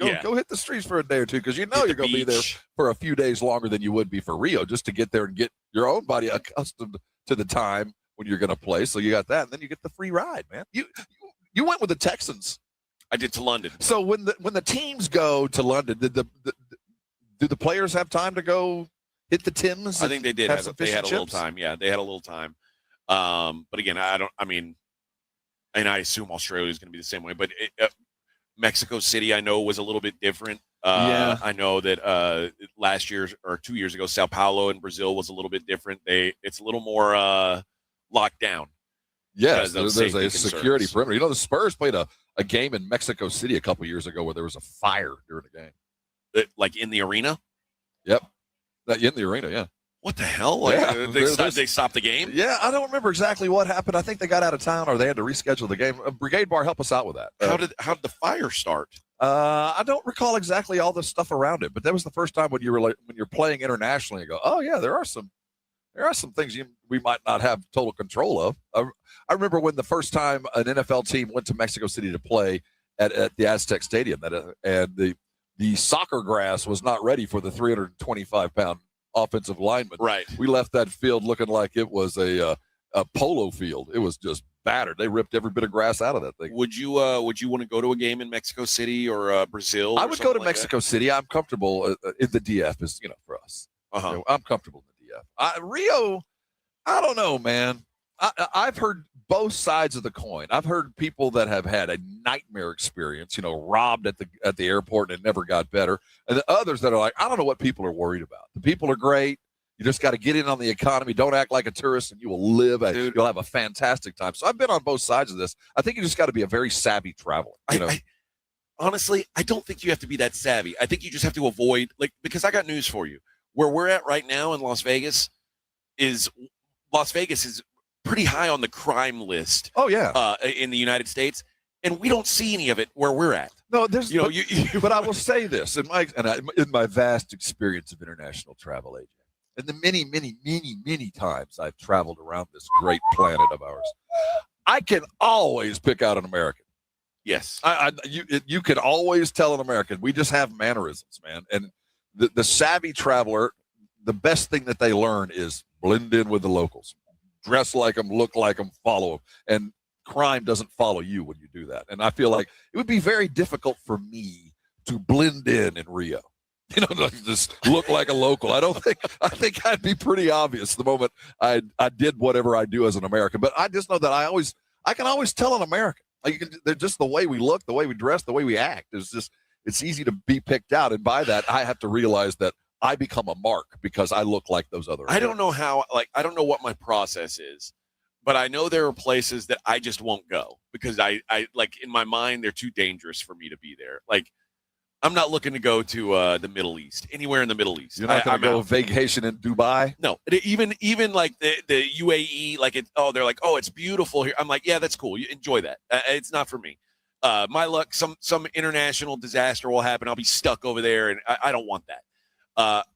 Go hit the streets for a day or two because you're going to be there for a few days longer than you would be for Rio just to get there and get your own body accustomed to the time when you're going to play. So you got that, and then you get the free ride, man. You went with the Texans. I did to London. So when the teams go to London, do the players have time to go hit the Tims? I think they did. They had a little time. Yeah, they had a little time. But again, and I assume Australia is going to be the same way. But Mexico City, I know, was a little bit different. I know that last year or 2 years ago, Sao Paulo in Brazil was a little bit different. It's a little more locked down. Yes, there's a security perimeter. You know, the Spurs played a game in Mexico City a couple years ago where there was a fire during the game. Like in the arena? Yep. In the arena, yeah. What the hell? They stopped the game? Yeah, I don't remember exactly what happened. I think they got out of town or they had to reschedule the game. Brigade Bar, help us out with that. How did the fire start? I don't recall exactly all the stuff around it, but that was the first time when you're playing internationally. You go, oh yeah, there are some things we might not have total control of. I remember when the first time an NFL team went to Mexico City to play at the Aztec Stadium, and the soccer grass was not ready for the 325-pound offensive lineman. Right. We left that field looking like it was a polo field. It was just battered. They ripped every bit of grass out of that thing. Would you want to go to a game in Mexico City or Brazil? I would go to Mexico City. I'm comfortable in the DF. Is for us. I'm comfortable in the DF. Rio, I don't know, man. I've heard both sides of the coin. I've heard people that have had a nightmare experience, robbed at the airport and it never got better. And the others that are like, I don't know what people are worried about. The people are great. You just got to get in on the economy. Don't act like a tourist and you will you'll have a fantastic time. So I've been on both sides of this. I think you just got to be a very savvy traveler. Honestly, I don't think you have to be that savvy. I think you just have to avoid, because I got news for you. Where we're at right now in Las Vegas is pretty high on the crime list. Oh yeah, in the United States, and we don't see any of it where we're at. No, there's but I will say this in my vast experience of international travel, AJ, and the many times I've traveled around this great planet of ours, I can always pick out an American. Yes, you can always tell an American. We just have mannerisms, man, and the savvy traveler, the best thing that they learn is blend in with the locals. Dress like them, look like them, follow them. And crime doesn't follow you when you do that. And I feel like it would be very difficult for me to blend in Rio. Just look like a local. I think I'd be pretty obvious the moment I did whatever I do as an American. But I just know that I can always tell an American. They're just the way we look, the way we dress, the way we act. It's easy to be picked out. And by that, I have to realize that I become a mark because I look like those other. I don't know how, I don't know what my process is, but I know there are places that I just won't go because I in my mind, they're too dangerous for me to be there. I'm not looking to go to the Middle East, anywhere in the Middle East. You're not going to go vacation in Dubai? No, even like the UAE, they're like, oh, it's beautiful here. I'm like, yeah, that's cool. You enjoy that. It's not for me. My luck, some international disaster will happen. I'll be stuck over there, and I don't want that.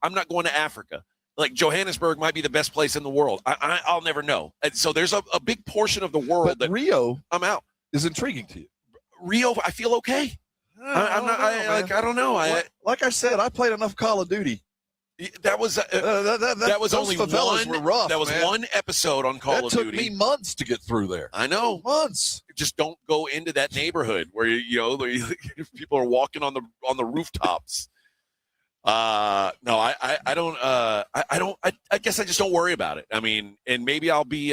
I'm not going to Africa. Johannesburg might be the best place in the world. I'll never know. And so there's a big portion of the world that Rio I'm out. Is intriguing to you. Rio, I feel okay. I don't know. Like I said, I played enough Call of Duty. That was only one. Were rough, that was man. One episode on Call of Duty. It took me months to get through there. I know, months. Just don't go into that neighborhood where people are walking on the rooftops. No, I don't. I guess I just don't worry about it. I mean, and maybe I'll be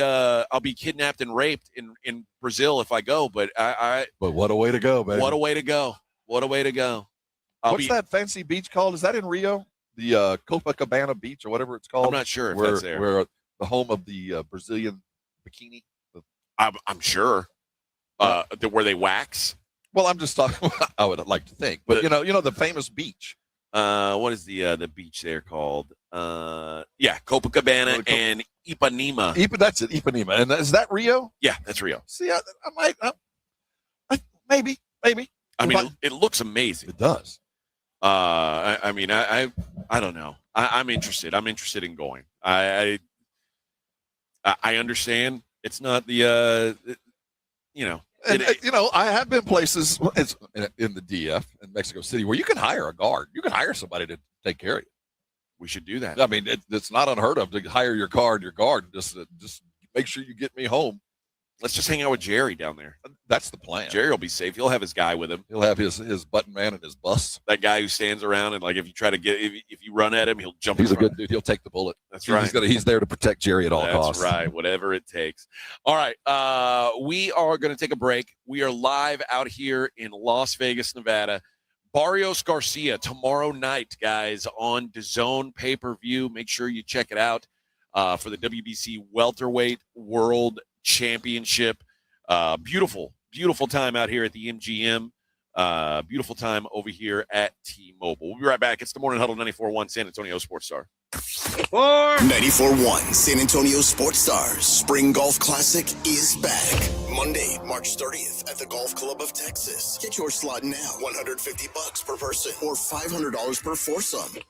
kidnapped and raped in Brazil if I go. But But what a way to go, baby! What a way to go! What a way to go! What's that fancy beach called? Is that in Rio? The Copacabana Beach or whatever it's called. I'm not sure if that's there. Where the home of the Brazilian bikini. I'm sure. Where they wax. Well, I'm just talking. I would like to think, but you know the famous beach. What is the beach there called? Copacabana and Ipanema. That's it, Ipanema. And is that Rio? Yeah, that's Rio. See, I might, maybe. I mean, it looks amazing. It does. I don't know. I'm interested. I'm interested in going. I understand it's not the And, I have been places in the DF in Mexico City where you can hire a guard. You can hire somebody to take care of you. We should do that. I mean, it's not unheard of to hire your guard. Just make sure you get me home. Let's just hang out with Jerry down there. That's the plan. Jerry will be safe. He'll have his guy with him. He'll have his button man and his bus. That guy who stands around and, like, if you try to if you run at him, he'll jump. He's a good dude. He'll take the bullet. That's right. He's there to protect Jerry at all costs. That's right. Whatever it takes. All right. We are going to take a break. We are live out here in Las Vegas, Nevada. Barrios Garcia tomorrow night, guys, on DAZN pay-per-view. Make sure you check it out for the WBC welterweight world championship. Beautiful time out here at the MGM. Beautiful time over here at T-Mobile. We'll be right back. It's the Morning Huddle 94.1 San Antonio Sports Star. 94.1 San Antonio Sports Stars Spring Golf Classic is back. Monday, March 30th at the Golf Club of Texas. Get your slot now. $150 per person or $500 per foursome.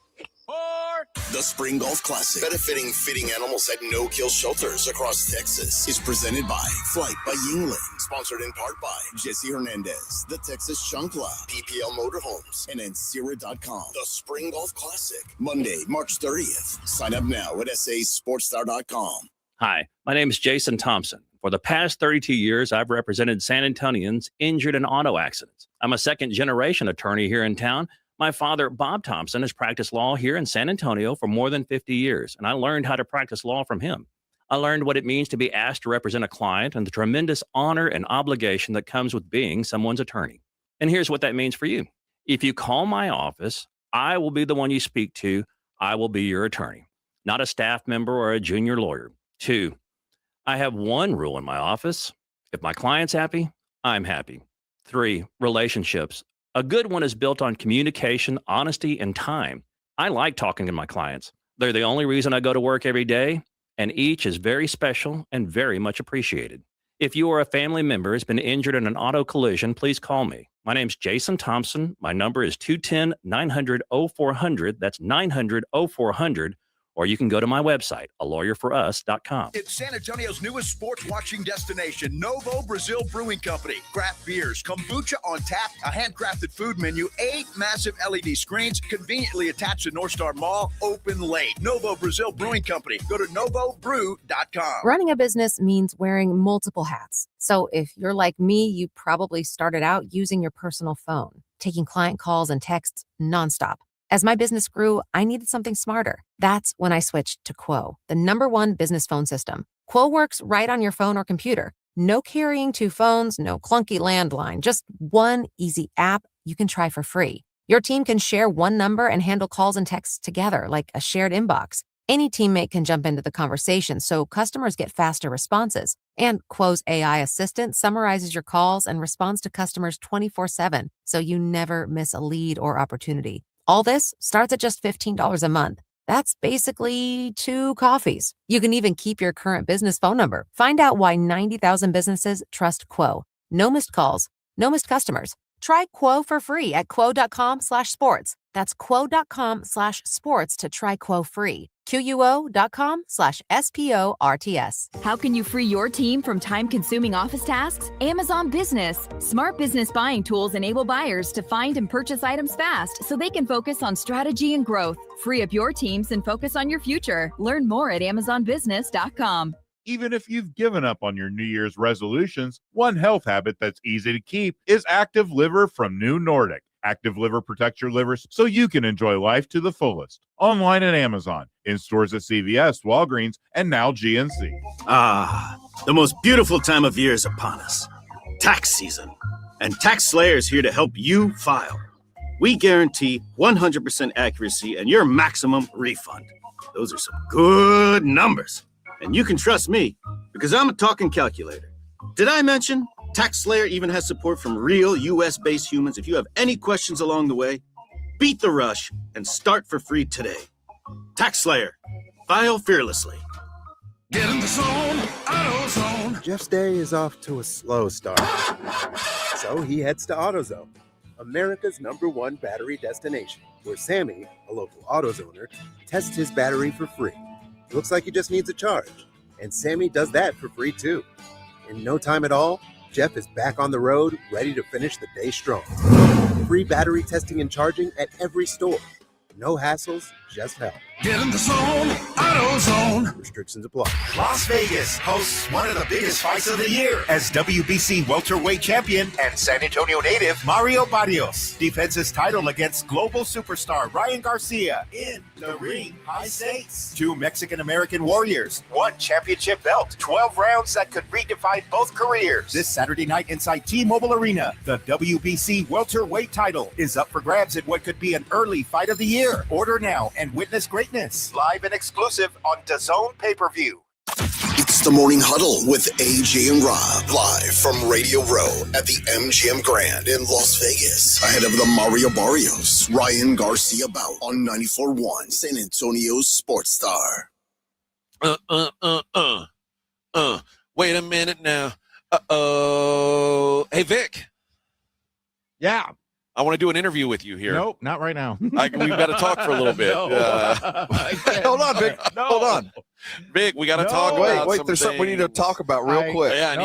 The Spring Golf Classic, benefiting fitting animals at no-kill shelters across Texas, is presented by Flight by Yingling, sponsored in part by Jesse Hernandez, the Texas Chunkla, PPL Motorhomes, and Ancira.com. The Spring Golf Classic, Monday, March 30th. Sign up now at sasportstar.com. Hi, my name is Jason Thompson. For the past 32 years, I've represented San Antonians injured in auto accidents. I'm a second-generation attorney here in town. My father, Bob Thompson, has practiced law here in San Antonio for more than 50 years, and I learned how to practice law from him. I learned what it means to be asked to represent a client and the tremendous honor and obligation that comes with being someone's attorney. And here's what that means for you. If you call my office, I will be the one you speak to. I will be your attorney, not a staff member or a junior lawyer. 2, I have one rule in my office. If my client's happy, I'm happy. 3, relationships. A good one is built on communication, honesty, and time. I like talking to my clients. They're the only reason I go to work every day, and each is very special and very much appreciated. If you or a family member has been injured in an auto collision, please call me. My name's Jason Thompson. My number is 210-900-0400. That's 900-0400. Or you can go to my website, alawyerforus.com. It's San Antonio's newest sports watching destination, Novo Brazil Brewing Company. Craft beers, kombucha on tap, a handcrafted food menu, 8 massive LED screens, conveniently attached to North Star Mall, open late. Novo Brazil Brewing Company. Go to novobrew.com. Running a business means wearing multiple hats. So if you're like me, you probably started out using your personal phone, taking client calls and texts nonstop. As my business grew, I needed something smarter. That's when I switched to Quo, the #1 business phone system. Quo works right on your phone or computer. No carrying 2 phones, no clunky landline, just one easy app you can try for free. Your team can share one number and handle calls and texts together like a shared inbox. Any teammate can jump into the conversation so customers get faster responses. And Quo's AI assistant summarizes your calls and responds to customers 24/7, so you never miss a lead or opportunity. All this starts at just $15 a month. That's basically 2 coffees. You can even keep your current business phone number. Find out why 90,000 businesses trust Quo. No missed calls, no missed customers. Try Quo for free at quo.com/sports. That's quo.com/sports to try Quo free. QUO.com/SPORTS. How can you free your team from time-consuming office tasks? Amazon Business. Smart business buying tools enable buyers to find and purchase items fast so they can focus on strategy and growth. Free up your teams and focus on your future. Learn more at amazonbusiness.com. Even if you've given up on your New Year's resolutions, one health habit that's easy to keep is Active Liver from New Nordic. Active Liver protects your liver so you can enjoy life to the fullest. Online at Amazon, in stores at CVS, Walgreens, and now GNC. Ah, the most beautiful time of year is upon us. Tax season. And Tax Slayer is here to help you file. We guarantee 100% accuracy and your maximum refund. Those are some good numbers. And you can trust me, because I'm a talking calculator. Did I mention Tax Slayer even has support from real US-based humans? If you have any questions along the way, beat the rush and start for free today. Tax Slayer. File fearlessly. Get in the zone, AutoZone. Jeff's day is off to a slow start. So he heads to AutoZone, America's #1 battery destination, where Sammy, a local AutoZoner, tests his battery for free. Looks like he just needs a charge, and Sammy does that for free too. In no time at all, Jeff is back on the road, ready to finish the day strong. Free battery testing and charging at every store. No hassles, just help. Get in the zone, AutoZone. Restrictions apply. Las Vegas hosts one of the biggest fights of the year as WBC welterweight champion and San Antonio native Mario Barrios defends his title against global superstar Ryan Garcia in the ring. High stakes. 2 Mexican-American warriors, 1 championship belt, 12 rounds that could redefine both careers. This Saturday night inside T-Mobile Arena, the WBC welterweight title is up for grabs in what could be an early fight of the year. Order now and witness greatness. Live and exclusive on DAZN pay-per-view. It's the Morning Huddle with AJ and Rob, live from Radio Row at the MGM Grand in Las Vegas. Ahead of the Mario Barrios, Ryan Garcia bout on 94.1 San Antonio's Sports Star. Wait a minute now. Hey, Vic. Yeah. I want to do an interview with you here. Nope, not right now. We've got to talk for a little bit. Hold on, Vic. No. Hold on. Vic, we got to talk Wait, about there's something we need to talk about real quick. Yeah,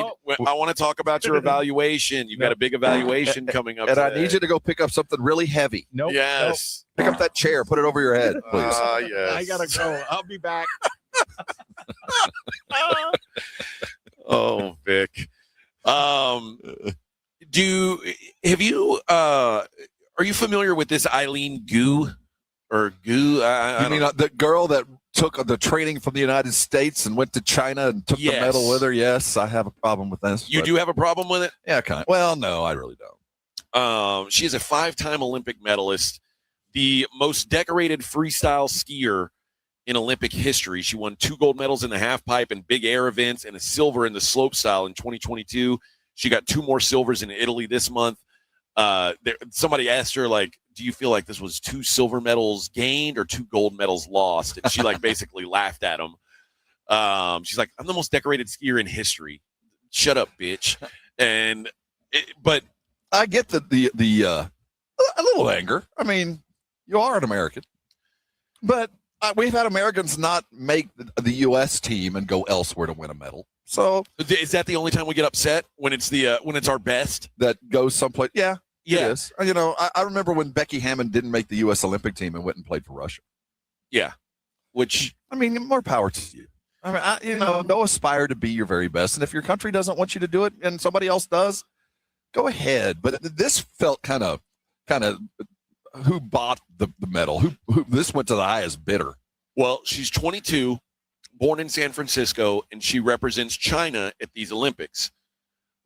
I want to talk about your evaluation. You've got a big evaluation coming up. And today. I need you to go pick up something really heavy. Nope. Yes. Pick up that chair. Put it over your head, please. Yes. I gotta go. I'll be back. Oh, Vic. Are you familiar with this Eileen Gu? Or Gu? You mean the girl that took the training from the United States and went to China and took the medal with her? Yes, I have a problem with this. You do have a problem with it? Yeah, kind of. Well, no, I really don't. She is a 5-time Olympic medalist, the most decorated freestyle skier in Olympic history. She won 2 gold medals in the half pipe and big air events and a silver in the slopestyle in 2022. She got 2 more silvers in Italy this month. Somebody asked her, like, do you feel like this was 2 silver medals gained or 2 gold medals lost? And she basically laughed at him. She's like, I'm the most decorated skier in history. Shut up, bitch. But I get a little anger. I mean, you are an American, but we've had Americans not make the U.S. team and go elsewhere to win a medal. So is that the only time we get upset when it's our best that goes someplace? Yeah. Yeah. It is. I remember when Becky Hammond didn't make the U.S. Olympic team and went and played for Russia. Yeah. Which, more power to you. Go aspire to be your very best. And if your country doesn't want you to do it and somebody else does, go ahead. But this felt kind of who bought the medal? Who this went to the highest bidder? Well, she's 22, born in San Francisco, and she represents China at these Olympics.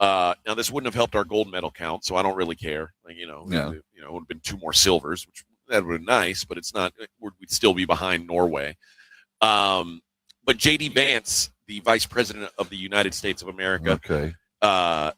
Now, this wouldn't have helped our gold medal count, so I don't really care. It would have been 2 more silvers, which that would have been nice, but it's not. We'd still be behind Norway. But J.D. Vance, the Vice President of the United States of America,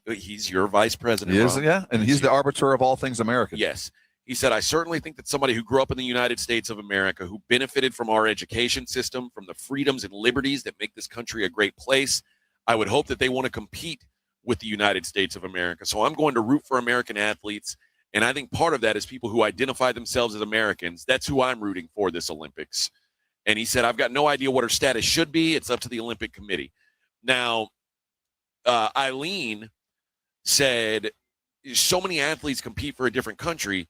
he's your Vice President. He is, yeah, and he's the arbiter of all things American. Yes. He said, I certainly think that somebody who grew up in the United States of America, who benefited from our education system, from the freedoms and liberties that make this country a great place, I would hope that they want to compete with the United States of America. So I'm going to root for American athletes. And I think part of that is people who identify themselves as Americans. That's who I'm rooting for this Olympics. And he said, I've got no idea what her status should be. It's up to the Olympic Committee. Now, Eileen said, so many athletes compete for a different country.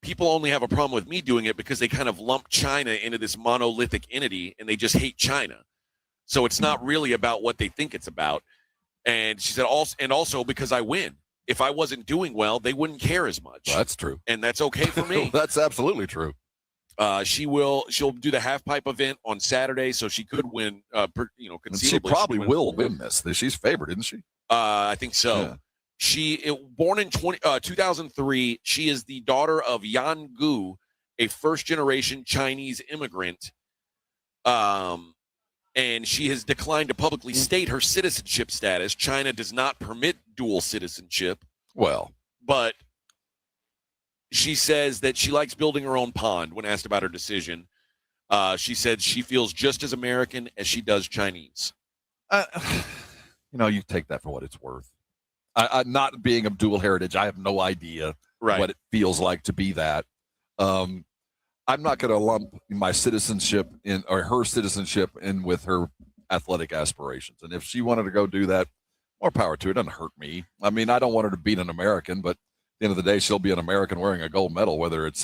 People only have a problem with me doing it because they kind of lump China into this monolithic entity and they just hate China. So it's not really about what they think it's about. And she said, also because I win. If I wasn't doing well, they wouldn't care as much. Well, that's true. And that's okay for me. That's absolutely true. She'll do the half pipe event on Saturday, so she could win, conceivably. She probably will win this. She's favored, isn't she? I think so. Yeah. Born in 2003, she is the daughter of Yan Gu, a first-generation Chinese immigrant, and she has declined to publicly state her citizenship status. China does not permit dual citizenship. Well, but she says that she likes building her own pond when asked about her decision. She said she feels just as American as she does Chinese. You take that for what it's worth. I not being of dual heritage, I have no idea what it feels like to be that. I'm not going to lump my citizenship or her citizenship in with her athletic aspirations. And if she wanted to go do that, More power to her. It doesn't hurt me. I mean, I don't want her to beat an American, but at the end of the day, she'll be an American wearing a gold medal, whether it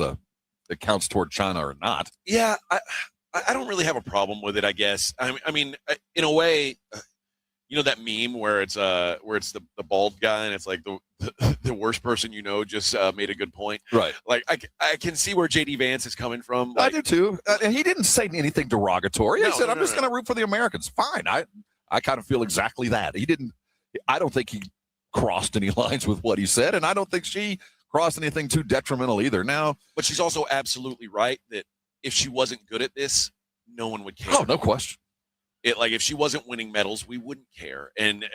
counts toward China or not. Yeah, I don't really have a problem with it, I guess. I mean, in a way, that meme where it's the bald guy and it's like the worst person just made a good point. Right. Like I can see where JD Vance is coming from. I do too. And he didn't say anything derogatory. He said, I'm just going to root for the Americans. Fine. I kind of feel exactly that. I don't think he crossed any lines with what he said, and I don't think she crossed anything too detrimental either. Now, but she's also absolutely right that if she wasn't good at this, no one would care. Oh, no question. If she wasn't winning medals, we wouldn't care. And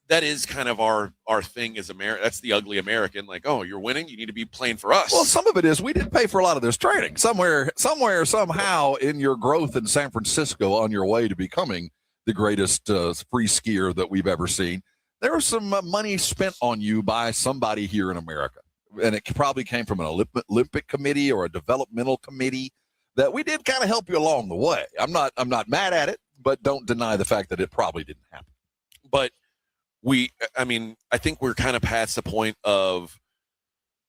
that is kind of our thing as America. That's the ugly American. Like, oh, you're winning, you need to be playing for us. Well, some of it is we didn't pay for a lot of this training. Somewhere, somehow in your growth in San Francisco on your way to becoming the greatest free skier that we've ever seen, there was some money spent on you by somebody here in America. And it probably came from an Olympic committee or a developmental committee that we did kind of help you along the way. I'm not mad at it, but don't deny the fact that it probably didn't happen. But I think we're kind of past the point of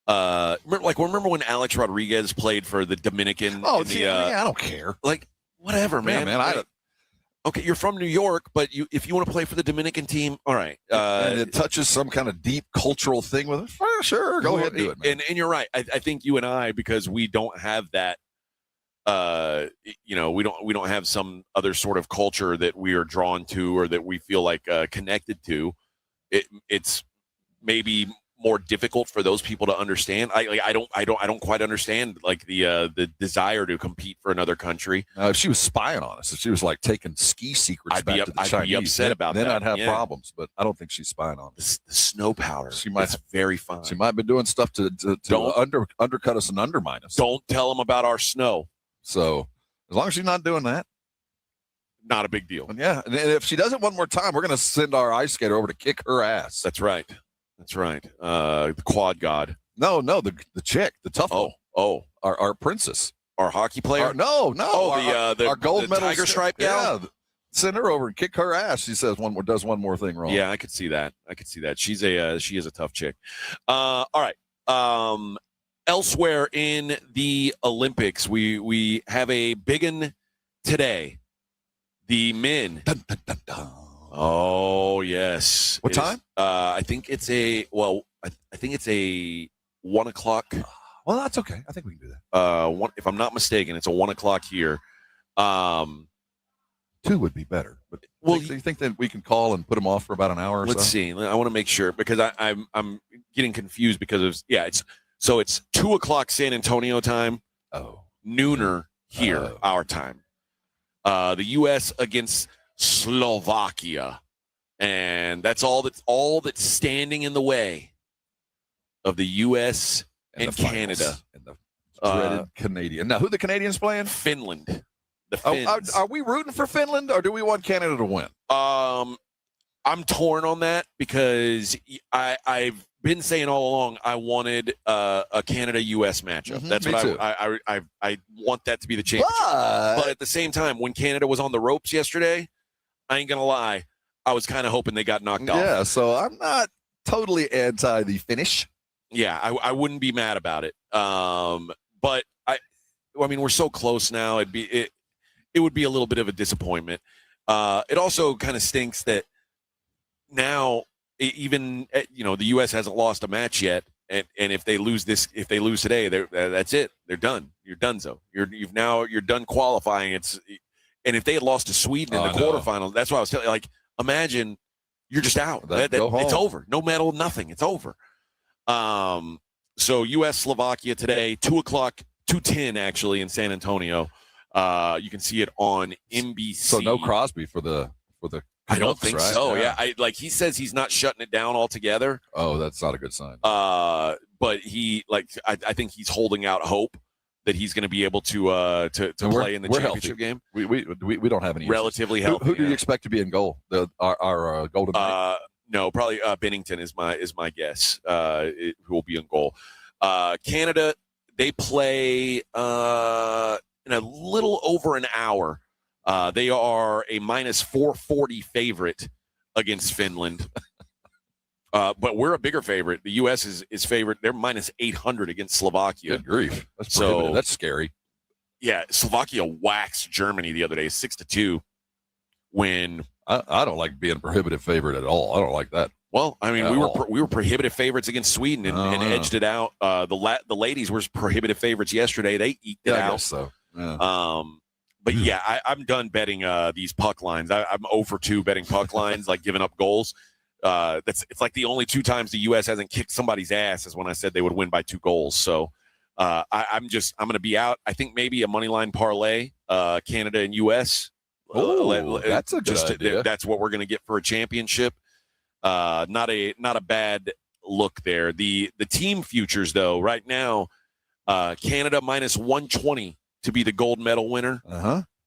remember when Alex Rodriguez played for the Dominican? Oh, I don't care. Whatever, man. Okay, you're from New York, but if you want to play for the Dominican team, all right. And it touches some kind of deep cultural thing with it. Sure, go ahead and do it, man. And you're right. I think you and I, because we don't have that, we don't have some other sort of culture that we are drawn to or that we feel like connected to. It's maybe more difficult for those people to understand. I don't quite understand the desire to compete for another country. If she was spying on us, if she was taking ski secrets I'd be upset about then that. I'd have problems. But I don't think she's spying on us. The snow powder. It's very fun. She might be doing stuff to undercut us and undermine us. Don't tell them about our snow. So as long as she's not doing that, not a big deal. And yeah, and if she does it one more time, we're going to send our ice skater over to kick her ass. That's right. The quad god. No, the chick, the tough one. Oh, our princess, our hockey player. Our gold medal tiger stripe gal. Yeah, send her over and kick her ass. She says does one more thing wrong. Yeah, I could see that. She is a tough chick. All right. Elsewhere in the Olympics, we have a big one today. The men. Dun, dun, dun, dun. Oh yes. What time? I think it's a 1 o'clock. Well, that's okay. I think we can do that. If I'm not mistaken, it's a 1 o'clock here. 2 would be better. But you think that we can call and put them off for about an hour or Let's see. I want to make sure because I'm getting confused because of it's 2 o'clock San Antonio time. Oh, nooner here, our time. The U.S. against Slovakia, and that's all that's standing in the way of the U.S. and Canada and the dreaded Canadian. Now, who the Canadians playing? Finland. The Finns. Are we rooting for Finland, or do we want Canada to win? I'm torn on that because I've been saying all along I wanted a Canada-U.S. matchup. Mm-hmm, That's what I want that to be the championship. But at the same time, when Canada was on the ropes yesterday, I ain't gonna lie, I was kind of hoping they got knocked off. Yeah, so I'm not totally anti the Finnish. Yeah, I wouldn't be mad about it. But we're so close now. It would be a little bit of a disappointment. It also kind of stinks that now even the U.S. hasn't lost a match yet, and if they lose today, that's it. They're done. You're donezo. You're done qualifying. And if they had lost to Sweden in the quarterfinal, that's why I was telling you. Imagine you're just out. It's over. No medal, nothing. It's over. So U.S. Slovakia today, 2 o'clock, 2:10 actually in San Antonio. You can see it on NBC. So no Crosby for the. I don't think right? so. Yeah, he says he's not shutting it down altogether. Oh, that's not a good sign. But I think he's holding out hope that he's going to be able to play in the championship game. We don't have any relatively issues. healthy. Who do you expect to be in goal? Our golden. No, probably Bennington is my guess. Who will be in goal? Canada, they play in a little over an hour. They are a minus 440 favorite against Finland. But we're a bigger favorite. The U.S. is favorite. They're minus 800 against Slovakia. Good grief. That's scary. Yeah, Slovakia waxed Germany the other day, 6-2. When I don't like being a prohibitive favorite at all. I don't like that. Well, I mean, we were prohibitive favorites against Sweden and edged it out. The ladies were prohibitive favorites yesterday. They eked it out. I guess so. Yeah. But yeah, I'm done betting these puck lines. I'm 0-2 betting puck lines, like giving up goals. It's like the only 2 times the U.S. hasn't kicked somebody's ass is when I said they would win by 2 goals. So I'm going to be out. I think maybe a money line parlay, Canada and U.S. Oh, that's a good idea. That's what we're going to get for a championship. Not a bad look there. The team futures though, right now, Canada minus 120 to be the gold medal winner.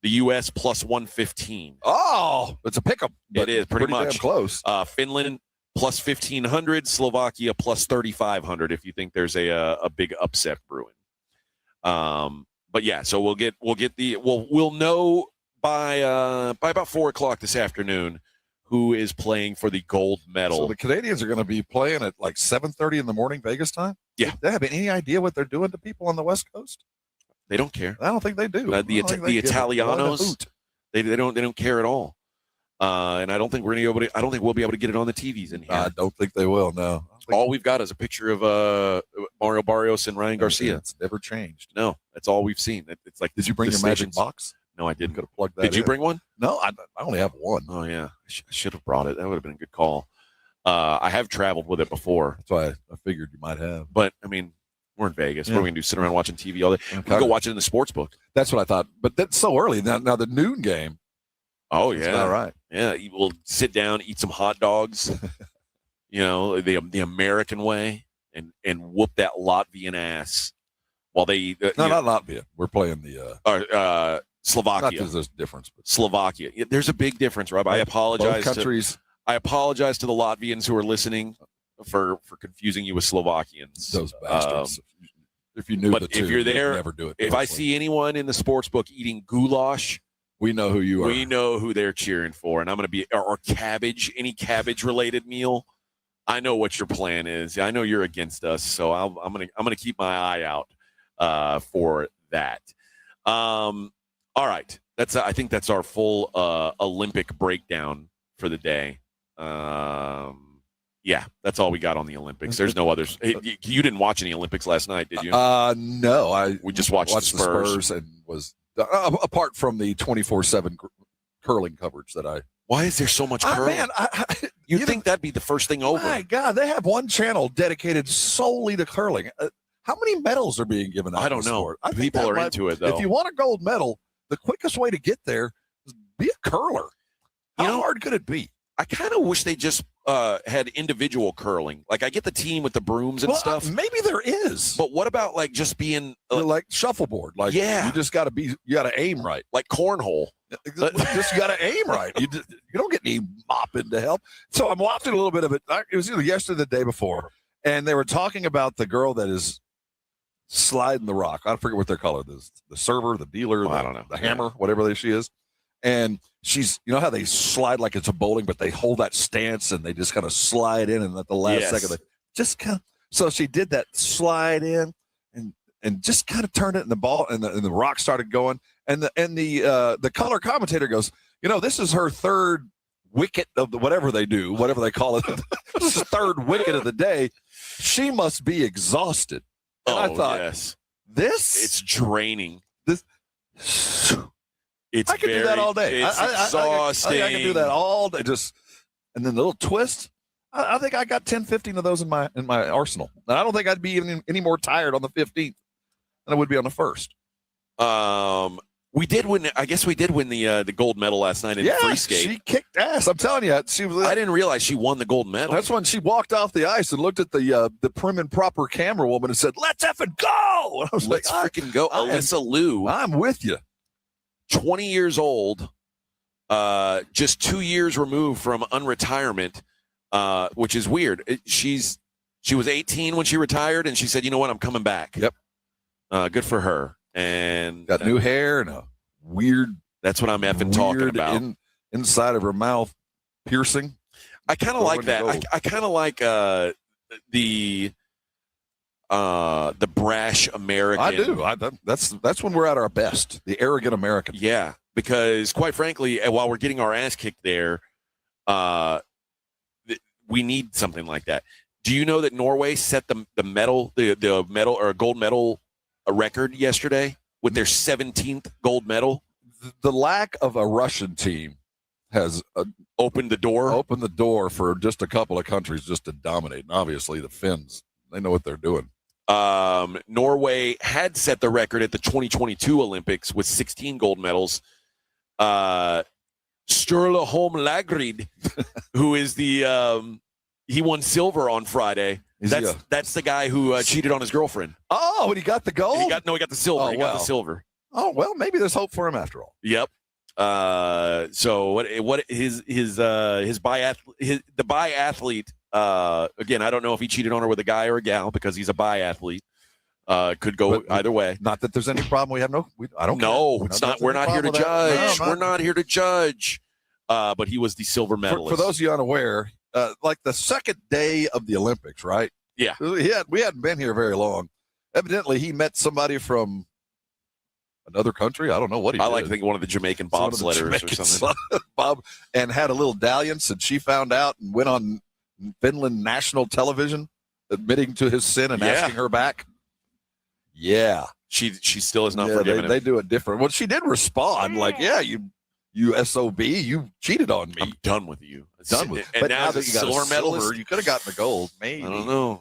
The U.S. plus 115. Oh, it's a pick 'em. It is pretty much damn close. Finland plus 1,500. Slovakia plus 3,500. If you think there's a big upset brewing. But yeah, so we'll know by about 4:00 this afternoon who is playing for the gold medal. So the Canadians are going to be playing at like 7:30 in the morning Vegas time. Yeah, they have any idea what they're doing to people on the West Coast? They don't care. I don't think they do. The Italianos, they don't care at all. And I don't think we'll be able to get it on the TVs in here. I don't think they will. No. All we've got is a picture of Mario Barrios and Ryan Garcia. It's never changed. No, that's all we've seen. It's like, did you bring your magic box? No, I didn't. Could have plugged that. Did you bring one? No, I only have one. Oh yeah, I should have brought it. That would have been a good call. I have traveled with it before. That's why I figured you might have. But I mean, we're in Vegas. Yeah. What are we gonna do? Sit around watching TV all day? We can go watch it in the sports book. That's what I thought. But that's so early. Now the noon game. Oh yeah, all right. Yeah, we'll sit down, eat some hot dogs. The American way, and whoop that Latvian ass while they eat. Not Latvia. We're playing the Slovakia. Not there's a difference, but Slovakia. There's a big difference, Rob. I apologize. Both countries. I apologize to the Latvians who are listening for confusing you with Slovakians. Those bastards. If you knew but if you're there, never do it. If I see anyone in the sports book eating goulash, we know who you are. We know who they're cheering for, and I'm going to be or cabbage, any cabbage related meal. I know what your plan is. I know you're against us, so I'm gonna keep my eye out for that. All right, I think that's our full Olympic breakdown for the day. Yeah, that's all we got on the Olympics. There's no others. Hey, you didn't watch any Olympics last night, did you? No, we just watched the Spurs and was apart from the 24/7 curling coverage that I. Why is there so much curling? Man, you think that'd be the first thing over? My God, they have one channel dedicated solely to curling. How many medals are being given out? I don't know. People are into it, though. If you want a gold medal, the quickest way to get there is be a curler. How hard could it be? I kind of wish they just had individual curling. Like, I get the team with the brooms and stuff. Maybe there is. But what about, like, just being... like shuffleboard. Like, yeah. You just got to aim right. Like cornhole. Just got to aim right. You don't get any mopping to help. So I'm watching a little bit of it. It was either yesterday or the day before. And they were talking about the girl that is sliding the rock. I forget what they're called. The server, the dealer, I don't know. The hammer, whatever she is. And she's, you know how they slide like it's a bowling, but they hold that stance and they just kind of slide in, and at the last second, they just kind of. So she did that slide in and just kind of turned it, and the ball and the rock started going. And the color commentator goes, this is her third wicket of whatever they call it. This is the third wicket of the day. She must be exhausted. And I thought, yes. It's draining. I could do that all day. It's exhausting. I can do that all day. And then the little twist. I think I got 10, 15 of those in my arsenal. And I don't think I'd be any more tired on the 15th than I would be on the first. We did win. I guess we did win the gold medal last night in free skate. She kicked ass. I'm telling you, I didn't realize she won the gold medal. That's when she walked off the ice and looked at the prim and proper camera woman and said, "Let's effing go!" And I was Let's freaking go, Alyssa Liu. I'm with you. 20 years old, just 2 years removed from unretirement, which is weird. She was 18 when she retired, and she said, "You know what? I'm coming back." Yep. Good for her. And got new hair and a weird. That's what I'm effing talking about. Inside of her mouth piercing. I kind of like that. I kind of like the brash American. I do. That's when we're at our best. The arrogant American. Yeah, because quite frankly, while we're getting our ass kicked there, we need something like that. Do you know that Norway set the medal or gold medal record yesterday with their 17th gold medal? The lack of a Russian team has opened the door for just a couple of countries just to dominate. And obviously the Finns, they know what they're doing. Norway had set the record at the 2022 Olympics with 16 gold medals. Sturla Holm Lagrid, who is he won silver on Friday. That's the guy who cheated on his girlfriend. Oh, and he got the gold? He got the silver. Oh, he got the silver. Oh, well, maybe there's hope for him after all. Yep. So what his biathlete, again, I don't know if he cheated on her with a guy or a gal because he's a biathlete. Could go either way. Not that there's any problem. I don't know. Care. It's not. We're not here to judge. We're not here to judge. But he was the silver medalist. For those of you unaware, like the second day of the Olympics, right? Yeah. We hadn't been here very long. Evidently, he met somebody from another country. I don't know what he did. I like to think one of the Jamaican bobsledders or something. Bob, and had a little dalliance, and she found out and went on Finland national television admitting to his sin and asking her back. Yeah. She still is not forgiven him. They do it different. Well, she did respond like, yeah, you SOB, you cheated on me. I'm done with you. Done with. And But now that you got silver a medalist, silver, you could have gotten the gold. Maybe. I don't know.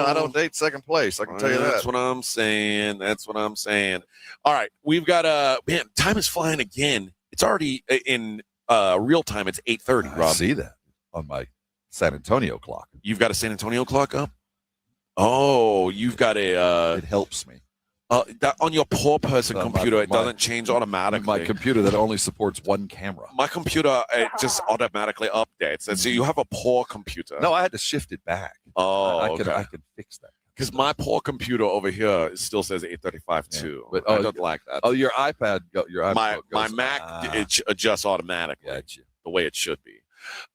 I don't date second place. I can tell you that. That's what I'm saying. All right, we've got man. Time is flying again. It's already in real time. It's 8:30. Rob, I see that on my San Antonio clock. You've got a San Antonio clock up. Oh, you've got a. It helps me. That on your poor person computer, it doesn't change automatically. My computer that only supports one camera. My computer, it just automatically updates. And so you have a poor computer. No, I had to shift it back. Oh, I okay. could fix that. Because my poor computer over here still says 8:35 too. But I don't like that. Oh, your iPad, my Mac, it adjusts automatically the way it should be.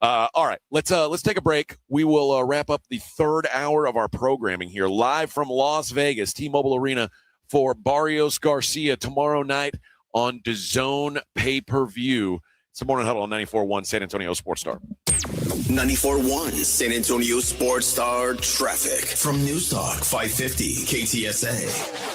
All right, let's take a break. We will wrap up the third hour of our programming here live from Las Vegas, T-Mobile Arena, for Barrios Garcia tomorrow night on DAZN pay-per-view. It's the Morning Huddle on 94.1 San Antonio Sports Star. 94.1 San Antonio Sports Star traffic from News Talk 550 KTSA.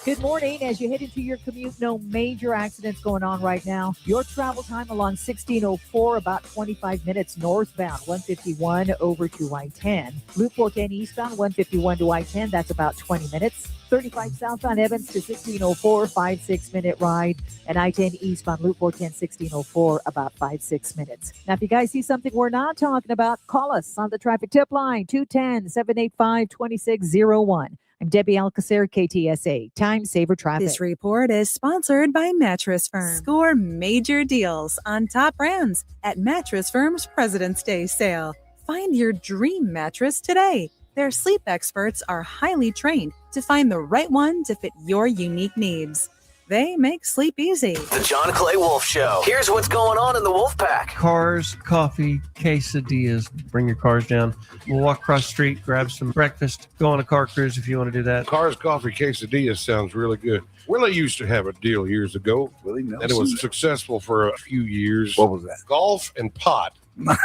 Good morning. As you head into your commute, no major accidents going on right now. Your travel time along 1604, about 25 minutes northbound, 151 over to I-10. Loop 410 eastbound, 151 to I-10, that's about 20 minutes. 35 southbound Evans to 1604, 5-6 minute ride. And I-10 eastbound, Loop 410, 1604, about 5-6 minutes. Now, if you guys see something we're not talking about, call us on the traffic tip line, 210-785-2601. I'm Debbie Alcacer, KTSA, Time Saver Traffic. This report is sponsored by Mattress Firm. Score major deals on top brands at Mattress Firm's President's Day sale. Find your dream mattress today. Their sleep experts are highly trained to find the right one to fit your unique needs. They make sleep easy. The John Clay Wolf Show. Here's what's going on in the Wolf Pack. Cars, coffee, quesadillas. Bring your cars down. We'll walk across the street, grab some breakfast, go on a car cruise if you want to do that. Cars, coffee, quesadillas sounds really good. Willie used to have a deal years ago. Willie Nelson. And it was successful for a few years. What was that? Golf and pot. The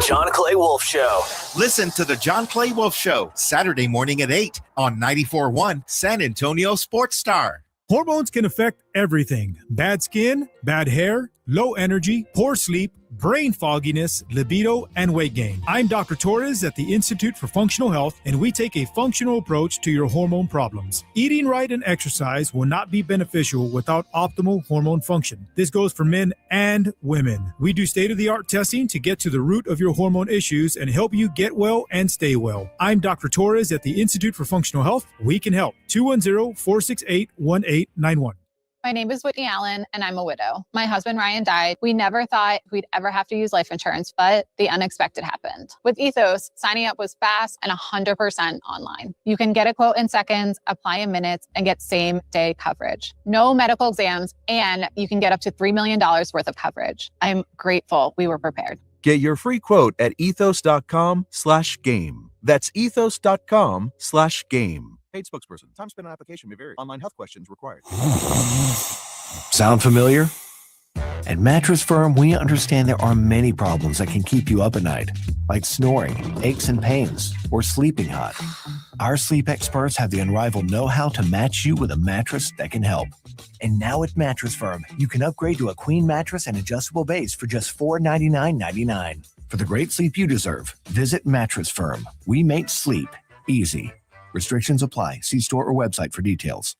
John Clay Wolf Show. Listen to the John Clay Wolf Show, Saturday morning at 8 on 94.1 San Antonio Sports Star. Hormones can affect everything. Bad skin, bad hair, low energy, poor sleep, brain fogginess, libido, and weight gain. I'm Dr. Torres at the Institute for Functional Health, and we take a functional approach to your hormone problems. Eating right and exercise will not be beneficial without optimal hormone function. This goes for men and women. We do state-of-the-art testing to get to the root of your hormone issues and help you get well and stay well. I'm Dr. Torres at the Institute for Functional Health. We can help. 210-468-1891. My name is Whitney Allen, and I'm a widow. My husband, Ryan, died. We never thought we'd ever have to use life insurance, but the unexpected happened. With Ethos, signing up was fast and 100% online. You can get a quote in seconds, apply in minutes, and get same-day coverage. No medical exams, and you can get up to $3 million worth of coverage. I'm grateful we were prepared. Get your free quote at ethos.com/game. That's ethos.com/game. Paid spokesperson. Time spent on application may vary. Online health questions required. Sound familiar? At Mattress Firm, we understand there are many problems that can keep you up at night, like snoring, aches and pains, or sleeping hot. Our sleep experts have the unrivaled know-how to match you with a mattress that can help. And now at Mattress Firm, you can upgrade to a queen mattress and adjustable base for just $499.99. For the great sleep you deserve, visit Mattress Firm. We make sleep easy. Restrictions apply. See store or website for details.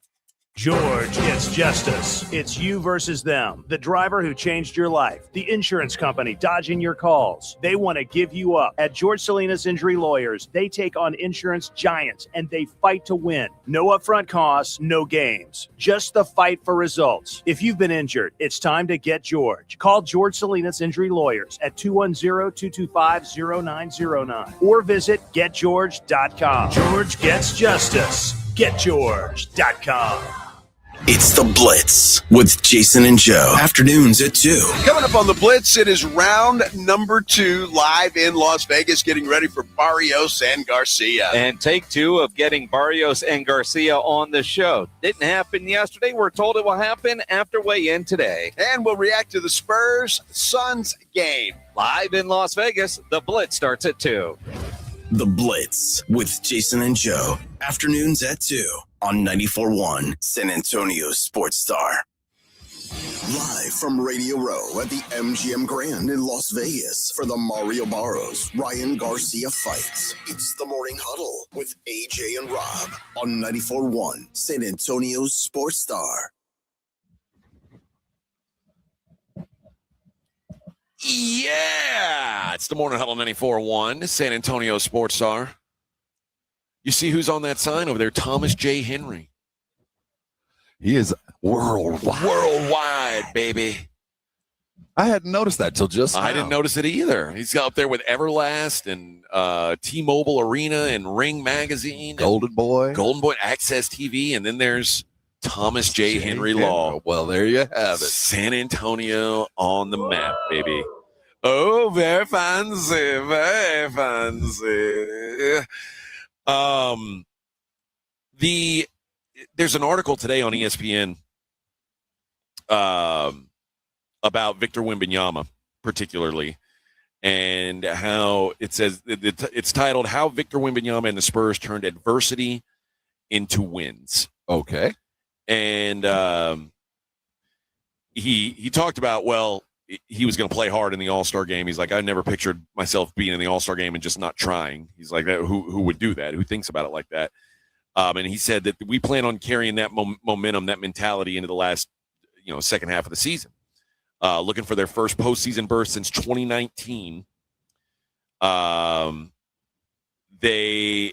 George Gets Justice. It's you versus them. The driver who changed your life. The insurance company dodging your calls. They want to give you up. At George Salinas Injury Lawyers, they take on insurance giants and they fight to win. No upfront costs, no games. Just the fight for results. If you've been injured, it's time to get George. Call George Salinas Injury Lawyers at 210-225-0909 or visit getgeorge.com. George Gets Justice. GetGeorge.com. It's The Blitz with Jason and Joe. Afternoons at 2. Coming up on The Blitz, it is round number 2 live in Las Vegas, getting ready for Barrios and Garcia. And take 2 of getting Barrios and Garcia on the show. Didn't happen yesterday. We're told it will happen after weigh-in today. And we'll react to the Spurs-Suns game. Live in Las Vegas, The Blitz starts at 2. The Blitz with Jason and Joe. Afternoons at 2 on 94.1 San Antonio Sports Star. Live from Radio Row at the MGM Grand in Las Vegas for the Mario Barrios Ryan Garcia fight. It's the Morning Huddle with AJ and Rob on 94.1 San Antonio Sports Star. Yeah, it's the Morning Huddle 94.1, San Antonio Sports Star. You see who's on that sign over there? Thomas J. Henry. He is worldwide. Worldwide, baby. I hadn't noticed that till just now. I didn't notice it either. He's up there with Everlast and T-Mobile Arena and Ring Magazine. Golden Boy, Access TV, and then there's Thomas J. Henry Law. Well, there you have it. San Antonio on the map, baby. Oh, very fancy, very fancy. There's an article today on ESPN about Victor Wembanyama, particularly, and how it says it's titled "How Victor Wembanyama and the Spurs Turned Adversity into Wins." Okay. And he talked about, well, he was going to play hard in the All-Star game. He's like, I never pictured myself being in the All-Star game and just not trying. He's like, who would do that? Who thinks about it like that? And he said that we plan on carrying that momentum, that mentality into the last, second half of the season. Looking for their first postseason berth since 2019. They,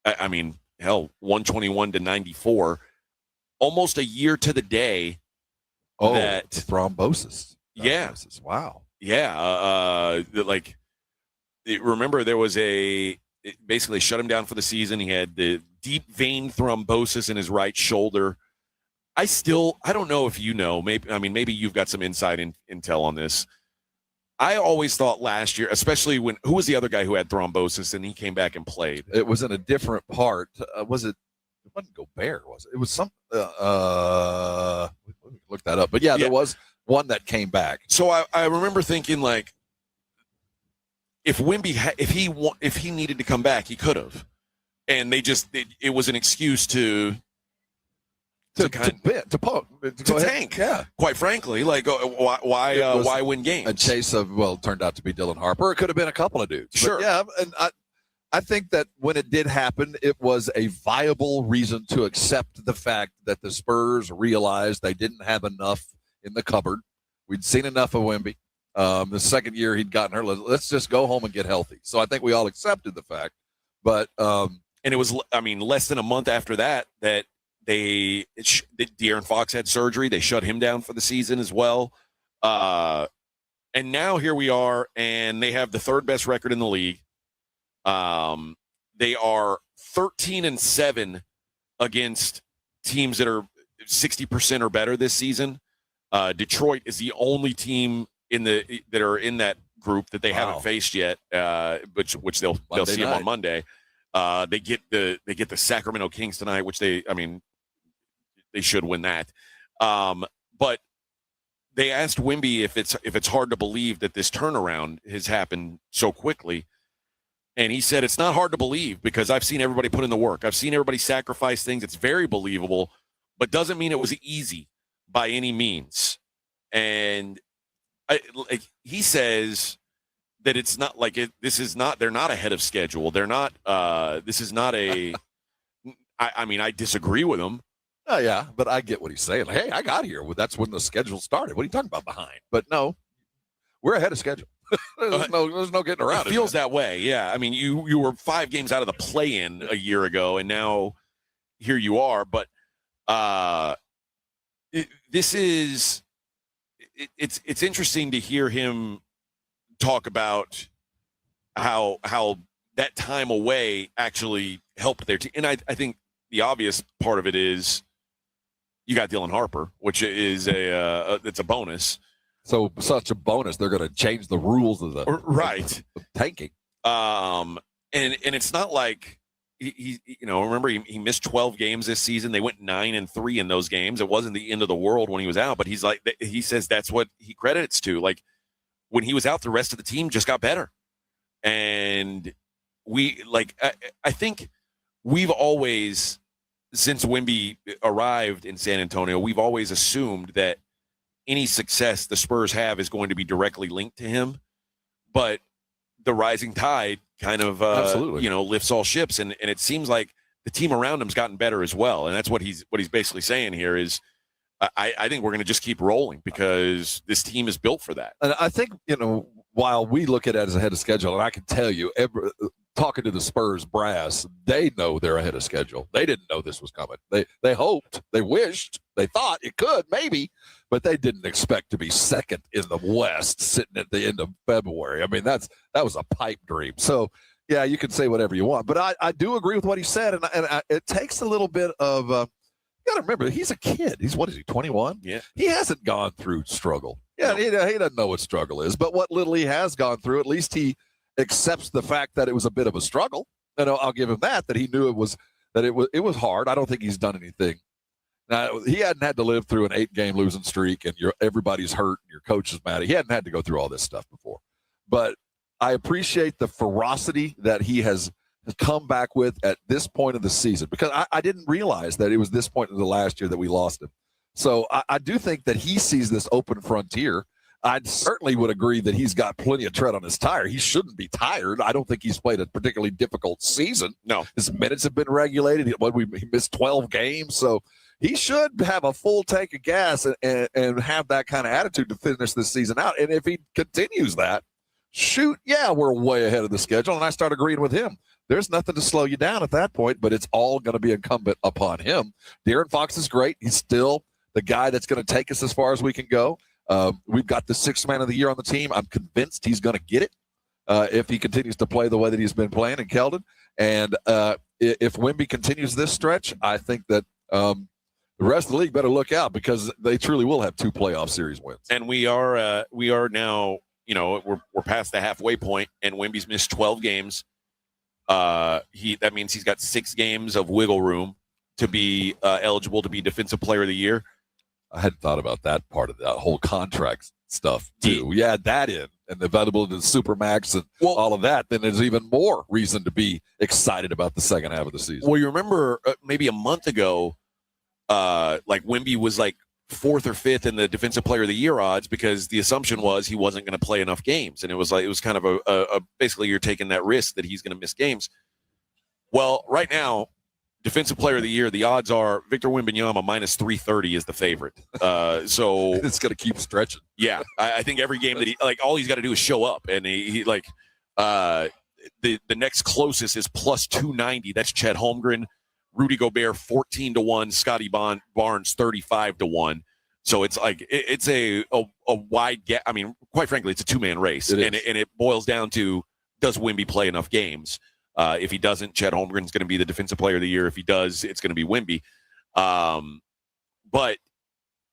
121-94. Almost a year to the day. That thrombosis. Yeah. Wow. Yeah. Remember there was it basically shut him down for the season. He had the deep vein thrombosis in his right shoulder. I don't know if you know, maybe you've got some inside intel on this. I always thought last year, especially who was the other guy who had thrombosis and he came back and played? It was in a different part. It wasn't Gobert, was it? It was some. Let me look that up. But yeah, there was one that came back. So I remember thinking, like, if Wemby if he needed to come back, he could have, and they just it was an excuse to tank. Yeah, quite frankly, like why win games? A chase of turned out to be Dylan Harper. It could have been a couple of dudes. Sure, but yeah, and I think that when it did happen, it was a viable reason to accept the fact that the Spurs realized they didn't have enough in the cupboard. We'd seen enough of Wemby. The second year he'd gotten hurt. Let's just go home and get healthy. So I think we all accepted the fact. But and it was, less than a month after that De'Aaron Fox had surgery. They shut him down for the season as well. And now here we are, and they have the third best record in the league. They are 13-7 against teams that are 60% or better this season. Detroit is the only team that are in that group that they haven't faced yet, which they'll see them on Monday. They get the Sacramento Kings tonight, which they should win that. But they asked Wemby if it's hard to believe that this turnaround has happened so quickly. And he said, it's not hard to believe because I've seen everybody put in the work. I've seen everybody sacrifice things. It's very believable, but doesn't mean it was easy by any means. And he says that it's not like it. They're not ahead of schedule. They're not. This is not a. I disagree with him. Oh yeah, but I get what he's saying. Like, hey, I got here. Well, that's when the schedule started. What are you talking about behind? But no, we're ahead of schedule. there's no getting around it. It feels that way. Yeah. I mean, you were 5 games out of the play-in a year ago, and now here you are. But it's interesting to hear him talk about how that time away actually helped their team. And I think the obvious part of it is you got Dylan Harper, which is it's a bonus. So such a bonus, they're going to change the rules of the tanking. And it's not like he remember he missed 12 games this season. They went 9-3 in those games. It wasn't the end of the world when he was out, but he says that's what he credits to. Like when he was out, the rest of the team just got better. And I think we've always, since Wemby arrived in San Antonio, we've always assumed that any success the Spurs have is going to be directly linked to him. But the rising tide kind of lifts all ships, and it seems like the team around him's gotten better as well. And that's what he's basically saying here is I think we're going to just keep rolling because this team is built for that. And I think, while we look at it as ahead of schedule, and I can tell you, talking to the Spurs brass, they know they're ahead of schedule. They didn't know this was coming. They hoped, they wished, they thought it could, maybe, but they didn't expect to be second in the West sitting at the end of February. I mean, that was a pipe dream. So, yeah, you can say whatever you want. But I do agree with what he said, and it takes a little bit of you got to remember, he's a kid. He's, 21? Yeah. He hasn't gone through struggle. Yeah, he doesn't know what struggle is. But what little he has gone through, at least he accepts the fact that it was a bit of a struggle. And I'll give him that he knew it was hard. I don't think he's done anything. Now, he hadn't had to live through an 8-game losing streak and everybody's hurt and your coach is mad. He hadn't had to go through all this stuff before. But I appreciate the ferocity that he has come back with at this point of the season, because I didn't realize that it was this point in the last year that we lost him. So I do think that he sees this open frontier. I certainly would agree that he's got plenty of tread on his tire. He shouldn't be tired. I don't think he's played a particularly difficult season. No. His minutes have been regulated. He missed 12 games. So he should have a full tank of gas and have that kind of attitude to finish this season out. And if he continues that, we're way ahead of the schedule. And I start agreeing with him. There's nothing to slow you down at that point, but it's all going to be incumbent upon him. De'Aaron Fox is great. He's still the guy that's going to take us as far as we can go. We've got the 6th man of the year on the team. I'm convinced he's going to get it if he continues to play the way that he's been playing in Keldon. And if Wemby continues this stretch, I think that the rest of the league better look out, because they truly will have 2 playoff series wins. And we are now, we're past the halfway point, and Wemby's missed 12 games. That means he's got 6 games of wiggle room to be eligible to be Defensive Player of the Year. I hadn't thought about that part of that whole contract stuff too. We add that in, and the available to the Supermax and all of that, then there's even more reason to be excited about the second half of the season. Well, you remember maybe a month ago, Wemby was 4th or 5th in the Defensive Player of the Year odds, because the assumption was he wasn't going to play enough games, and it was kind of a basically you're taking that risk that he's going to miss games. Well, right now, Defensive Player of the Year, the odds are Victor Wembanyama minus 330 is the favorite. So it's going to keep stretching. Yeah, I think every game that he all he's got to do is show up, and the next closest is plus 290. That's Chet Holmgren. Rudy Gobert 14-1, Scotty Barnes 35-1. So it's like it's a wide gap. I mean, quite frankly, it's a two-man race, and it boils down to, does Wemby play enough games? If he doesn't, Chet Holmgren's going to be the defensive player of the year. If he does, it's going to be Wemby. But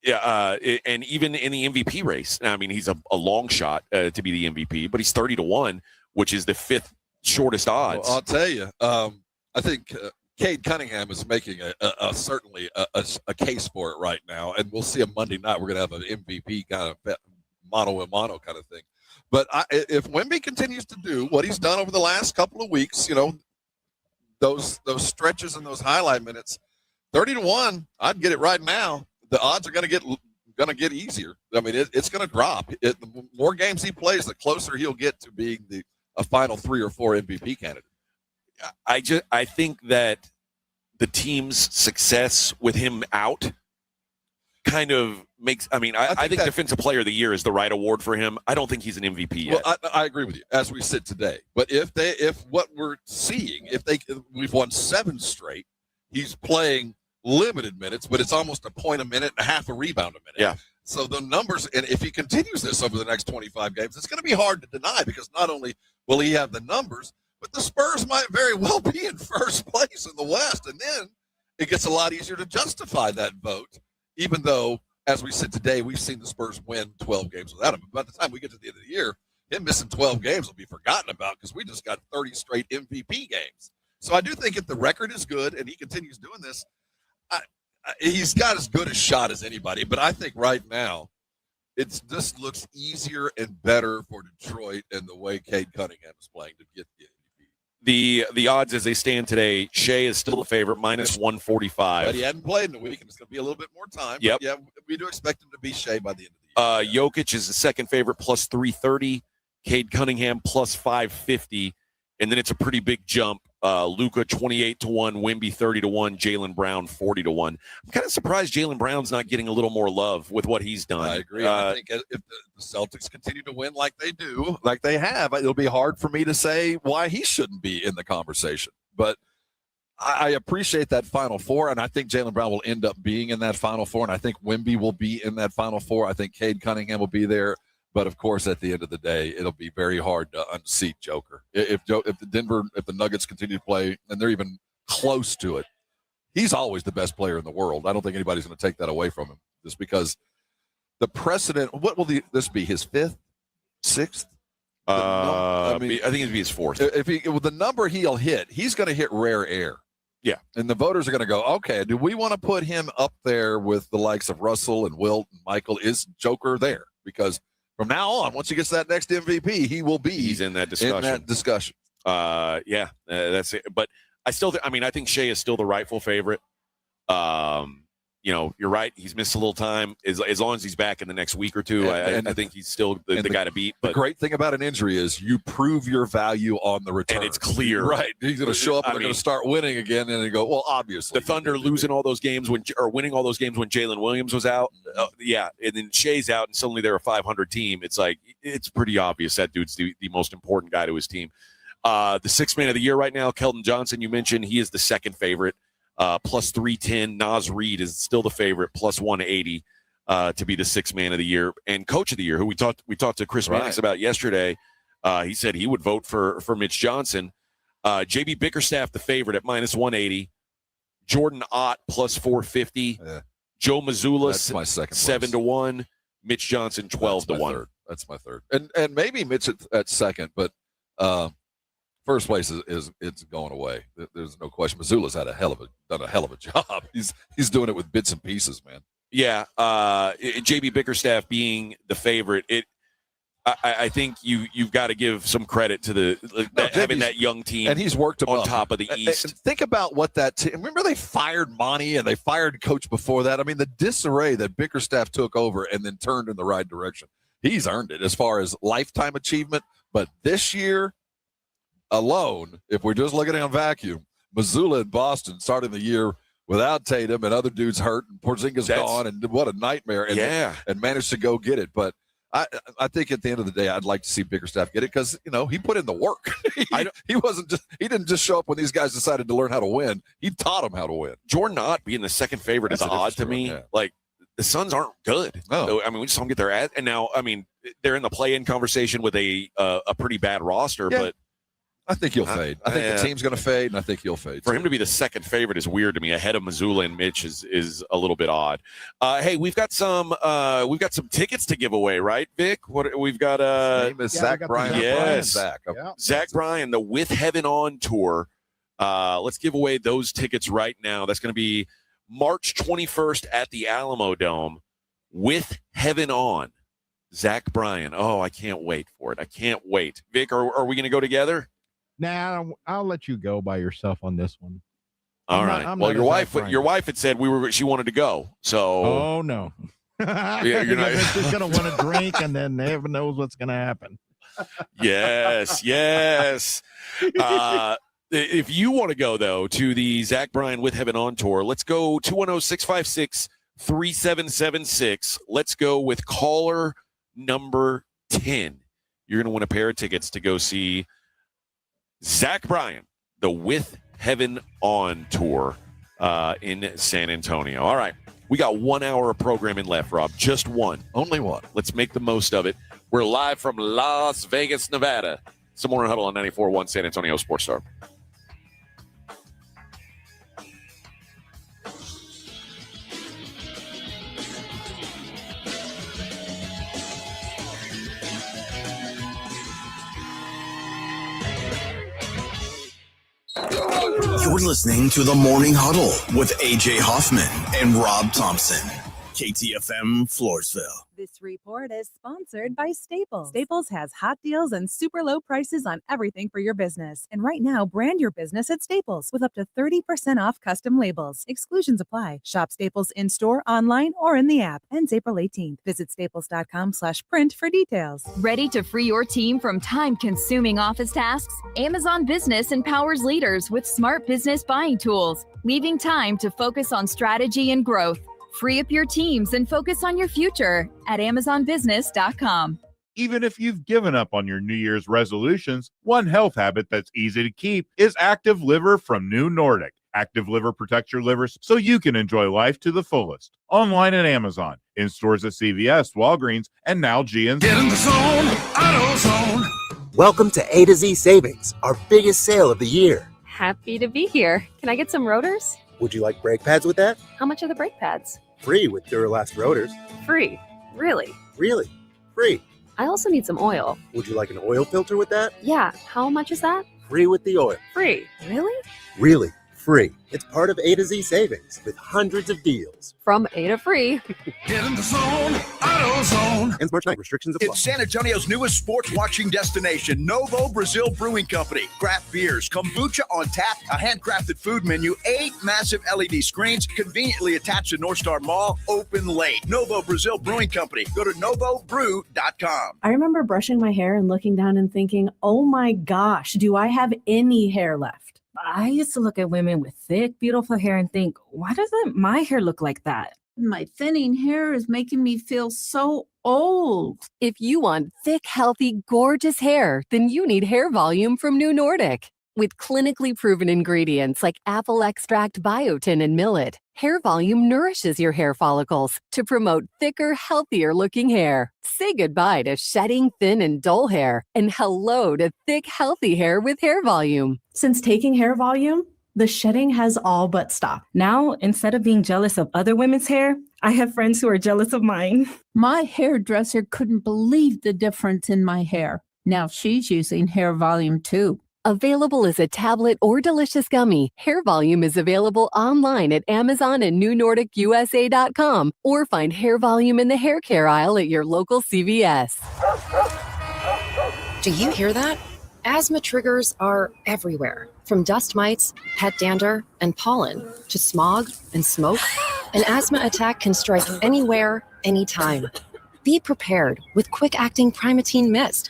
yeah, and even in the MVP race, I mean, he's a long shot to be the MVP, but he's 30-1, which is the fifth shortest odds. Well, I'll tell you, I think Cade Cunningham is making certainly a case for it right now, and we'll see him Monday night. We're going to have an MVP kind of mano-a-mano kind of thing. But if Wemby continues to do what he's done over the last couple of weeks, those stretches and those highlight minutes, 30-1, I'd get it right now. The odds are going to get easier. I mean, it's going to drop. The more games he plays, the closer he'll get to being a final 3 or 4 MVP candidate. I think that the team's success with him out kind of makes. I mean, I think Defensive Player of the Year is the right award for him. I don't think he's an MVP yet. Well, I agree with you as we sit today. But if what we're seeing, we've won 7 straight, he's playing limited minutes, but it's almost a point a minute and a half a rebound a minute. Yeah. So the numbers, and if he continues this over the next 25 games, it's going to be hard to deny, because not only will he have the numbers, but the Spurs might very well be in first place in the West. And then it gets a lot easier to justify that vote, even though, as we sit today, we've seen the Spurs win 12 games without him. By the time we get to the end of the year, him missing 12 games will be forgotten about, because we just got 30 straight MVP games. So I do think if the record is good and he continues doing this, he's got as good a shot as anybody. But I think right now it just looks easier and better for Detroit and the way Cade Cunningham is playing to get the The odds as they stand today, Shea is still the favorite, minus 145. But he hadn't played in a week, and it's going to be a little bit more time. Yep. But yeah, we do expect him to be Shea by the end of the year. Jokic is the second favorite, plus 330. Cade Cunningham, plus 550. And then it's a pretty big jump. Luka 28-1, Wemby 30-1, Jaylen Brown 40-1. I'm kind of surprised Jaylen Brown's not getting a little more love with what he's done. I agree. I think if the Celtics continue to win like they do, like they have, it'll be hard for me to say why he shouldn't be in the conversation. But I appreciate that Final Four, and I think Jaylen Brown will end up being in that Final Four, and I think Wemby will be in that Final Four. I think Cade Cunningham will be there. But of course, at the end of the day, it'll be very hard to unseat Joker. If the Nuggets continue to play and they're even close to it, he's always the best player in the world. I don't think anybody's going to take that away from him, just because the precedent. What will this be? His 5th, 6th? I think it'd be his 4th. With the number he'll hit, he's going to hit rare air. Yeah, and the voters are going to go, okay, do we want to put him up there with the likes of Russell and Wilt and Michael? Is Joker there? Because from now on, once he gets that next MVP, he's in that discussion. That's it. But I still, I think Shea is still the rightful favorite. You're right. He's missed a little time. As long as he's back in the next week or two, I think he's still the guy to beat. But the great thing about an injury is you prove your value on the return. And it's clear. Right. He's going to show up and they're going to start winning again. And they go, well, obviously. The Thunder losing all those games winning all those games when Jalen Williams was out. And then Shea's out and suddenly they're a 500 team. It's like, it's pretty obvious that dude's the most important guy to his team. The sixth man of the year right now, Keldon Johnson, you mentioned, he is the second favorite. Plus 310. Naz Reid is still the favorite, plus 180 to be the sixth man of the year. And coach of the year, who we talked to Chris Mannix about yesterday, he said he would vote for Mitch Johnson. JB Bickerstaff, the favorite, at minus 180. Jordan Ott, plus 450. Yeah. Joe Mazzulla, 7-1. Mitch Johnson, 12-1. That's my third. And maybe Mitch at second, but first place is it's going away. There's no question. Mazzulla's done a hell of a job. He's doing it with bits and pieces, man. Yeah. JB Bickerstaff being the favorite, I think you've got to give some credit to having that young team, and he's worked on top of the East. And think about what that team. Remember, they fired Monty and they fired coach before that. I mean, the disarray that Bickerstaff took over and then turned in the right direction. He's earned it as far as lifetime achievement. But this year alone, if we're just looking at a vacuum, Mazzulla in Boston starting the year without Tatum and other dudes hurt and Porzingis gone, and what a nightmare. And managed to go get it. But I think at the end of the day, I'd like to see Bickerstaff get it because he put in the work. He didn't just show up when these guys decided to learn how to win. He taught them how to win. Jordan Ott being the second favorite is odd to me. Yeah. Like the Suns aren't good. No. I mean, we just don't get their ass. And now, I mean, they're in the play-in conversation with a pretty bad roster, Yeah. but I think he'll fade. I think the team's going to fade, and I think he'll fade. For him to be the second favorite is weird to me. Ahead of Missoula and Mitch is a little bit odd. Hey, we've got some tickets to give away, right, Vic? What we've got? His name is Zach Bryan. Yes, Zach. Zach Bryan, the With Heaven On tour. Let's give away those tickets right now. That's going to be March 21st at the Alamo Dome. With Heaven On, Zach Bryan. Oh, I can't wait for it. I can't wait. Vic, are we going to go together? Nah, I'll let you go by yourself on this one. All right. Well, your wife had said she wanted to go. So. Oh no. You're not. She's gonna want to drink, and then heaven knows what's gonna happen. Yes. If you want to go though to the Zach Bryan With Heaven On tour, let's go 210-656-3776. Let's go with caller number 10. You're gonna win a pair of tickets to go see Zach Bryan, the With Heaven On tour in San Antonio. All right. We got 1 hour of programming left, Rob. Just one. Only one. Let's make the most of it. We're live from Las Vegas, Nevada. Some more Huddle on 94.1 San Antonio Sports Star. You're listening to the Morning Huddle with AJ Hoffman and Rob Thompson. KTFM Floresville. This report is sponsored by Staples. Staples has hot deals and super low prices on everything for your business. And right now, brand your business at Staples with up to 30% off custom labels. Exclusions apply. Shop Staples in-store, online, or in the app. Ends April 18th. Visit staples.com/print for details. Ready to free your team from time-consuming office tasks? Amazon Business empowers leaders with smart business buying tools, leaving time to focus on strategy and growth. Free up your teams and focus on your future at AmazonBusiness.com. Even if you've given up on your New Year's resolutions, one health habit that's easy to keep is Active Liver from New Nordic. Active Liver protects your liver so you can enjoy life to the fullest. Online at Amazon, in stores at CVS, Walgreens, and now GNC. Get in the zone, AutoZone. Welcome to A to Z Savings, our biggest sale of the year. Happy to be here. Can I get some rotors? Would you like brake pads with that? How much are the brake pads? Free with Duralast rotors. Free. Really? Really? Free. I also need some oil. Would you like an oil filter with that? Yeah. How much is that? Free with the oil. Free. Really? Really? Free. It's part of A to Z Savings with hundreds of deals. From A to free. Get in the zone, AutoZone. Ends March 9th. Restrictions apply. It's San Antonio's newest sports watching destination, Novo Brazil Brewing Company. Craft beers, kombucha on tap, a handcrafted food menu, 8 massive LED screens conveniently attached to North Star Mall, open late. Novo Brazil Brewing Company. Go to novobrew.com. I remember brushing my hair and looking down and thinking, oh my gosh, do I have any hair left? I used to look at women with thick, beautiful hair and think, why doesn't my hair look like that? My thinning hair is making me feel so old. If you want thick, healthy, gorgeous hair, then you need Hair Volume from New Nordic. With clinically proven ingredients like apple extract, biotin, and millet, Hair Volume nourishes your hair follicles to promote thicker, healthier looking hair. Say goodbye to shedding, thin, and dull hair, and hello to thick, healthy hair with Hair Volume. Since taking Hair Volume, the shedding has all but stopped. Now, instead of being jealous of other women's hair, I have friends who are jealous of mine. My hairdresser couldn't believe the difference in my hair. Now she's using Hair Volume too. Available as a tablet or delicious gummy, Hair Volume is available online at Amazon and NewNordicUSA.com, or find Hair Volume in the hair care aisle at your local CVS. Do you hear that? Asthma triggers are everywhere, from dust mites, pet dander, and pollen, to smog and smoke. An asthma attack can strike anywhere, anytime. Be prepared with quick-acting Primatene Mist.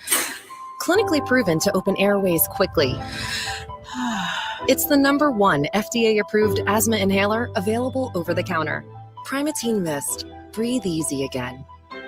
Clinically proven to open airways quickly. It's the #1 FDA-approved asthma inhaler available over the counter. Primatene Mist. Breathe easy again.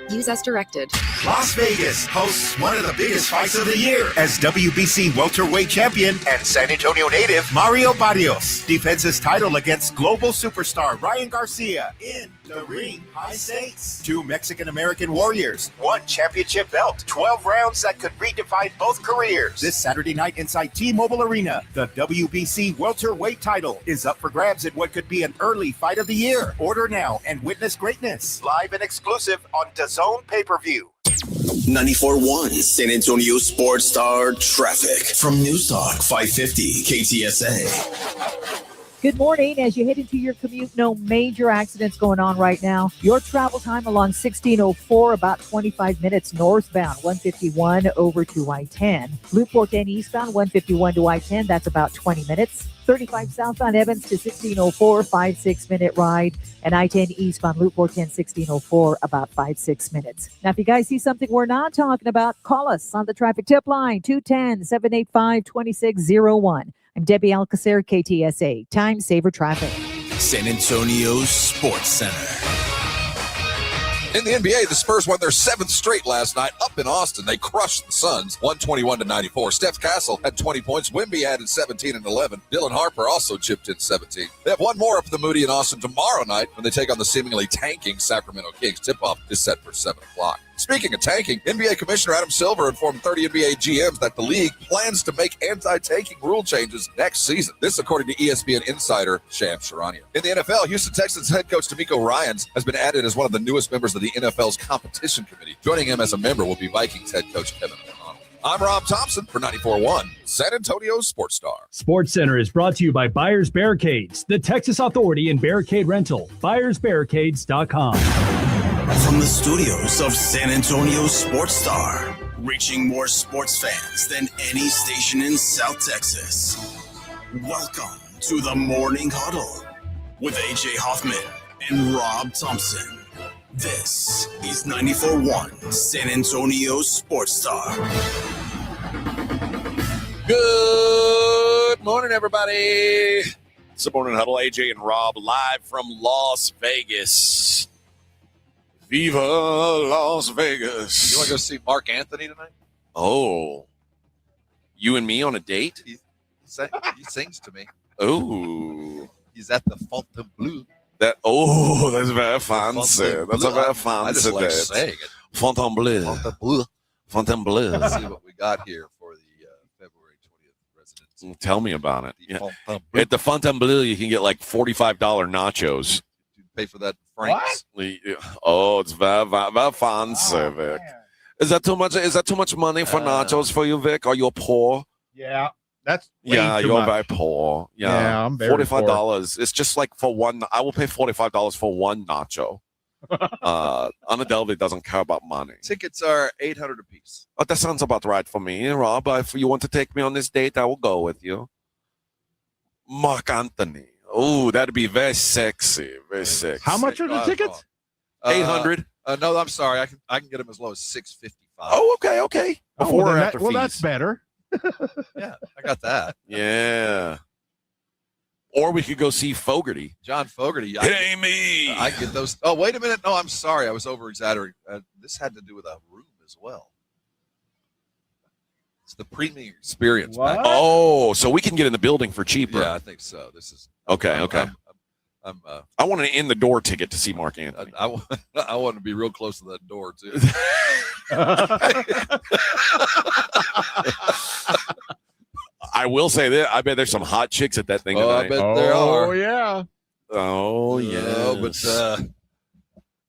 Use as directed. Las Vegas hosts one of the biggest fights of the year as WBC welterweight champion and San Antonio native Mario Barrios defends his title against global superstar Ryan Garcia in the ring. High stakes. 2 Mexican-American warriors, 1 championship belt, 12 rounds that could redefine both careers. This Saturday night inside T-Mobile Arena, the WBC welterweight title is up for grabs in what could be an early fight of the year. Order now and witness greatness. Live and exclusive on DAZN pay-per-view. 94.1 San Antonio Sports Star traffic from Newstalk 550 KTSA. Good morning. As you head into your commute, no major accidents going on right now. Your travel time along 1604, about 25 minutes northbound, 151 over to I-10. Loop 410 eastbound, 151 to I-10, that's about 20 minutes. 35 southbound Evans to 1604, 5-6 minute ride. And I-10 eastbound, Loop 410, 1604, about 5-6 minutes. Now, if you guys see something we're not talking about, call us on the traffic tip line, 210-785-2601. I'm Debbie Alcacer, KTSA, Time Saver Traffic. San Antonio Sports Center. In the NBA, the Spurs won their 7th straight last night up in Austin. They crushed the Suns, 121-94. Steph Castle had 20 points. Wemby added 17 and 11. Dylan Harper also chipped in 17. They have one more up at the Moody in Austin tomorrow night when they take on the seemingly tanking Sacramento Kings. Tip-off is set for 7 o'clock. Speaking of tanking, NBA Commissioner Adam Silver informed 30 NBA GMs that the league plans to make anti-tanking rule changes next season. This, according to ESPN insider Shams Charania. In the NFL, Houston Texans head coach D'Amico Ryans has been added as one of the newest members of the NFL's competition committee. Joining him as a member will be Vikings head coach Kevin O'Connell. I'm Rob Thompson for 94.1 San Antonio Sports Star. Sports Center is brought to you by Buyers Barricades, the Texas Authority in Barricade Rental. BuyersBarricades.com. From the studios of San Antonio Sports Star, reaching more sports fans than any station in South Texas. Welcome to the Morning Huddle with AJ Hoffman and Rob Thompson. This is 94.1 San Antonio Sports Star. Good morning, everybody. It's the Morning Huddle, AJ and Rob, live from Las Vegas. Viva Las Vegas. You want to go see Mark Anthony tonight? Oh. You and me on a date? He sings to me. Oh. He's at the Fontainebleau. That's very fancy. That's a very fancy I just like date. saying it. Fontainebleau. Fontainebleau. Let's see what we got here for the February 20th residence. Tell me about it. Yeah. At the Fontainebleau, you can get like $45 nachos. Pay for that, Frank's. Oh, it's very, very fancy, Vic. Is that too much? Is that too much money for nachos for you, Vic? Are you poor? Yeah, that's way too you're much. very poor. Yeah, I'm very $45. It's just like for one. I will pay $45 for one nacho. Anadelvi doesn't care about money. Tickets are $800 apiece. Oh, that sounds about right for me, Rob. If you want to take me on this date, I will go with you. Mark Anthony. Oh, that'd be very sexy. Very sexy. How much are the tickets? 800. No, I'm sorry. I can get them as low as $655. Oh, okay. Before or after fees? That's better. Yeah, I got that. Yeah. Or we could go see Fogerty. John Fogerty. Hey, me. I get those. Oh, wait a minute. No, I'm sorry. I was over-exaggerating. This had to do with a room as well. It's the premium experience. Oh, so we can get in the building for cheaper. Yeah, I think so. This is okay. I want an in-the-door ticket to see Mark Anthony. I want to be real close to that door too. I will say that I bet there's some hot chicks at that thing Oh, tonight. I bet there are. Oh yeah. Oh yeah. But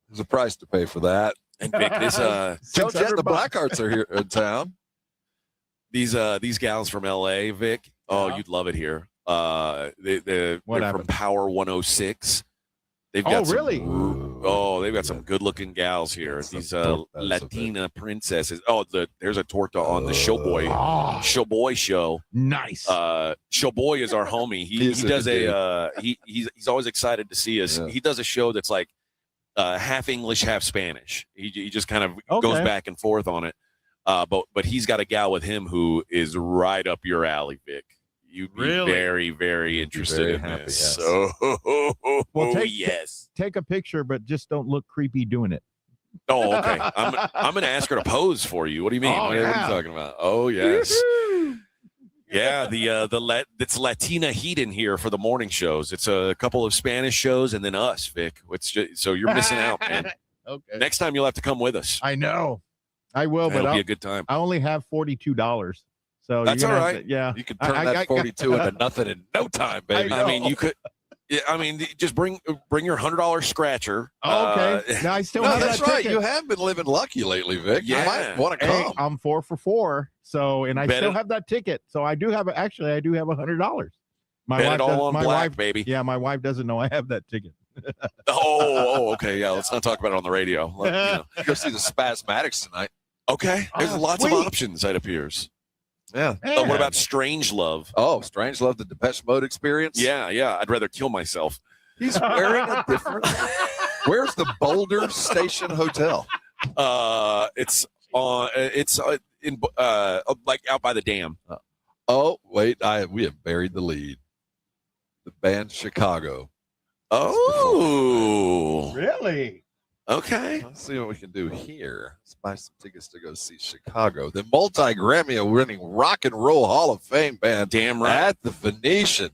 there's a price to pay for that. And Vic, this Joe Jet, the Blackhearts are here in town. These gals from LA, Vic. Oh, you'd love it here. They're from Power 106. They've got really? They've got some good-looking gals here. These Latina princesses. Oh, there's a torta on the Showboy show. Nice. Showboy is our homie. He does he's always excited to see us. Yeah. He does a show that's like half English, half Spanish. He just kind of goes back and forth on it. But he's got a gal with him who is right up your alley, Vic. You'd be very, very interested in this. Yes. So, well, yes. Take a picture, but just don't look creepy doing it. Oh, okay. I'm going to ask her to pose for you. What do you mean? Oh, What are you talking about? Oh, yes. Woo-hoo. Yeah, it's Latina heat in here for the morning shows. It's a couple of Spanish shows and then us, Vic. So you're missing out, man. Okay. Next time you'll have to come with us. I know. I will, but It'll be a good time. I only have $42. So That's you're all gonna right. have to- yeah. You could turn that 42 into nothing in no time, baby. I mean, you could. Yeah, I mean, just bring your $100 scratcher. Oh, okay. Now I still No, have that's that right. ticket. You have been living lucky lately, Vic. Yeah. You might want to Hey, come. I'm 4 for 4. So, and I Bet still it- have that ticket. So I do have $100. Bet it all on my black, wife, baby. Yeah, my wife doesn't know I have that ticket. Okay. Yeah, let's not talk about it on the radio. Go see the Spasmatics tonight. Okay. There's lots of sweet. options, it appears. Yeah. What about Strange Love? Oh, Strange Love, the Depeche Mode experience? Yeah. I'd rather kill myself. He's wearing a different. Where's the Boulder Station Hotel? It's in like out by the dam. Oh, wait. We have buried the lead. The band Chicago. Oh. Really? Okay. Let's see what we can do here. Let's buy some tickets to go see Chicago. The multi-Grammy winning Rock and Roll Hall of Fame band. Damn right. At the Venetian.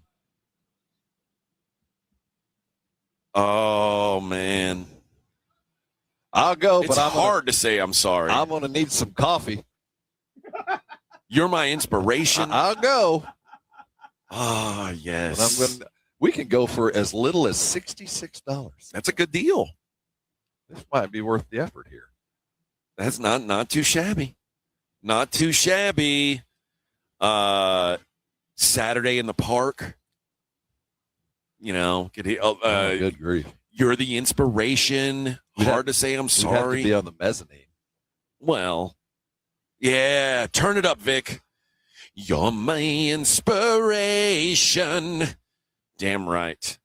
Oh, man. I'll go, It's but I'm hard to say I'm sorry. I'm going to need some coffee. You're my inspiration. I'll go. Ah, yes. We can go for as little as $66. That's a good deal. This might be worth the effort here. That's not too shabby. Not too shabby. Saturday in the park. Good grief. You're the inspiration. Hard to say I'm We'd have sorry. to be on the mezzanine. Well, yeah, turn it up, Vic. You're my inspiration. Damn right.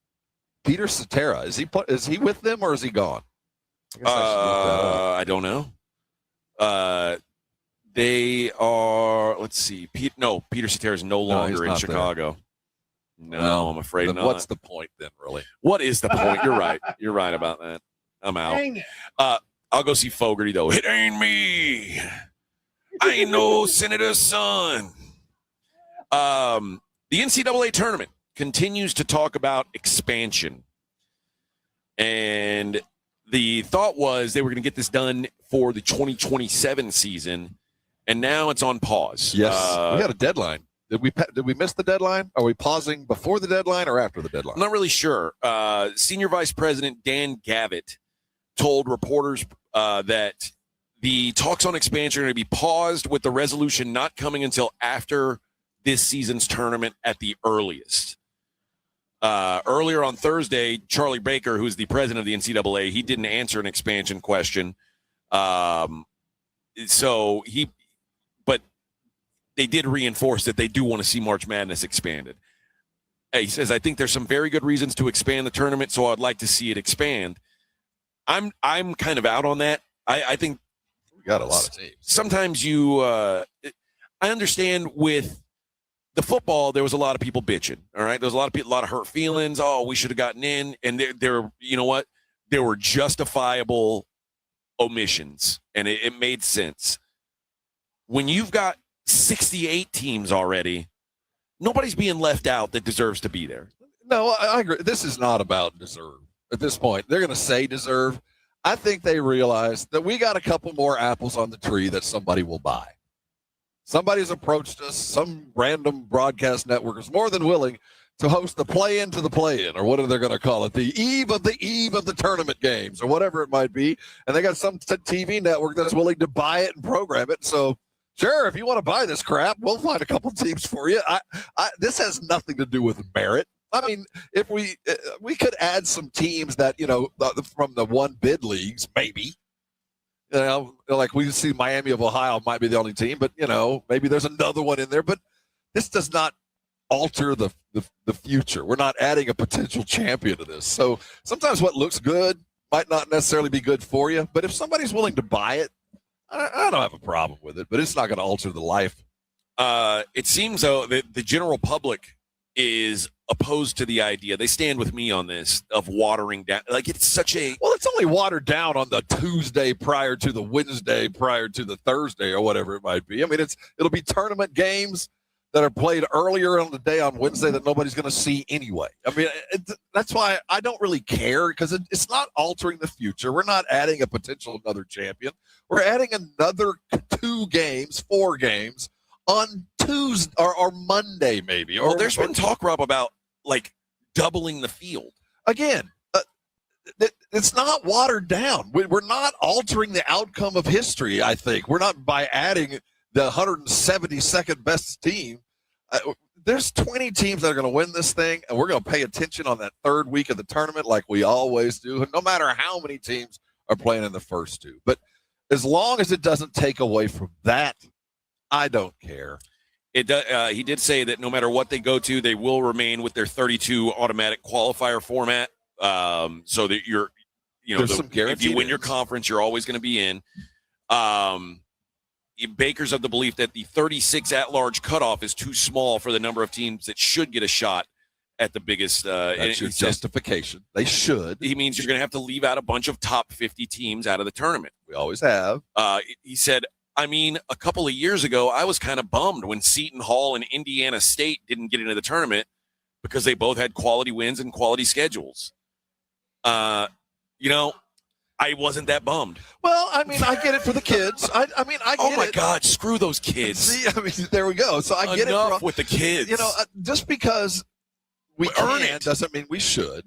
Peter Cetera, is he with them or is he gone? I don't know. They are. Let's see. Peter Cetera is no longer in not Chicago. No, I'm afraid Then not. what's the point then, really? What is the point? You're right. You're right about that. I'm out. Dang it. I'll go see Fogarty though. It ain't me. I ain't no senator's son. The NCAA tournament continues to talk about expansion. And the thought was they were going to get this done for the 2027 season, and now it's on pause. Yes, we had a deadline. Did we miss the deadline? Are we pausing before the deadline or after the deadline? I'm not really sure. Senior Vice President Dan Gavitt told reporters that the talks on expansion are going to be paused with the resolution not coming until after this season's tournament at the earliest. Earlier on Thursday, Charlie Baker, who's the president of the NCAA, he didn't answer an expansion question. But they did reinforce that they do want to see March Madness expanded. He says, I think there's some very good reasons to expand the tournament, so I'd like to see it expand. I'm kind of out on that. I think we got a lot of teams. Sometimes I understand with the football, there was a lot of people bitching. All right. There was a lot of hurt feelings. Oh, we should have gotten in. And there, you know what? There were justifiable omissions, and it made sense. When you've got 68 teams already, nobody's being left out that deserves to be there. No, I agree. This is not about deserve at this point. They're going to say deserve. I think they realize that we got a couple more apples on the tree that somebody will buy. Somebody's approached us. Some random broadcast network is more than willing to host the play-in to the play-in, or what are they going to call it? The eve of the tournament games, or whatever it might be. And they got some TV network that's willing to buy it and program it. So, sure, if you want to buy this crap, we'll find a couple teams for you. This has nothing to do with merit. I mean, if we could add some teams that, from the one bid leagues, maybe. Like we see Miami of Ohio might be the only team, but, maybe there's another one in there. But this does not alter the future. We're not adding a potential champion to this. So sometimes what looks good might not necessarily be good for you. But if somebody's willing to buy it, I don't have a problem with it. But it's not going to alter the life. It seems, though, that the general public is opposed to the idea. They stand with me on this of watering down. Like, it's such a. Well, it's only watered down on the Tuesday prior to the Wednesday prior to the Thursday or whatever it might be. I mean, it'll be tournament games that are played earlier on the day on Wednesday that nobody's going to see anyway. I mean, that's why I don't really care, because it's not altering the future. We're not adding a potential another champion. We're adding another 4 games on Tuesday or Monday maybe. Well, there's been talk, Rob, about like doubling the field. Again, it's not watered down. We're not altering the outcome of history, I think. We're not by adding the 172nd best team. There's 20 teams that are going to win this thing, and we're going to pay attention on that third week of the tournament like we always do, no matter how many teams are playing in the first 2. But as long as it doesn't take away from that, I don't care. He did say that no matter what they go to, they will remain with their 32 automatic qualifier format. So that if you win your conference, you're always going to be in. Baker's of the belief that the 36 at-large cutoff is too small for the number of teams that should get a shot at the biggest. That's your justification. They should. He means you're going to have to leave out a bunch of top 50 teams out of the tournament. We always have. He said, I mean, a couple of years ago, I was kind of bummed when Seton Hall and Indiana State didn't get into the tournament because they both had quality wins and quality schedules. I wasn't that bummed. Well, I mean, I get it for the kids. I get it. Oh, my God, screw those kids. See, I mean, there we go. So I get it with the kids. Just because we earn it doesn't mean we should.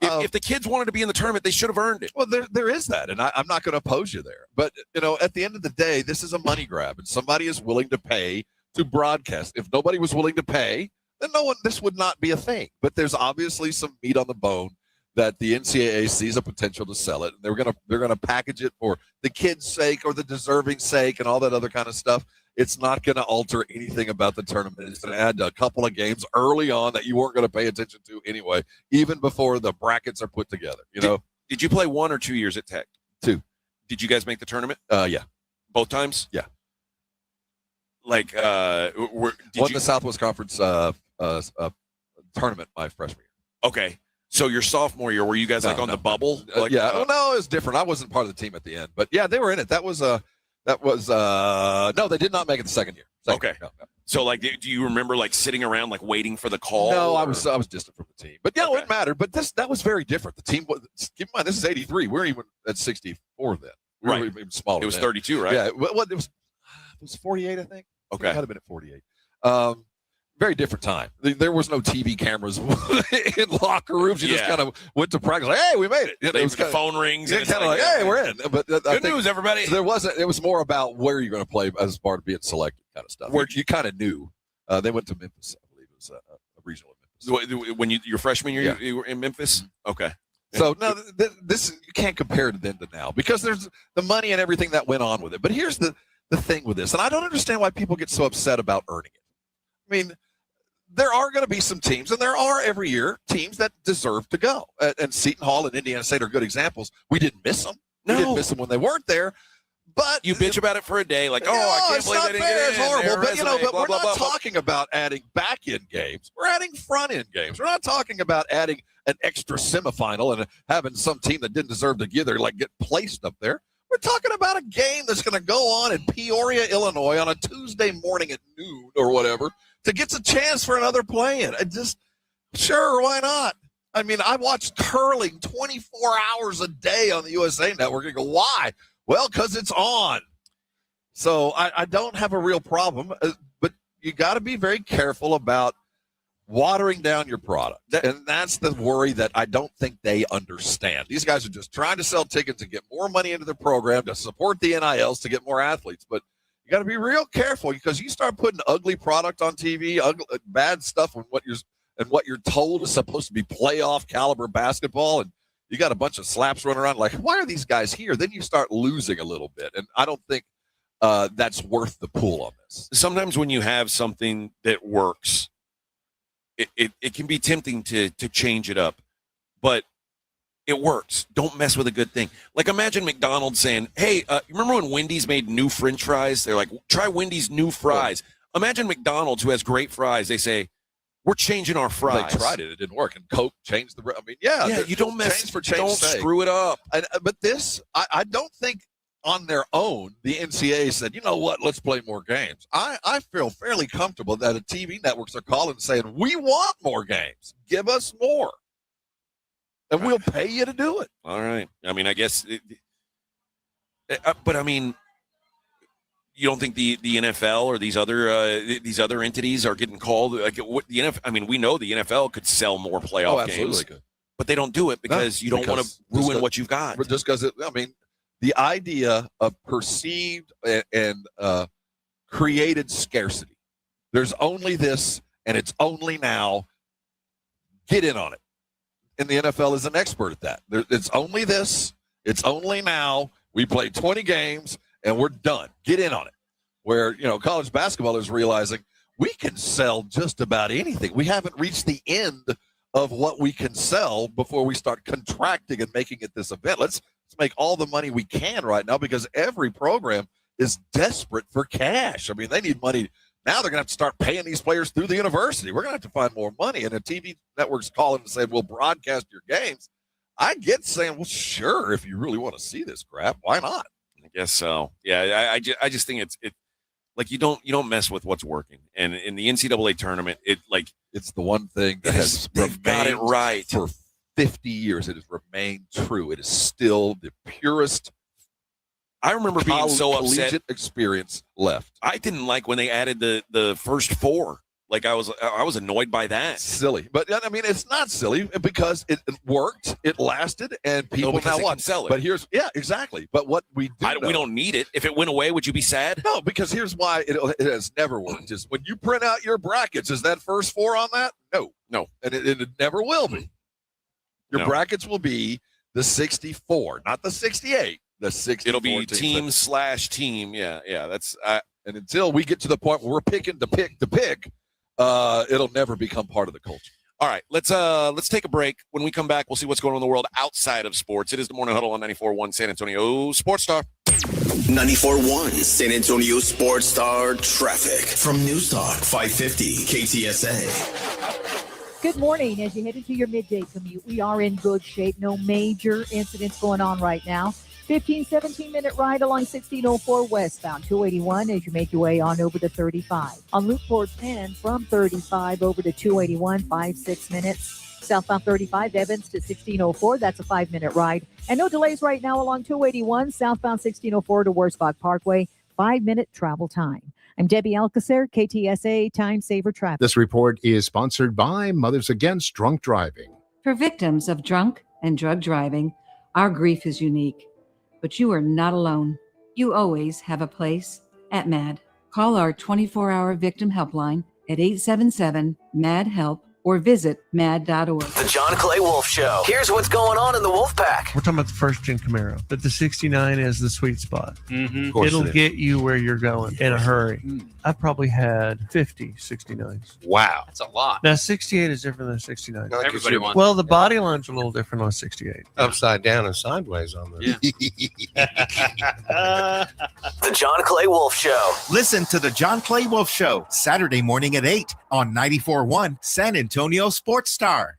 If the kids wanted to be in the tournament, they should have earned it. Well, there is that, and I'm not going to oppose you there. But, at the end of the day, this is a money grab, and somebody is willing to pay to broadcast. If nobody was willing to pay, then this would not be a thing. But there's obviously some meat on the bone that the NCAA sees a potential to sell it. They're gonna package it for the kids' sake or the deserving sake and all that other kind of stuff. It's not going to alter anything about the tournament. It's going to add a couple of games early on that you weren't going to pay attention to anyway, even before the brackets are put together. Did you play 1 or 2 years at Tech? 2. Did you guys make the tournament? Yeah. Both times? Yeah. Like, won the Southwest Conference tournament my freshman year. Okay. So your sophomore year, were you guys on the bubble? No, it was different. I wasn't part of the team at the end, but yeah, they were in it. That was no, they did not make it the second year. Okay. No. So like, do you remember like sitting around like waiting for the call? No, I was distant from the team, but yeah, it mattered. But that was very different. The team was, keep in mind, this is 83. We're even at 64 then. We were even smaller. It was 32, right? Yeah. Well, it was 48, I think. Okay. It might have been at 48. Very different time. There was no TV cameras in locker rooms. You just kind of went to practice. Like, hey, we made it. It was phone rings. And kind of like, hey, we're in. But good news, everybody. There wasn't. It was more about where you're going to play as part of being selected, kind of stuff. Where you kind of knew. They went to Memphis, I believe it was a regional in Memphis. When your freshman year, you were in Memphis. Mm-hmm. Okay. So no, this you can't compare to then to now because there's the money and everything that went on with it. But here's the thing with this, and I don't understand why people get so upset about earning it. I mean, there are going to be some teams, and there are every year teams that deserve to go. And Seton Hall and Indiana State are good examples. We didn't miss them. We didn't miss them when they weren't there. But you bitch about it for a day, like, I can't believe they didn't get in. It's horrible. But we're not talking about adding back-end games. We're adding front-end games. We're not talking about adding an extra semifinal and having some team that didn't deserve to get there, like get placed up there. We're talking about a game that's going to go on in Peoria, Illinois on a Tuesday morning at noon or whatever to get a chance for another play-in. Sure, why not? I mean, I watch curling 24 hours a day on the USA Network and go, why? Well, because it's on. So I don't have a real problem, but you got to be very careful about watering down your product. And that's the worry that I don't think they understand. These guys are just trying to sell tickets and get more money into their program to support the NILs to get more athletes. But you got to be real careful because you start putting ugly product on TV, bad stuff, and what you're told is supposed to be playoff caliber basketball, and you got a bunch of slaps running around like, why are these guys here? Then you start losing a little bit, and I don't think that's worth the pull on this. Sometimes when you have something that works, it can be tempting to change it up, but it works. Don't mess with a good thing. Like imagine McDonald's saying, hey, you remember when Wendy's made new French fries? They're like, try Wendy's new fries. Imagine McDonald's, who has great fries. They say, We're changing our fries. They tried it. It didn't work. And Coke changed the. I mean, yeah. You don't mess. Change for change Don't sake. screw it up. But this, I don't think on their own the NCAA said, you know what, let's play more games. I feel fairly comfortable that the TV networks are calling and saying, we want more games. Give us more. And we'll pay you to do it. All right. I mean, I guess. But I mean, you don't think the NFL or these other entities are getting called? Like what the NFL? I mean, we know the NFL could sell more playoff games, but they don't do it because you don't want to ruin what you've got. Just because I mean, the idea of perceived and created scarcity. There's only this, and it's only now. Get in on it. And the NFL is an expert at that. It's only this. It's only now. We play 20 games. And we're done. Get in on it. Where, college basketball is realizing we can sell just about anything. We haven't reached the end of what we can sell before we start contracting and making it this event. Let's make all the money we can right now because every program is desperate for cash. I mean, they need money. Now they're going to have to start paying these players through the university. We're going to have to find more money. And the TV network's calling and saying, we'll broadcast your games. I get saying, well, sure, if you really want to see this crap, why not? I guess so. Yeah, I just think it's like you don't mess with what's working. And in the NCAA tournament, it's the one thing that they've got it right for 50 years. It has remained true. It is still the purest. I remember being so upset. Experience left. I didn't like when they added the first four. Like I was annoyed by that. Silly, but I mean it's not silly because it worked, it lasted, and people now want sell it. But exactly. But what we do, we don't need it. If it went away, would you be sad? No, because here's why it has never worked. Is when you print out your brackets, is that first four on that? No, and it never will be. Your brackets will be the 64, not the 68. The 64. It'll be team/team. Yeah. That's and until we get to the point where we're picking to pick. It'll never become part of the culture. All right, let's take a break. When we come back, we'll see what's going on in the world outside of sports. It is the Morning Huddle on 94.1 San Antonio Sports Star. 94.1 San Antonio Sports Star traffic from News Talk 550 KTSA. Good morning. As you head into your midday commute, we are in good shape. No major incidents going on right now. 17-minute ride along 1604 westbound 281 as you make your way on over to 35. On Loop 410 from 35 over to 281, 5-6 minutes. Southbound 35 Evans to 1604. That's a 5-minute ride. And no delays right now along 281, southbound 1604 to Wurzbach Parkway. 5-minute travel time. I'm Debbie Alcacer, KTSA Time Saver Traffic. This report is sponsored by Mothers Against Drunk Driving. For victims of drunk and drug driving, our grief is unique. But you are not alone. You always have a place at MAD. Call our 24-hour victim helpline at 877-MAD-HELP or visit mad.org. The John Clay Wolf Show. Here's what's going on in the Wolf Pack. We're talking about the first-gen Camaro, but the 69 is the sweet spot. Mm-hmm. It'll get you where you're going in a hurry. I've probably had 50 69s. Wow. That's a lot. Now, 68 is different than 69. Everybody wants Well, the body line's a little different on 68. Upside down and sideways on the. The John Clay Wolf Show. Listen to the John Clay Wolf Show, Saturday morning at 8 on 94.1 San Antonio Sports Star.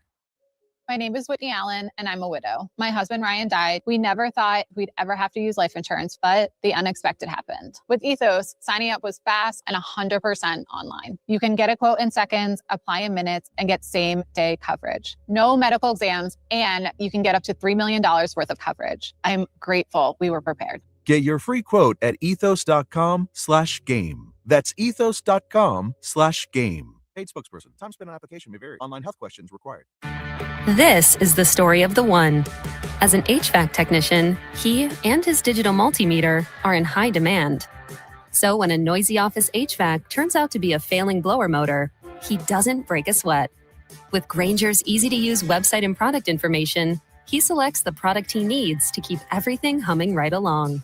My name is Whitney Allen, and I'm a widow. My husband, Ryan, died. We never thought we'd ever have to use life insurance, but the unexpected happened. With Ethos, signing up was fast and 100% online. You can get a quote in seconds, apply in minutes, and get same-day coverage. No medical exams, and you can get up to $3 million worth of coverage. I'm grateful we were prepared. Get your free quote at ethos.com/game. That's ethos.com/game. Paid spokesperson. Time spent on application may vary. Online health questions required. This is the story of the one. As an HVAC technician, he and his digital multimeter are in high demand. So when a noisy office HVAC turns out to be a failing blower motor, he doesn't break a sweat. With Grainger's easy-to-use website and product information, he selects the product he needs to keep everything humming right along.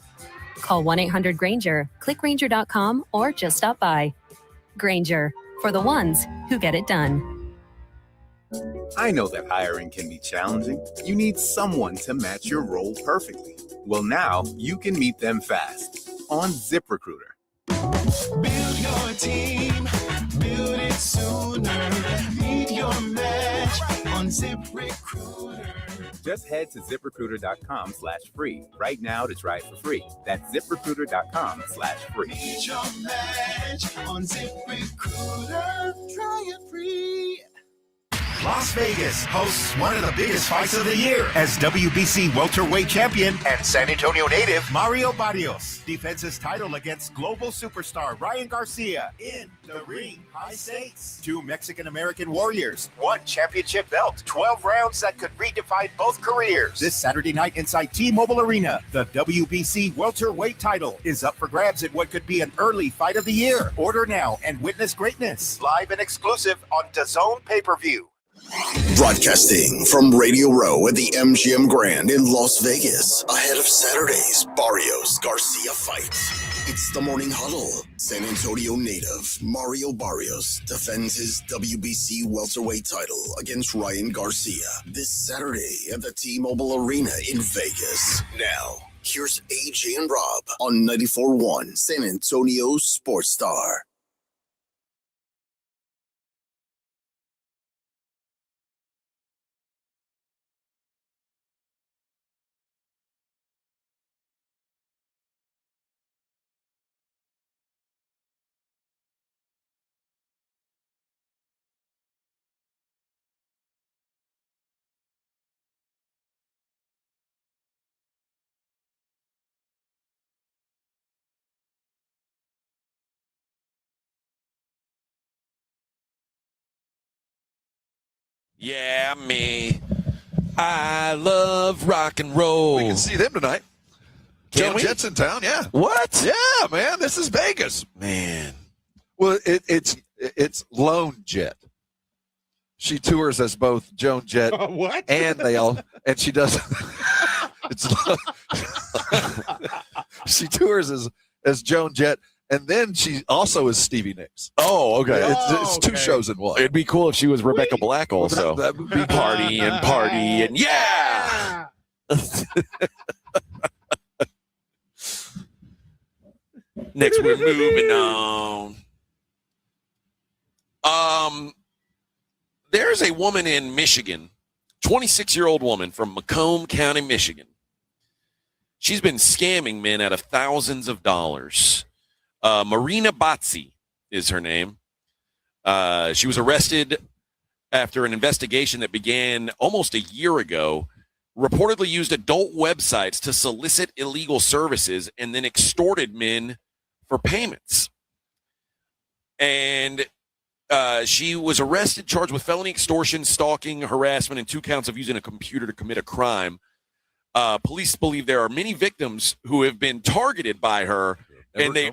Call 1-800-GRAINGER, click Grainger.com, or just stop by. Grainger, for the ones who get it done. I know that hiring can be challenging. You need someone to match your role perfectly. Well, now you can meet them fast on ZipRecruiter. Build your team, build it sooner. ZipRecruiter. Just head to ziprecruiter.com/free right now to try it for free. That's ziprecruiter.com/free. Meet your match on ZipRecruiter. Try it free. Las Vegas hosts one of the biggest fights of the year as WBC welterweight champion and San Antonio native Mario Barrios defends his title against global superstar Ryan Garcia in the ring. High stakes. 2 Mexican-American warriors, 1 championship belt, 12 rounds that could redefine both careers. This Saturday night inside T-Mobile Arena, the WBC welterweight title is up for grabs in what could be an early fight of the year. Order now and witness greatness. Live and exclusive on DAZN pay-per-view. Broadcasting from Radio Row at the MGM Grand in Las Vegas, ahead of Saturday's Barrios Garcia fight. It's the Morning Huddle. San Antonio native Mario Barrios defends his WBC welterweight title against Ryan Garcia this Saturday at the T-Mobile Arena in Vegas. Now, here's AJ and Rob on 94.1 San Antonio Sports Star. Yeah, me. I love rock and roll. We can see them tonight. Joan Jett's in town, yeah. What? Yeah, man. This is Vegas. Man. Well, it's Lone Jet. She tours as both Joan Jett What? and she does she tours as Joan Jett, and then she also is Stevie Nicks. Oh, okay. It's 2 shows in one. It'd be cool if she was Rebecca Black also. That would be party and yeah. Next, we're moving on. There's a woman in Michigan, 26-year-old woman from Macomb County, Michigan. She's been scamming men out of thousands of dollars. Marina Batsi is her name. She was arrested after an investigation that began almost a year ago, reportedly used adult websites to solicit illegal services and then extorted men for payments. And she was arrested, charged with felony extortion, stalking, harassment, and 2 counts of using a computer to commit a crime. Police believe there are many victims who have been targeted by her, and they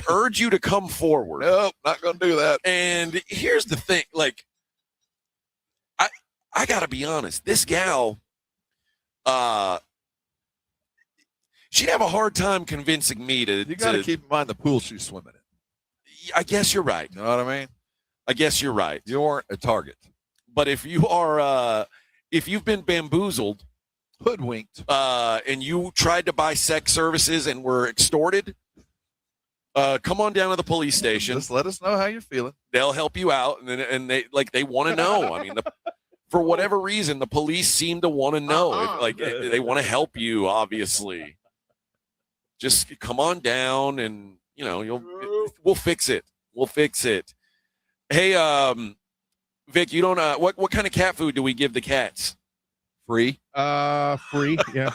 urge you to come forward. Nope, not going to do that. And here's the thing, like, I got to be honest, this gal, she'd have a hard time convincing me to. You got to keep in mind the pool she's swimming in. I guess you're right. You know what I mean? I guess you're right. You aren't a target. But if you are, if you've been bamboozled, hoodwinked, and you tried to buy sex services and were extorted, come on down to the police station. Just let us know how you're feeling. They'll help you out, and they want to know. I mean, for whatever reason, the police seem to want to know. They want to help you. Obviously, just come on down, and we'll fix it. We'll fix it. Hey, Vic, you don't. What kind of cat food do we give the cats? Free. Free. Yeah.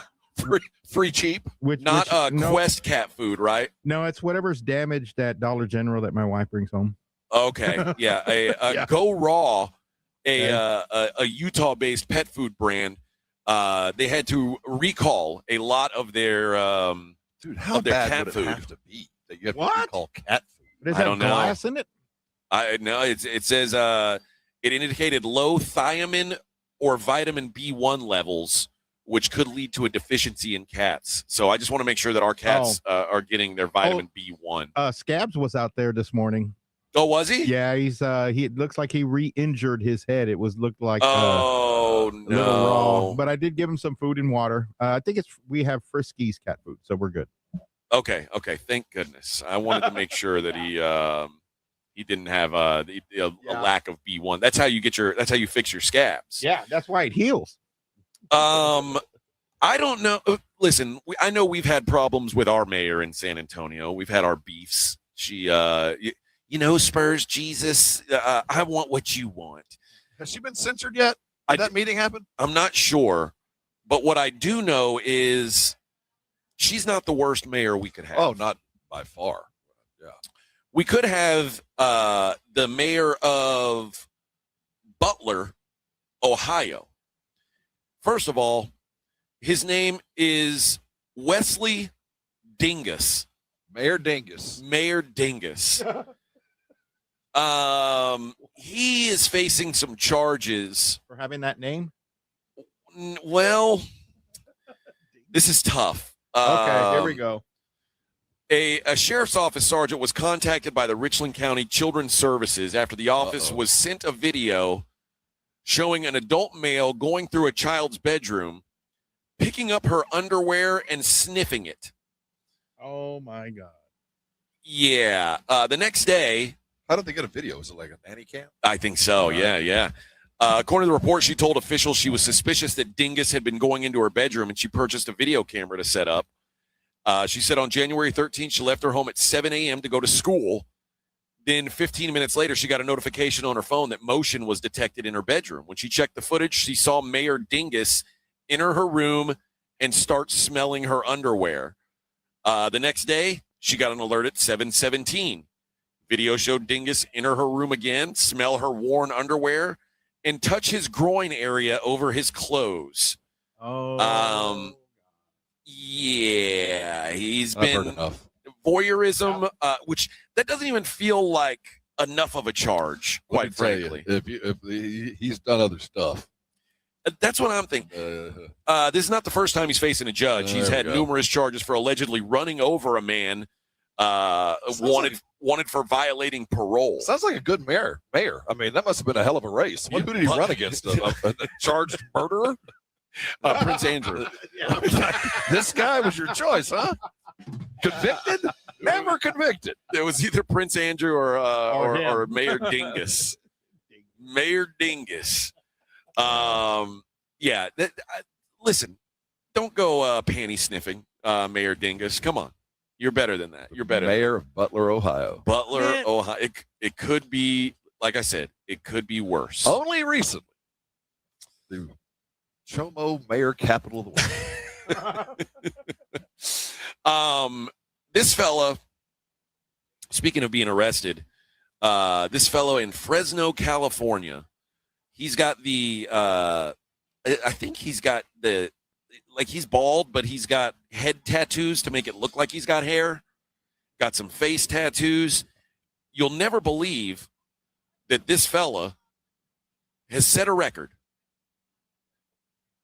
Free cheap. Not Quest cat food, right? No, it's whatever's damaged at Dollar General that my wife brings home. Okay, yeah. Go Raw, a Utah-based pet food brand. They had to recall a lot of their dude. How of their bad cat would food. it have to be that you have to recall cat food? Does I that don't know. glass in it? I know it says it indicated low thiamine or vitamin B1 levels, which could lead to a deficiency in cats. So I just want to make sure that our cats are getting their vitamin B1. Scabs was out there this morning. Oh, was he? Yeah, he looks like he re-injured his head. It looked like no. little raw. But I did give him some food and water. I think we have Friskies cat food, so we're good. Okay. Thank goodness. I wanted to make sure that He didn't have a lack of B1. That's how you fix your scabs. Yeah, that's why it heals. I don't know. Listen, I know we've had problems with our mayor in San Antonio. We've had our beefs. She, Spurs, Jesus, I want what you want. Has she been censored yet? Did that meeting happen? I'm not sure. But what I do know is she's not the worst mayor we could have. Oh, not by far. Yeah. We could have the mayor of Butler, Ohio. First of all, his name is Wesley Dingus. Mayor Dingus. Mayor Dingus. He is facing some charges for having that name. Well, this is tough. Okay, here we go. A sheriff's office sergeant was contacted by the Richland County Children's Services after the office was sent a video showing an adult male going through a child's bedroom, picking up her underwear and sniffing it. Oh, my God. Yeah. The next day. How did they get a video? Was it like a nanny cam? I think so. Yeah. According to the report, she told officials she was suspicious that Dingus had been going into her bedroom, and she purchased a video camera to set up. She said on January 13th, she left her home at 7 a.m. to go to school. Then 15 minutes later, she got a notification on her phone that motion was detected in her bedroom. When she checked the footage, she saw Mayor Dingus enter her room and start smelling her underwear. The next day, she got an alert at 7:17. Video showed Dingus enter her room again, smell her worn underwear, and touch his groin area over his clothes. Oh. Yeah, I've heard enough. Voyeurism, which that doesn't even feel like enough of a charge, quite frankly. If he's done other stuff. That's what I'm thinking. This is not the first time he's facing a judge. He's had numerous charges for allegedly running over a man wanted for violating parole. Sounds like a good mayor. I mean, that must have been a hell of a race. Who did he run against? A charged murderer? Prince Andrew. This guy was your choice, huh? Convicted? Never convicted. It was either Prince Andrew or Mayor Dingus. Mayor Dingus. Listen, don't go panty sniffing, Mayor Dingus. Come on. You're better than that. You're better. Mayor of Butler, Ohio. Ohio. It could be, like I said, it could be worse. Only recently. The Chomo Mayor Capital of the world. This fella, speaking of being arrested, this fellow in Fresno, California, he's got I think he's got he's bald, but he's got head tattoos to make it look like he's got hair. Got some face tattoos. You'll never believe that this fella has set a record.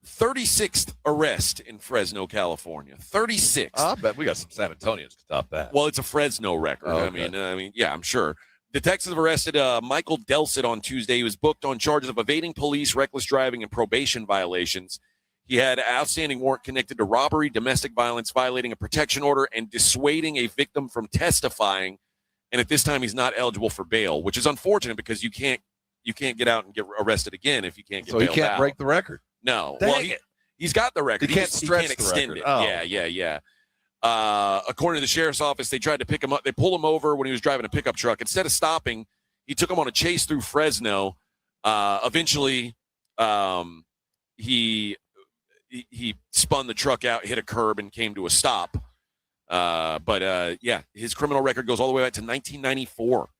36th arrest in Fresno, California. 36th. I bet we got some San Antonians to top that. Well, it's a Fresno record. Oh, okay. I mean, yeah, I'm sure. Detectives have arrested Michael Delsit on Tuesday. He was booked on charges of evading police, reckless driving, and probation violations. He had an outstanding warrant connected to robbery, domestic violence, violating a protection order, and dissuading a victim from testifying. And at this time, he's not eligible for bail, which is unfortunate because you can't get out and get arrested again if you can't get bailed out. So he can't break the record. No. Dang Well, he's got the record. He can't stretch the extend record. it. Oh. Yeah. According to the sheriff's office, they tried to pick him up. They pulled him over when he was driving a pickup truck. Instead of stopping, he took him on a chase through Fresno. Eventually, he spun the truck out, hit a curb, and came to a stop. His criminal record goes all the way back to 1994.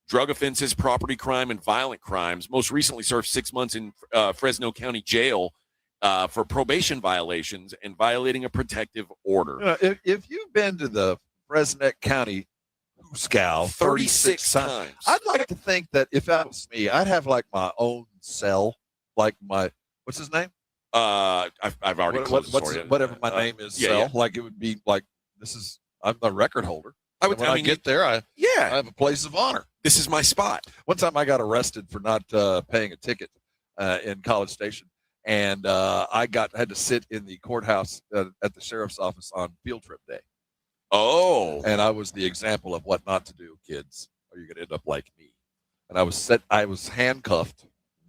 Drug offenses, property crime, and violent crimes. Most recently served 6 months in Fresno County Jail for probation violations and violating a protective order. If you've been to the Fresno County Scow 36 times, I'd like to think that if that was me, I'd have like my own cell, like my, what's his name? I've already closed the story. Whatever my name is, cell. Yeah. Like it would be like, I'm the record holder. I get there, I have a place of honor. This is my spot. One time I got arrested for not paying a ticket in College Station, and I had to sit in the courthouse at the sheriff's office on field trip day. Oh. And I was the example of what not to do, kids. or you're going to end up like me. And I was handcuffed,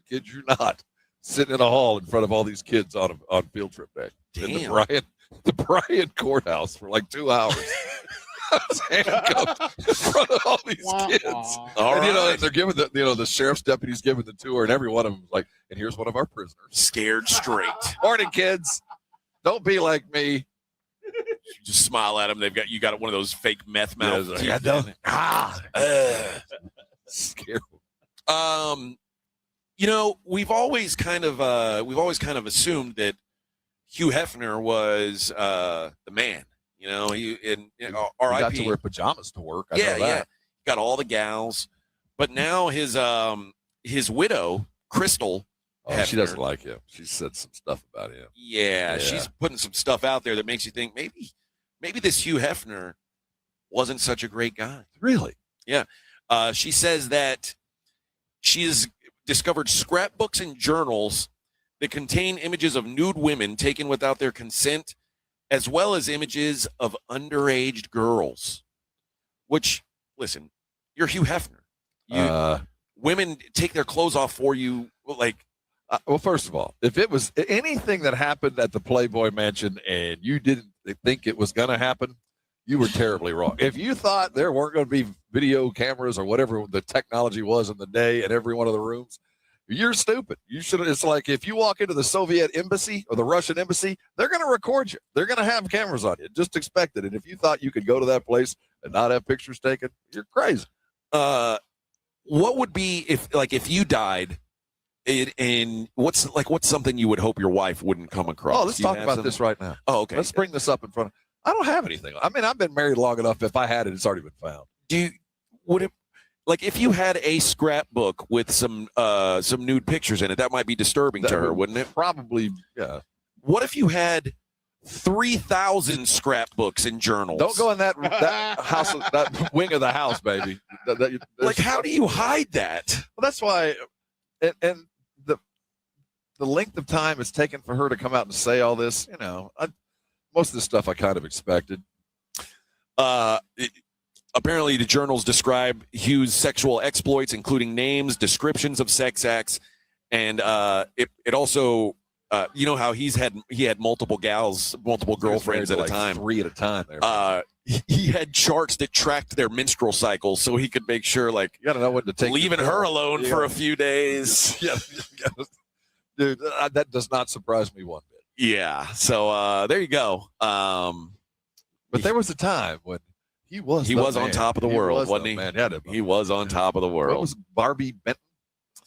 kid you not, sitting in a hall in front of all these kids on field trip day. In the Bryan courthouse for like 2 hours. I was handcuffed in front of all these kids. And they're giving the sheriff's deputies giving the tour, and every one of them was like, and here's one of our prisoners. Scared straight. Morning, kids. Don't be like me. You just smile at them. You got one of those fake meth mouths. Scary. We've always kind of assumed that Hugh Hefner was the man. He got to wear pajamas to work. I know that. Got all the gals, but now his widow, Crystal. Oh, she doesn't like him. She said some stuff about him. Yeah, she's putting some stuff out there that makes you think maybe this Hugh Hefner wasn't such a great guy. Really? Yeah. She says that she has discovered scrapbooks and journals that contain images of nude women taken without their consent, as well as images of underage girls. Which, listen, you're Hugh Hefner. Women take their clothes off for you, like. Well, first of all, if it was anything that happened at the Playboy Mansion and you didn't think it was going to happen, you were terribly wrong. If you thought there weren't going to be video cameras or whatever the technology was in the day in every one of the rooms, you're stupid. You should. It's like if you walk into the Soviet embassy or the Russian embassy, they're going to record you. They're going to have cameras on you. Just expect it. And if you thought you could go to that place and not have pictures taken, you're crazy. What would be if you died? And what's something you would hope your wife wouldn't come across? Oh, let's talk about this right now. Oh, okay. Let's bring this up in front. I don't have anything. I mean, I've been married long enough. If I had it, it's already been found. If you had a scrapbook with some nude pictures in it, that might be disturbing to her, wouldn't it? Probably, yeah. What if you had 3,000 scrapbooks and journals? Don't go in that house, that wing of the house, baby. How do you hide that? Well, that's why, and the length of time it's taken for her to come out and say all this, most of this stuff I kind of expected. Apparently, the journals describe Hugh's sexual exploits, including names, descriptions of sex acts, and it also, how he had multiple girlfriends at a time, 3 at a time. There. He had charts that tracked their menstrual cycles, so he could make sure, you got to know when to take leaving her alone for a few days. Yeah. Dude, that does not surprise me one bit. Yeah. So there you go. But there was a time when he was on top of the world, wasn't he? Man. He was on top of the world. What was Barbie Benton?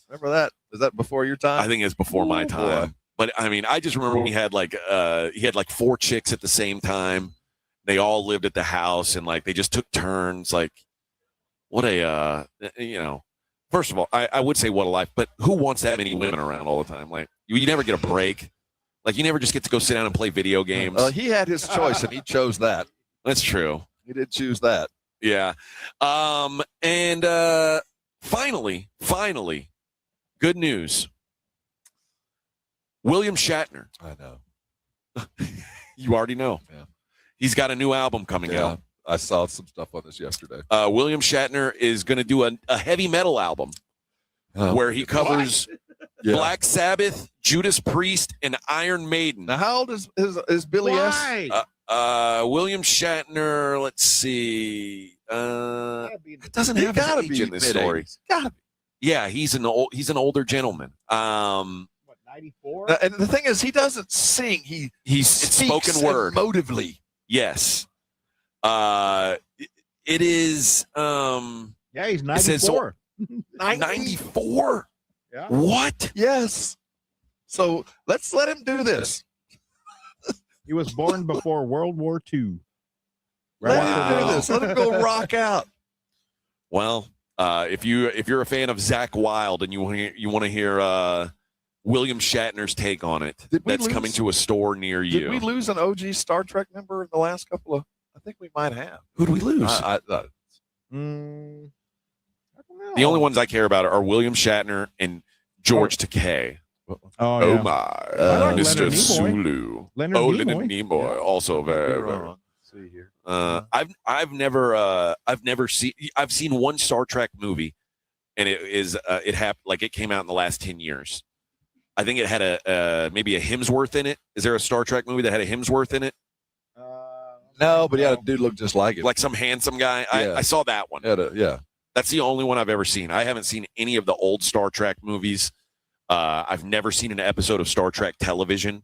Remember that? Is that before your time? I think it's before my time. Boy. But I mean, I just remember when he had 4 chicks at the same time. They all lived at the house and they just took turns. What a First of all, I would say what a life, but who wants that many women around all the time? You never get a break. You never just get to go sit down and play video games. He had his choice, and he chose that. That's true. He did choose that. Yeah. And finally, good news. William Shatner. I know. You already know. Yeah. He's got a new album coming out. I saw some stuff on this yesterday. William Shatner is going to do a heavy metal album where he covers Black Sabbath, Judas Priest, and Iron Maiden. Now, how old is Billy S? William Shatner, let's see. It doesn't have his age in this story. Gotta be. Yeah, he's an older gentleman. 94? And the thing is, he doesn't sing. He's spoken word. Emotively. Yes. It is. Yeah, he's 94. 94? Yeah. What? Yes. So let's let him do this. He was born before World War II. Let him do this. Let him go rock out. Well, if you're a fan of Zakk Wylde and you want to hear William Shatner's take on it, that's coming to a store near you. Did we lose an OG Star Trek member in the last couple of? I think we might have. Who'd we lose? I The only ones I care about are William Shatner and George Takei. Oh, yeah. My, Mr. Sulu. Leonard Nimoy. Also very. see here. I've never seen one Star Trek movie, and it came out in the last 10 years. I think it had maybe a Hemsworth in it. Is there a Star Trek movie that had a Hemsworth in it? No, but yeah, a dude looked just like him. Like some handsome guy. Yeah. I saw that one. Yeah. That's the only one I've ever seen. I haven't seen any of the old Star Trek movies. I've never seen an episode of Star Trek television.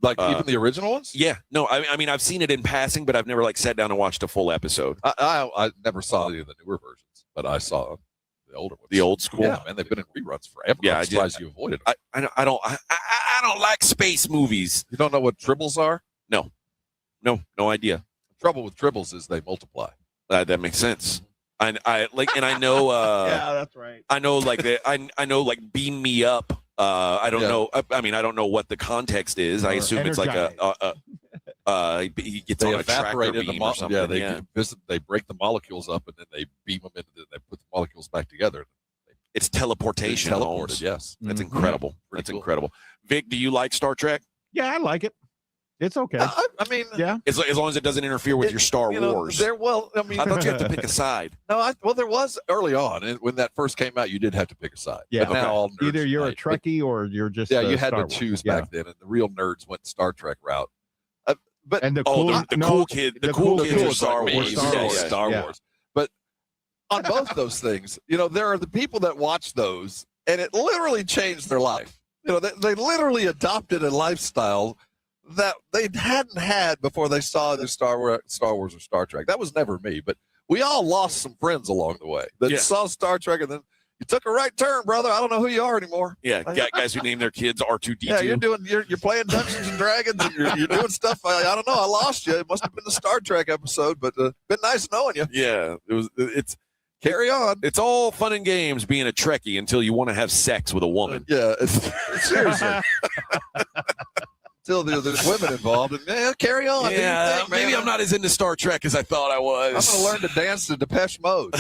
Like even the original ones? Yeah. No, I mean, I've seen it in passing, but I've never sat down and watched a full episode. I never saw any of the newer versions, but I saw the older ones. The old school? Yeah, man, they've been in reruns forever. Yeah, I'm surprised you avoided them. I don't like space movies. You don't know what tribbles are? No idea. The trouble with tribbles is they multiply. That makes sense. I know. Yeah, that's right. I know, I know, beam me up. I don't know. I mean, I don't know what the context is. I assume it's like he gets They on a tractor evaporate in beam or something. Yeah, they break the molecules up and then they beam them into. They put the molecules back together. It's teleportation. It's teleported. Holmes. Yes, that's incredible. Pretty That's cool. incredible. Vic, do you like Star Trek? Yeah, I like it. It's okay. I mean, yeah. As long as it doesn't interfere with your Star Wars. I thought you had to pick a side. No, there was early on when that first came out. You did have to pick a side. Yeah. But now all nerds Either you're a unite. Trekkie or you're just Yeah, you had Star to Wars. choose Yeah. back then, and the real nerds went Star Trek route. But And the Oh, cool, the cool kid, the cool kids are Star like Wars. me. Star Yeah, Wars. Star Yeah. Wars. But on both those things, there are the people that watch those, and it literally changed their life. They literally adopted a lifestyle that they hadn't had before they saw the Star Wars or Star Trek. That was never me, but we all lost some friends along the way that saw Star Trek, and then you took a right turn, brother. I don't know who you are anymore. Yeah, guys who name their kids R2D2. Yeah, you're playing Dungeons and Dragons, and you're doing stuff. I don't know. I lost you. It must have been the Star Trek episode, but been nice knowing you. Yeah, it's Carry on. It's all fun and games being a Trekkie until you want to have sex with a woman. Yeah, seriously. Until there's women involved, and carry on. Yeah, maybe I'm not as into Star Trek as I thought I was. I'm going to learn to dance to Depeche Mode.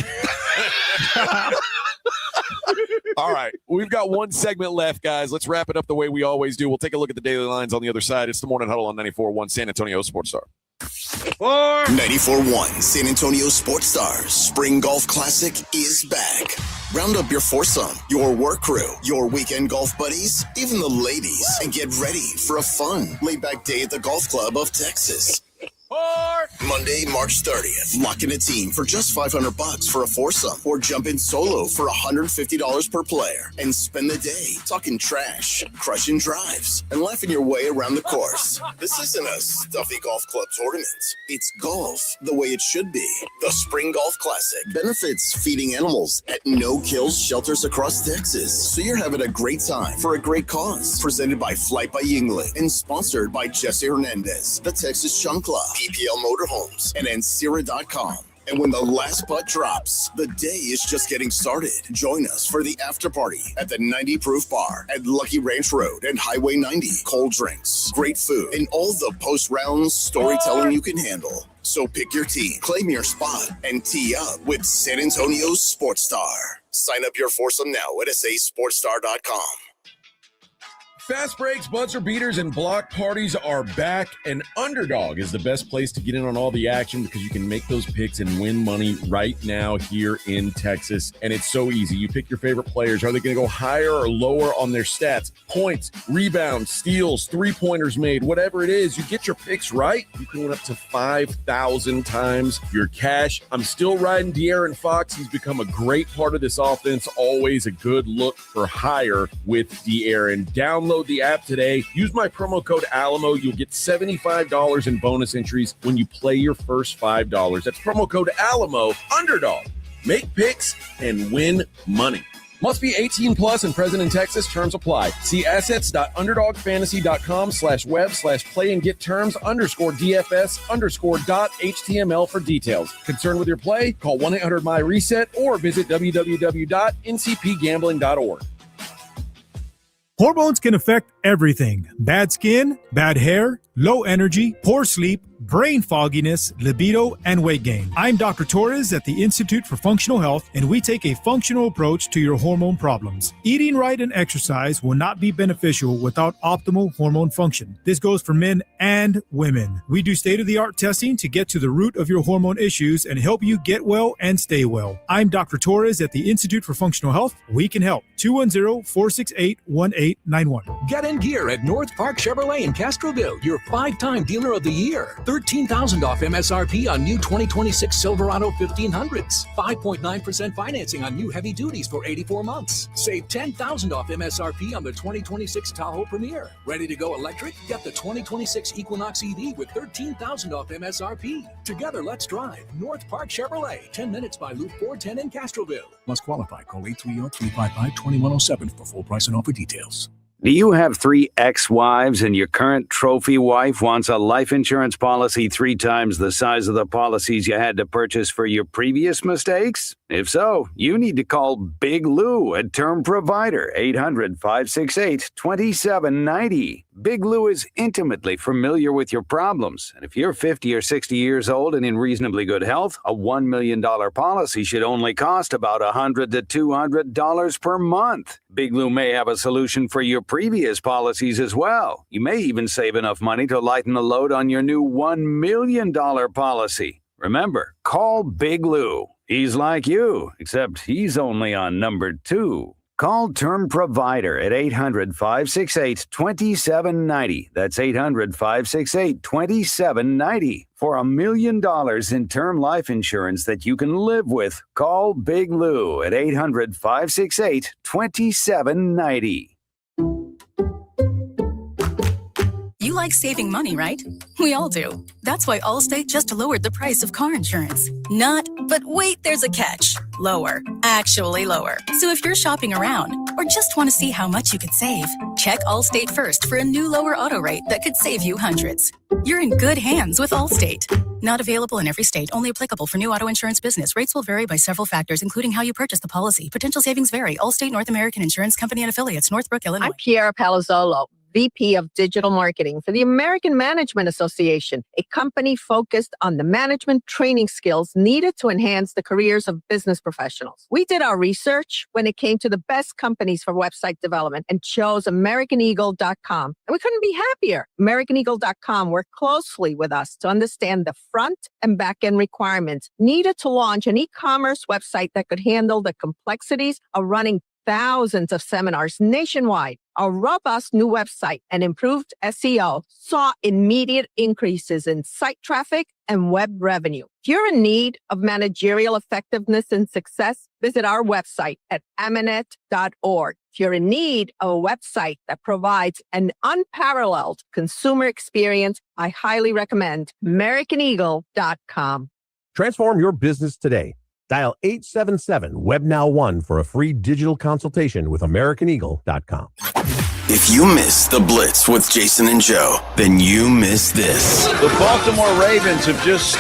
All right, we've got one segment left, guys. Let's wrap it up the way we always do. We'll take a look at the daily lines on the other side. It's the Morning Huddle on 94.1 San Antonio Sports Star. 94.1 San Antonio Sports Stars Spring Golf Classic is back. Round up your foursome, your work crew, your weekend golf buddies, even the ladies, and get ready for a fun, laid-back day at the Golf Club of Texas. Monday, March 30th. Lock in a team for just $500 for a foursome, or jump in solo for $150 per player and spend the day talking trash, crushing drives, and laughing your way around the course. This isn't a stuffy golf club tournament. It's golf the way it should be. The Spring Golf Classic benefits feeding animals at no-kill shelters across Texas. So you're having a great time for a great cause. Presented by Flight by Yingling and sponsored by Jesse Hernandez, the Texas Chunk Club, PPL Motorhomes, and Ancira.com. And when the last putt drops, the day is just getting started. Join us for the after party at the 90 Proof Bar at Lucky Ranch Road and Highway 90. Cold drinks, great food, and all the post-round storytelling you can handle. So pick your team, claim your spot, and tee up with San Antonio's Sports Star. Sign up your foursome now at sasportstar.com. Fast breaks, buzzer beaters, and block parties are back, and Underdog is the best place to get in on all the action because you can make those picks and win money right now here in Texas. And it's so easy. You pick your favorite players. Are they going to go higher or lower on their stats? Points, rebounds, steals, three-pointers made, whatever it is, you get your picks right. You can win up to 5,000 times your cash. I'm still riding De'Aaron Fox. He's become a great part of this offense. Always a good look for higher with De'Aaron. Download the app today. Use my promo code Alamo. You'll get $75 in bonus entries when you play your first $5. That's promo code Alamo. Underdog. Make picks and win money. Must be 18 plus and present in Texas. Terms apply. See assets.underdogfantasy.com/web/play and get terms _DFS_.html for details. Concerned with your play? Call 1-800-MY-RESET or visit www.ncpgambling.org. Hormones can affect everything. Bad skin, bad hair, low energy, poor sleep, brain fogginess, libido, and weight gain. I'm Dr. Torres at the Institute for Functional Health, and we take a functional approach to your hormone problems. Eating right and exercise will not be beneficial without optimal hormone function. This goes for men and women. We do state-of-the-art testing to get to the root of your hormone issues and help you get well and stay well. I'm Dr. Torres at the Institute for Functional Health. We can help. 210-468-1891. Get in gear at North Park Chevrolet in Castroville, your 5-time dealer of the year. $13,000 off MSRP on new 2026 Silverado 1500s. 5.9% financing on new heavy duties for 84 months. Save $10,000 off MSRP on the 2026 Tahoe Premier. Ready to go electric? Get the 2026 Equinox EV with $13,000 off MSRP. Together, let's drive. North Park Chevrolet, 10 minutes by Loop 410 in Castroville. Must qualify. Call 830-355-2107 for full price and offer details. Do you have 3 ex-wives and your current trophy wife wants a life insurance policy 3 times the size of the policies you had to purchase for your previous mistakes? If so, you need to call Big Lou at Term Provider, 800-568-2790. Big Lou is intimately familiar with your problems, and if you're 50 or 60 years old and in reasonably good health, a $1 million policy should only cost about $100 to $200 per month. Big Lou may have a solution for your previous policies as well. You may even save enough money to lighten the load on your new $1 million policy. Remember, call Big Lou. He's like you, except he's only on number 2. Call Term Provider at 800-568-2790. That's 800-568-2790. For $1 million in term life insurance that you can live with, call Big Lou at 800-568-2790. You like saving money, right? We all do. That's why Allstate just lowered the price of car insurance. Not, but wait, there's a catch. Lower. Actually lower. So if you're shopping around or just want to see how much you could save, check Allstate first for a new lower auto rate that could save you hundreds. You're in good hands with Allstate. Not available in every state. Only applicable for new auto insurance business. Rates will vary by several factors, including how you purchase the policy. Potential savings vary. Allstate North American Insurance Company and Affiliates, Northbrook, Illinois. I'm Kiara Palazzolo, VP of Digital Marketing for the American Management Association, a company focused on the management training skills needed to enhance the careers of business professionals. We did our research when it came to the best companies for website development and chose AmericanEagle.com. And we couldn't be happier. AmericanEagle.com worked closely with us to understand the front and back end requirements needed to launch an e-commerce website that could handle the complexities of running thousands of seminars nationwide. Our robust new website and improved SEO saw immediate increases in site traffic and web revenue. If you're in need of managerial effectiveness and success, visit our website at amanet.org. If you're in need of a website that provides an unparalleled consumer experience, I highly recommend AmericanEagle.com. Transform your business today. Dial 877-WebNow1 for a free digital consultation with AmericanEagle.com. If you missed the Blitz with Jason and Joe, then you missed this. The Baltimore Ravens have just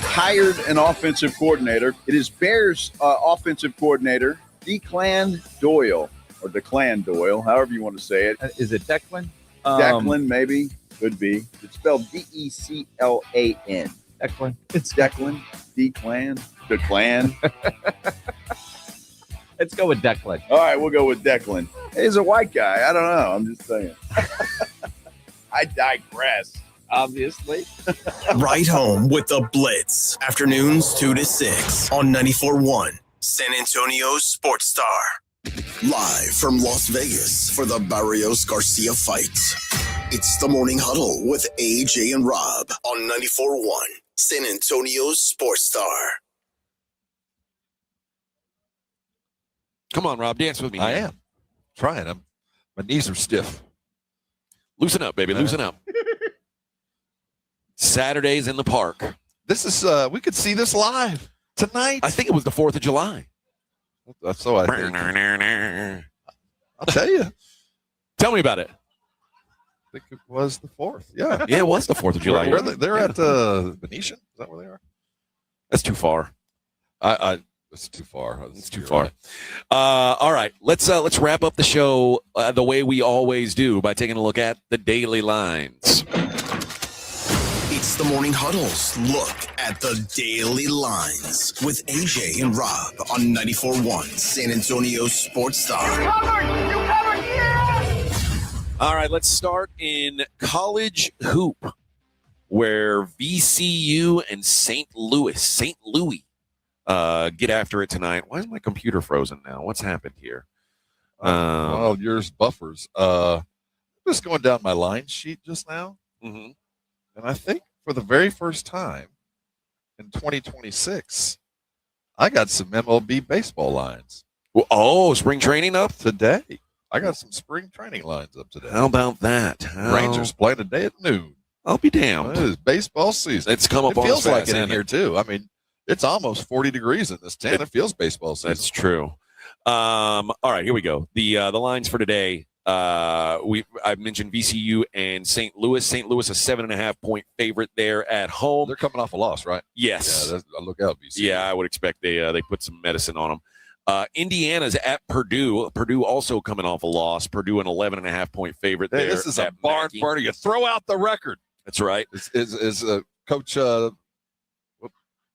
hired an offensive coordinator. It is Bears offensive coordinator, Declan Doyle, or Declan Doyle, however you want to say it. Is it Declan? Declan, maybe. Could be. It's spelled D-E-C-L-A-N. Declan. It's Declan. Declan. Let's go with Declan. All right, we'll go with Declan. He's a white guy. I don't know. I'm just saying. I digress. Obviously. Right home with the Blitz. Afternoons 2 to 6 on 94.1 San Antonio's Sports Star. Live from Las Vegas for the Barrios Garcia fight. It's the Morning Huddle with AJ and Rob on 94.1 San Antonio's Sports Star. Come on, Rob, dance with me. I am trying. My knees are stiff. Loosen up, baby. Loosen up. Saturdays in the park. This is we could see this live tonight. I think it was the 4th of July. That's so I think. I'll tell you. Tell me about it. I think it was the 4th. Yeah. Yeah, it was the 4th of July. They're at Venetian. Is that where they are? That's too far. It's too far. It's too far. All right, let's wrap up the show the way we always do by taking a look at the daily lines. It's It's the Morning Huddle's look at the daily lines with AJ and Rob on 94.1 San Antonio Sports Star. You covered, yeah! All right, let's start in college hoop, where VCU and St. Louis get after it tonight. Why is my computer frozen now? What's happened here? Well, yours buffers. Just going down my line sheet just now, mm-hmm. and I think for the very first time in 2026, I got some MLB baseball lines. Oh, spring training up today. I got some spring training lines up today. How about that? Rangers play today at noon. I'll be damned. It is baseball season. It's come up. It feels like it in in here too. I mean, it's almost 40 degrees in this tent. It feels baseball season. That's true. All right, here we go. The lines for today. I mentioned VCU and St. Louis. St. Louis, a 7.5 point favorite there at home. They're coming off a loss, right? Yes. Yeah, look out, VCU. Yeah, I would expect they put some medicine on them. Indiana's at Purdue. Purdue also coming off a loss. Purdue an 11.5 point favorite there. This is a barn burner. You throw out the record. That's right. Is Coach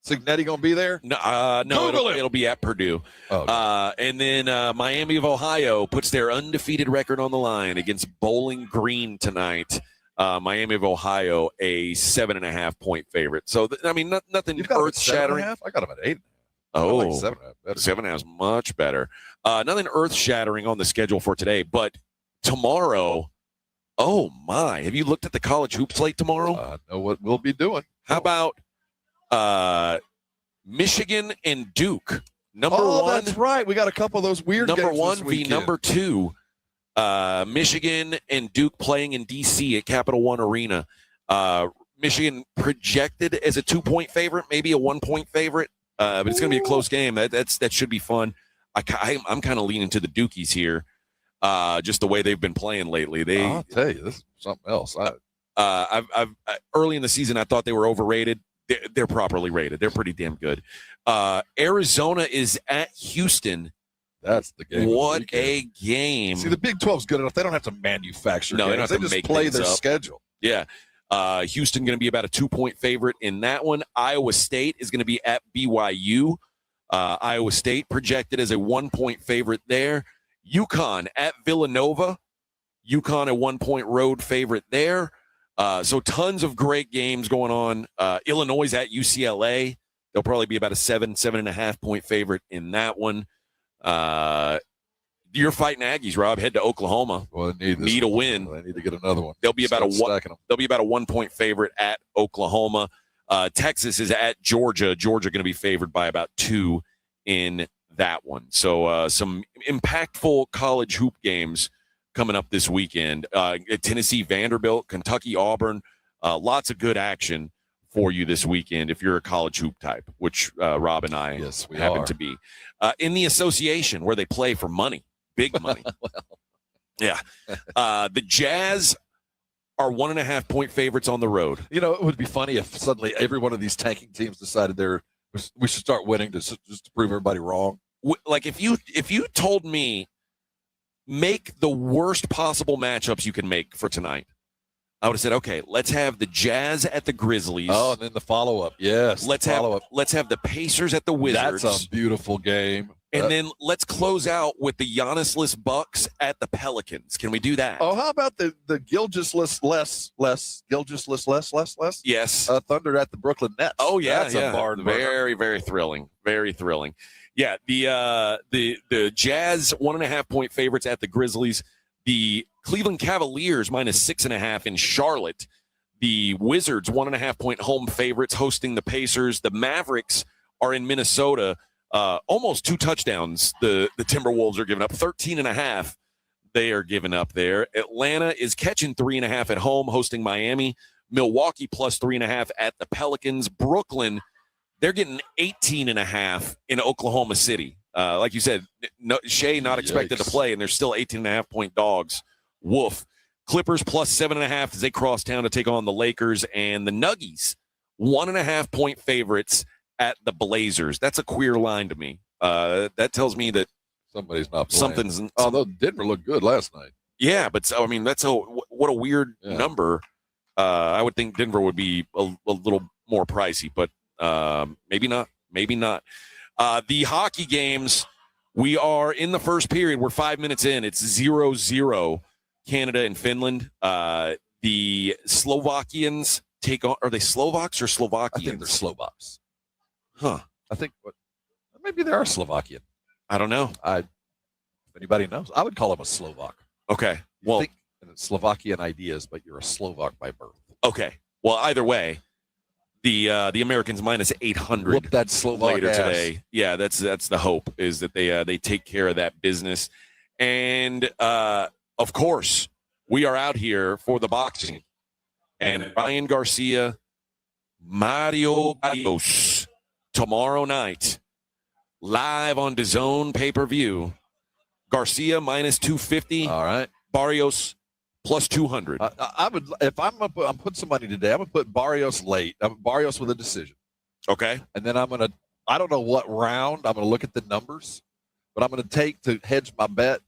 Signetti going to be there? No, it'll be at Purdue. Oh, and then Miami of Ohio puts their undefeated record on the line against Bowling Green tonight. Miami of Ohio, a 7.5 point favorite. So, nothing earth-shattering. I got them at 8. Oh, like 7.5. 7.5 is much better. Nothing earth-shattering on the schedule for today, but tomorrow, oh my! Have you looked at the college hoop slate tomorrow? I know what we'll be doing. How about Michigan and Duke? Number one. That's right. We got a couple of those weird number games one this v weekend. number 2. Michigan and Duke playing in D.C. at Capital One Arena. Michigan projected as a 2-point favorite, maybe a 1-point favorite. But it's going to be a close game. That should be fun. I'm kind of leaning to the Dukies here, just the way they've been playing lately. I'll tell you, this is something else. I've early in the season, I thought they were overrated. They're properly rated. They're pretty damn good. Arizona is at Houston. That's the game. What a game! See, the Big 12's good enough. They don't have to manufacture. No, games. they don't have to just make play things their up. schedule. Yeah. Houston going to be about a 2-point favorite in that one. Iowa State is going to be at BYU. Iowa State projected as a 1-point favorite there. UConn at Villanova. UConn a 1-point road favorite there. So tons of great games going on. Illinois at UCLA. They'll probably be about a 7.5 point favorite in that one. You're fighting Aggies, Rob. Head to Oklahoma. Well, they need a win. They need to get another one. They'll be about a 1-point favorite at Oklahoma. Texas is at Georgia. Georgia going to be favored by about 2 in that one. So some impactful college hoop games coming up this weekend. Tennessee, Vanderbilt, Kentucky, Auburn. Lots of good action for you this weekend if you're a college hoop type, which Rob and I happen to be. In the association where they play for money. Big money. Yeah. The Jazz are 1.5 point favorites on the road. You know, it would be funny if suddenly every one of these tanking teams decided we should start winning just to prove everybody wrong. Like if you told me make the worst possible matchups you can make for tonight, I would have said, okay, let's have the Jazz at the Grizzlies. Oh, and then the follow-up. Yes. Let's have the Pacers at the Wizards. That's a beautiful game. And then let's close out with the Giannis-less Bucks at the Pelicans. Can we do that? Oh, how about the Gilgeous-less less? Yes. Thunder at the Brooklyn Nets. Oh, yeah. That's a barn burner. Very, very thrilling. Very thrilling. Yeah, the Jazz 1.5 point favorites at the Grizzlies. The Cleveland Cavaliers -6.5 in Charlotte. The Wizards 1.5 point home favorites hosting the Pacers. The Mavericks are in Minnesota. Almost 2 touchdowns. The Timberwolves are giving up 13.5. They are giving up there. Atlanta is catching 3.5 at home, hosting Miami. Milwaukee +3.5 at the Pelicans. Brooklyn, they're getting 18.5 in Oklahoma City. Like you said, Shea not expected to play, and they're still 18.5 point dogs. Woof. Clippers +7.5 as they cross town to take on the Lakers, and the Nuggies 1.5 point favorites at the Blazers. That's a queer line to me. That tells me that somebody's not playing. Something's. Although Denver looked good last night. Yeah, but what a weird number. I would think Denver would be a little more pricey, but maybe not. Maybe not. The hockey games, we are in the first period. We're 5 minutes in. It's 0-0, Canada and Finland. The Slovakians take on. Are they Slovaks or Slovakians? I think they're Slovaks. Huh. I think maybe they are Slovakian. I don't know. If anybody knows, I would call him a Slovak. Okay. You think Slovakian ideas, but you're a Slovak by birth. Okay. Well, either way, the Americans minus 800. Whoop that Slovak later ass. today. Yeah, that's the hope, is that they take care of that business. And of course, we are out here for the boxing. And Ryan Garcia, Mario Barrios, tomorrow night, live on DAZN pay-per-view. Garcia minus 250. All right. Barrios plus 200. I would, if I'm putting some money today, I'm gonna put Barrios late. Barrios with a decision. Okay. And then I don't know what round. I'm gonna look at the numbers, but I'm gonna take to hedge my bet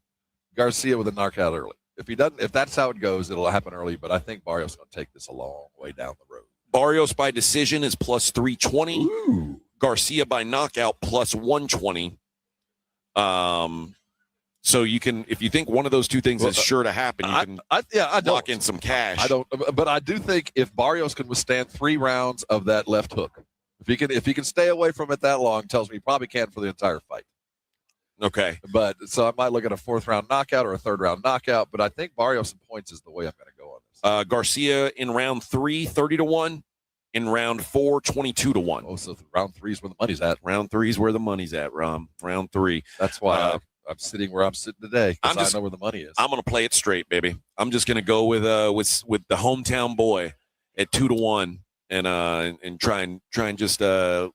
Garcia with a knockout early. If that's how it goes, it'll happen early. But I think Barrios is gonna take this a long way down the road. Barrios by decision is plus 320. Ooh. Garcia by knockout plus 120. So you can, if you think one of those two things is sure to happen, you can lock in some cash. But I do think if Barrios can withstand 3 rounds of that left hook, if he can stay away from it that long, tells me he probably can for the entire fight. Okay. But so I might look at a 4th round knockout or a 3rd round knockout, but I think Barrios in points is the way I'm going to go on this. Garcia in round 3, 30-1. In round 4, 22-1. Oh, so round 3 is where the money's at. Round 3 is where the money's at, round 3. That's why I'm sitting where I'm sitting today, because I know where the money is. I'm going to play it straight, baby. I'm just going to go with the hometown boy at 2-1 and try and just I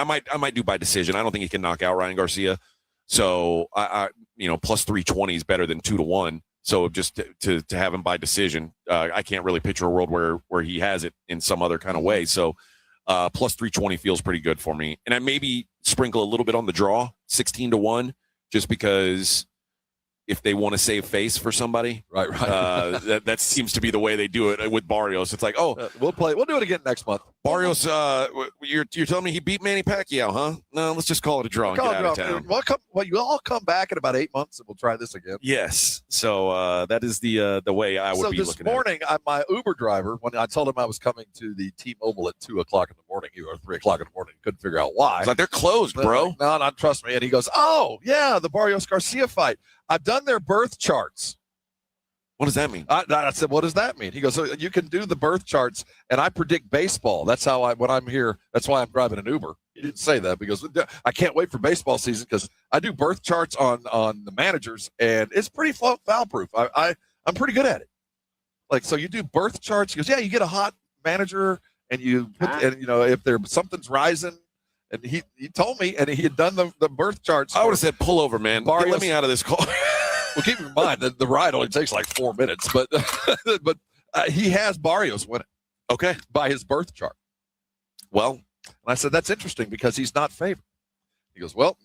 might do by decision. I don't think he can knock out Ryan Garcia. So I plus 320 is better than 2-1. So just to have him by decision, I can't really picture a world where he has it in some other kind of way. So plus 320 feels pretty good for me. And I maybe sprinkle a little bit on the draw, 16-1, just because if they want to save face for somebody, right. That seems to be the way they do it with Barrios. It's like, we'll do it again next month. Barrios, you're telling me he beat Manny Pacquiao, huh? No, let's just call it a draw and get out of town. Well, you all come back in about 8 months and we'll try this again. Yes. So that is the way I would be looking at it. So this morning, my Uber driver, when I told him I was coming to the T-Mobile at 2 o'clock in the morning, or 3 o'clock in the morning, couldn't figure out why. It's like, they're closed, bro. No, not trust me. And he goes, oh, yeah, the Barrios Garcia fight. I've done their birth charts. What does that mean? I said, what does that mean? He goes, so you can do the birth charts, and I predict baseball. That's how when I'm here, that's why I'm driving an Uber. He didn't say that because I can't wait for baseball season because I do birth charts on the managers, and it's pretty foul-proof. I'm pretty good at it. Like, so you do birth charts. He goes, yeah, you get a hot manager, and you put, and if something's rising. And he told me, and he had done the birth charts. I would have said, pull over, man. Barrios. Let me out of this call. Well, keep in mind that the ride only takes like 4 minutes, but he has Barrios winning. Okay. By his birth chart. Well, and I said, that's interesting because he's not favored. He goes, well,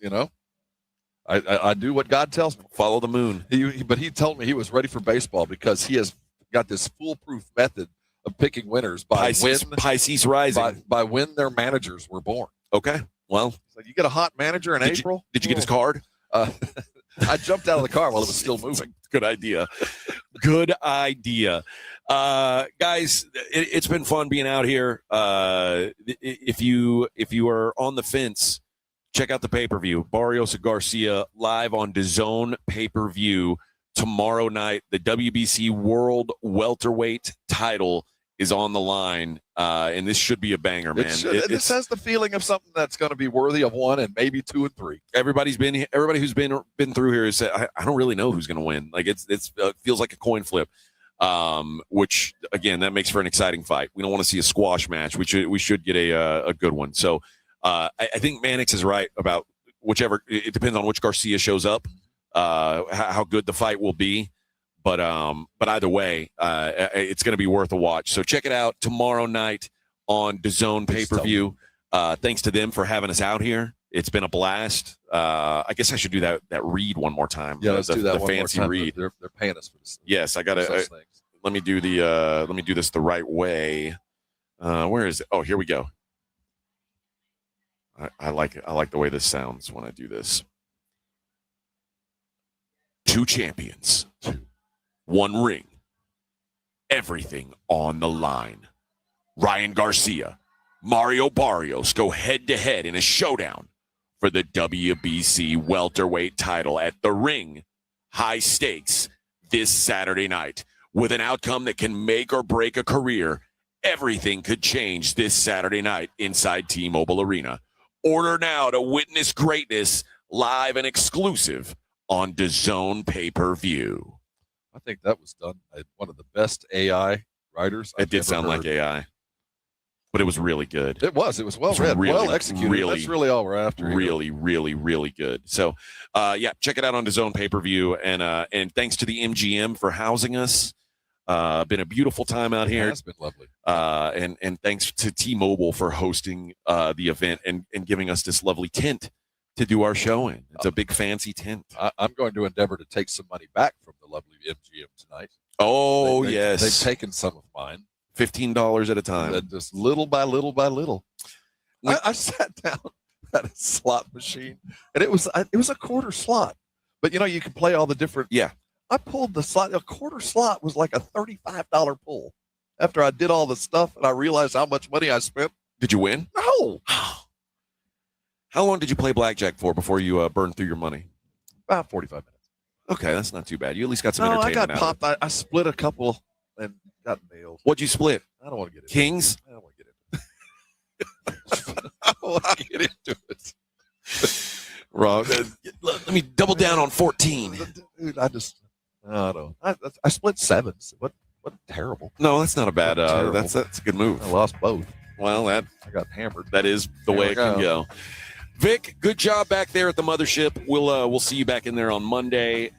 I do what God tells me. Follow the moon. But he told me he was ready for baseball because he has got this foolproof method of picking winners by Pisces rising. By when their managers were born. Okay. Well, so you get a hot manager in April. Did you get his card? I jumped out of the car while it was still moving. Good idea. Good idea. Guys, it's been fun being out here. If you are on the fence, check out the pay-per-view. Barrios and Garcia live on DAZN pay-per-view tomorrow night. The WBC World Welterweight title is on the line, and this should be a banger, man. This has the feeling of something that's going to be worthy of 1 and maybe 2 and 3. Everybody who's been through here has said, I don't really know who's going to win. Like it feels like a coin flip, which again that makes for an exciting fight. We don't want to see a squash match. We should get a good one. So I think Mannix is right about whichever. It depends on which Garcia shows up, how good the fight will be. But either way, it's going to be worth a watch. So check it out tomorrow night on DAZN pay-per-view. Thanks to them for having us out here. It's been a blast. I guess I should do that read one more time. Yeah, let's do that the one fancy more time. read. They're paying us for this. Yes, I got to. let me do this the right way. Where is it? Oh, here we go. I like the way this sounds when I do this. 2 champions, 1 ring, everything on the line. Ryan Garcia, Mario Barrios go head-to-head in a showdown for the WBC welterweight title at the Ring. High stakes this Saturday night. With an outcome that can make or break a career, everything could change this Saturday night inside T-Mobile Arena. Order now to witness greatness live and exclusive on DAZN pay-per-view. I think that was done by one of the best AI writers. It did sound like AI, but it was really good. It was well read, well executed. That's really all we're after. Really, really, really good. So, check it out on DAZN pay-per-view, and thanks to the MGM for housing us. Been a beautiful time out here. It has been lovely. And thanks to T-Mobile for hosting the event and giving us this lovely tent to do our show in. It's a big fancy tent. I'm going to endeavor to take some money back from the lovely MGM tonight. Oh, yes. They've taken some of mine. $15 at a time. Just little by little by little. I sat down at a slot machine, and it was a quarter slot. But, you can play all the different. Yeah. I pulled the slot. A quarter slot was like a $35 pull. After I did all the stuff and I realized how much money I spent. Did you win? No. How long did you play blackjack for before you burned through your money? About 45 minutes. Okay, that's not too bad. You at least got some entertainment I got out popped. I split a couple and got nailed. What'd you split? I don't want to get into Kings? I don't want to get into it. I don't want to get into it. Rob, let me double down on 14. Dude, I don't. I split 7s. What terrible. No, that's not a bad. That's a good move. I lost both. Well, I got hammered. That is the way it can go. Vic, good job back there at the mothership. We'll see you back in there on Monday.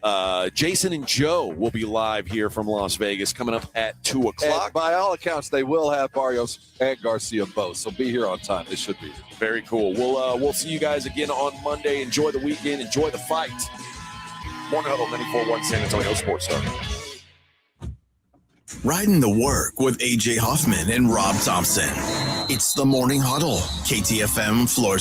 Jason and Joe will be live here from Las Vegas coming up at 2:00. And by all accounts, they will have Barrios and Garcia both. So be here on time. They should be. Very cool. We'll see you guys again on Monday. Enjoy the weekend. Enjoy the fight. Morning Huddle 94.1 San Antonio Sports Star. Riding the work with AJ Hoffman and Rob Thompson. It's the Morning Huddle. KTFM Floor